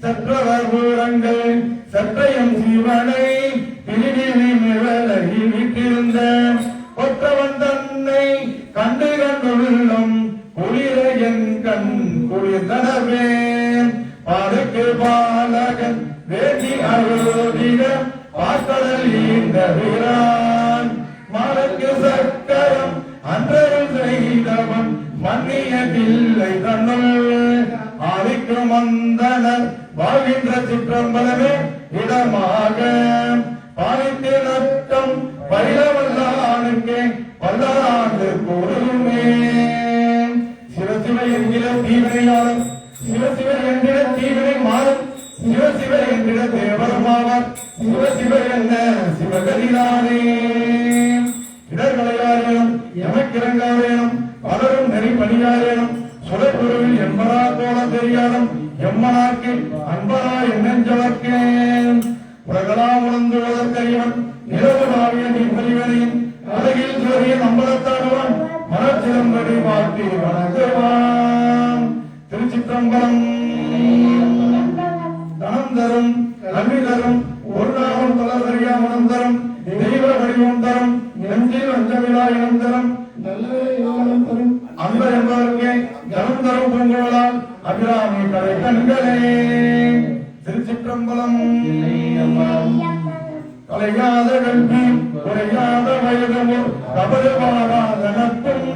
[SPEAKER 1] சற்றவர் ஊரங்கள் சற்றயம் சிவனை பிரிவினி நிழலை விட்டிருந்த கொற்றவன் தன்னை கண்டு கண்டுள்ளம் குளிர என் கண் குளிர்ந்தனவே பாலுக்கு பாலகன் வேண்டி அழுதிட பாக்கடல் ஈந்த வீரான் மலக்கு சக்கரம் அன்றருள் செய்தவன் மன்னிய பிள்ளை தன்னுள் ஆதிக்கு மந்தனர் வாழ்கின்ற சிற்றம்பலமே இடமாக பாலித்து நட்டம் பயிலவல்லானுக்கே பல்லாண்டு கூறுமே சிவசிவ என்கிற தீவினையாளர் அறியாரேனும் சுடக்குருவில் என்பரா போல தெரியாதும் எம்மனாக்கு அன்பரா என்னெஞ்சவர்க்கே உலகலாம் உணர்ந்துவதற்கறியவன் நிலவு பாவிய நீர்மலிவனையும் அழகில் சூரிய அம்பலத்தாடுவான் மனச்சிலம்படி மாற்றி வணங்குவான். திருச்சிற்றம்பலம். தனம் தரும் கல்வி தரும் ஒரு நாமம் தளர்வறியா மனம் தரும் தெய்வ வடிவம் தரும் நெஞ்சில் அஞ்சவிழா இனம் தரும் அன்பர் என்பவருக்கே தனம் தரும் பூங்குழலால் அபிராமி கரை கண்களே. திருச்சிற்றம்பலம். கலையாத கல்வி குறையாத வயதமும் கபடுவாராத நட்பும்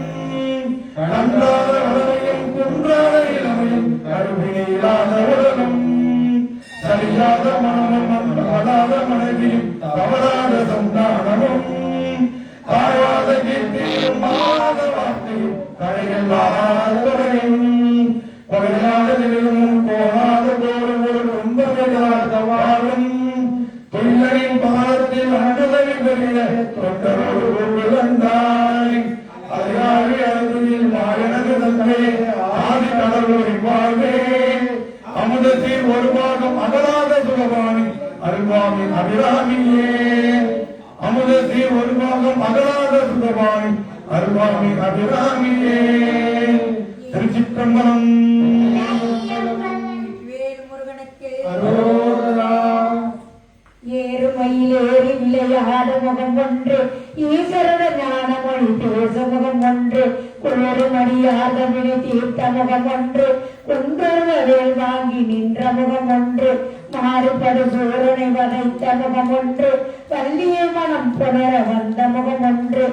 [SPEAKER 1] கண்டாத வளமையும் குன்றாத இளமையும் கருவினில்லாத உலகம் சரியாத மனமும் படாத மனைவியும் தவறாத சந்தானமும் தாயாத கீர்த்தியும் மாறாத வார்த்தையும் கரையில்லாதவரையும் குறையாத நிலையும் போராத போரும் ஒரு கும்பமில்லாத வாழும் தொழிலின் பாலத்தில் அனுதவி பெரிய தொண்டரோடு விளந்தாய் அதிகாரி அருகில் மாயனது தந்தை ஆதி கடலூரி வாழ்வே அமுதத்தில் ஒரு பாகம் அகலாத சுகபாணி அருள்வாமி அபிராமியே. அமுதத்தில் ஒரு பாகம் அகலாத சுகபாணி அருள்வாமி அபிராமியே. திருச்சிற்றம்பலம்.
[SPEAKER 5] ஏறுமயிலேறி விளையாட முகம் ஒன்று ஈஸ்வரன ஞான மொழி பேச முகம் ஒன்று குளறுமடியாத விழி தீர்த்த முகம் ஒன்று குன்றவேல் வாங்கி நின்ற முகம் ஒன்று மாறுபடு சூரனை வதைத்த முகம் ஒன்று பள்ளிய மனம் புணர வந்த முகம் ஒன்று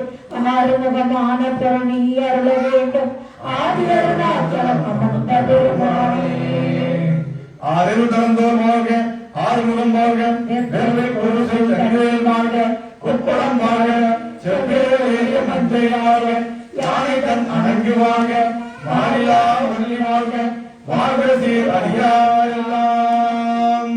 [SPEAKER 5] ஆறுமுகமான பொருள் நீ அருள வேண்டும் ஆதி அருணாச்சலம் அமர்ந்த பெருமானே.
[SPEAKER 1] ஆறில் தளர்ந்தோர் வாழ்க ஆறுமுகம் வாழ்க வேலை ஒரு செய்வேல் வாழ்க குப்படம் வாழ்க செவ்வேறிய மஞ்சை வாழ்க யானை தன் அணங்கு வாழ்க மாறிலா வள்ளி வாழ்க வாழ்க சீர் அடியாரெல்லாம்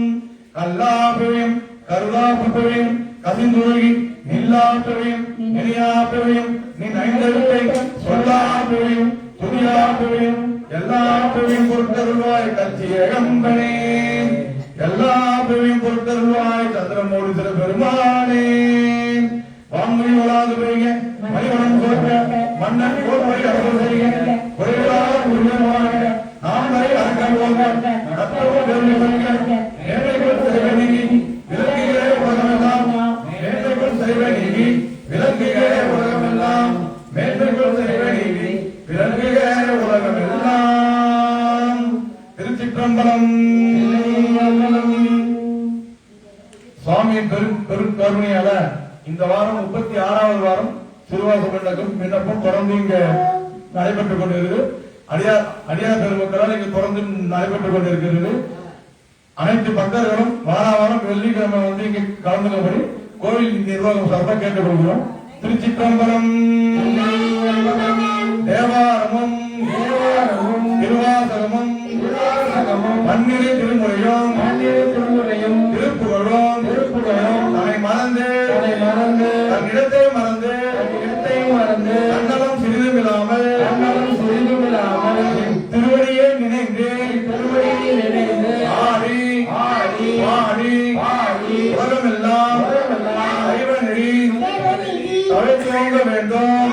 [SPEAKER 1] கல்லா பிழையும் கருதா புகையும் கசிந்துருகி நில்லா பிழையும் நெறியா பிழையும் நீ ஐந்தெழுத்தை சொல்லா பிழையும் துணியா பிழையும் எல்லா பிழையும் பொருட்கருள்வாய் கட்சியகம்பனே எல்லா பிழையும் பொருட்கருள்வாய் சந்திரமூடி திரு பெருமானே. வான்மொழி வளாது பெய்க மணிவனம் தோற்க மன்னன் கோர்மொழி அரசு செய்க குறைவில்லாத உரிமையாக நாம் வரை அரங்கல் போக நட்போடு பெருமை கொள்க ஏழைகள் செய்வ நீங்கி விலங்குகளே உலகமெல்லாம் மேன்மைகள் செய்வ நீங்கி விலங்குகளே உலகமெல்லாம் மேன்மைகள் செய்வ நீங்கி விலங்குகளே உலகமெல்லாம். திருச்சிற்றம்பலம். சுவாமியின் பெருங்கருணையால இந்த வாரம் 36வது வாரம் சிறுவாச விண்ணப்பம் தொடர்ந்து இங்க நடைபெற்றுக் கொண்டிருக்கிறது. அடியார் பெருமக்களால் இங்கு தொடர்ந்து நடைபெற்றுக் கொண்டிருக்கிறது. அனைத்து பக்தர்களும் வாரம் வெள்ளிக்கிழமை வந்து இங்கு கலந்துக்கும்படி கோவில் நிர்வாகம் சார்பாக கேட்டுக் கொள்கிறோம். திருச்சிற்றம்பலம். தேவாரமும் திருவாசகமும் பன்னிரு திருமுறையும் திருப்புகழும் தன்னை மறந்து தன் இடத்தை மறந்து தன்னலம் சிறிதும் இல்லாமல் திருவடியே நினைந்து ஆடி உலகமெல்லாம் சைவ நெறி தழைத்தோங்க வேண்டும்.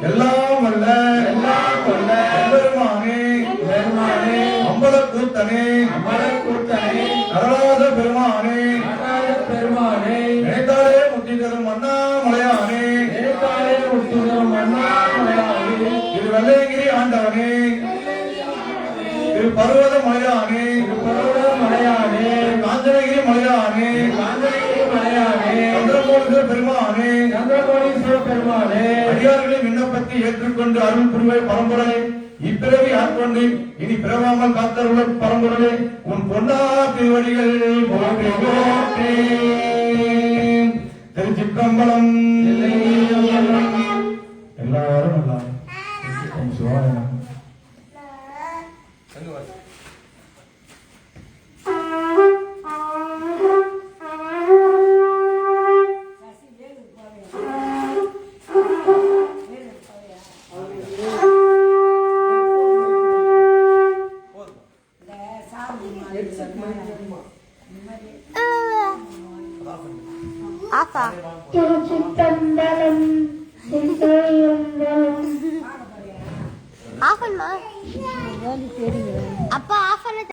[SPEAKER 1] எல்லாம் வல்ல பெருமானே அம்பலக்கூத்தனே நடராஜ பெருமானே நினைத்தாலே முத்தி தரும் அண்ணாமலையானே திரு வெள்ளையங்கிரி ஆண்டவனே திரு பர்வத மலையானே காஞ்சனகிரி மலையானே சந்திரமோகீஸ்வர பெருமானே அடியார்களின் விண்ணப்பத்தை ஏற்றுக்கொண்டு அருள் புரிவை பரம்பொருளே இப்பிறவி ஆட்கொண்டு இனி பிறவாமல் காத்தருள பரம்பொருளே உன் பொன்னா திருவடிகள் போற்றி போற்றி. திருச்சிற்றம்பலம். எல்லாரும் நல்லா சிவாய
[SPEAKER 6] ஆஃபா
[SPEAKER 5] திருச்சித்தம்பலம் சிந்தையும்பலம்
[SPEAKER 6] ஆஃப் பண்ணா அப்பா ஆஃப் பண்ண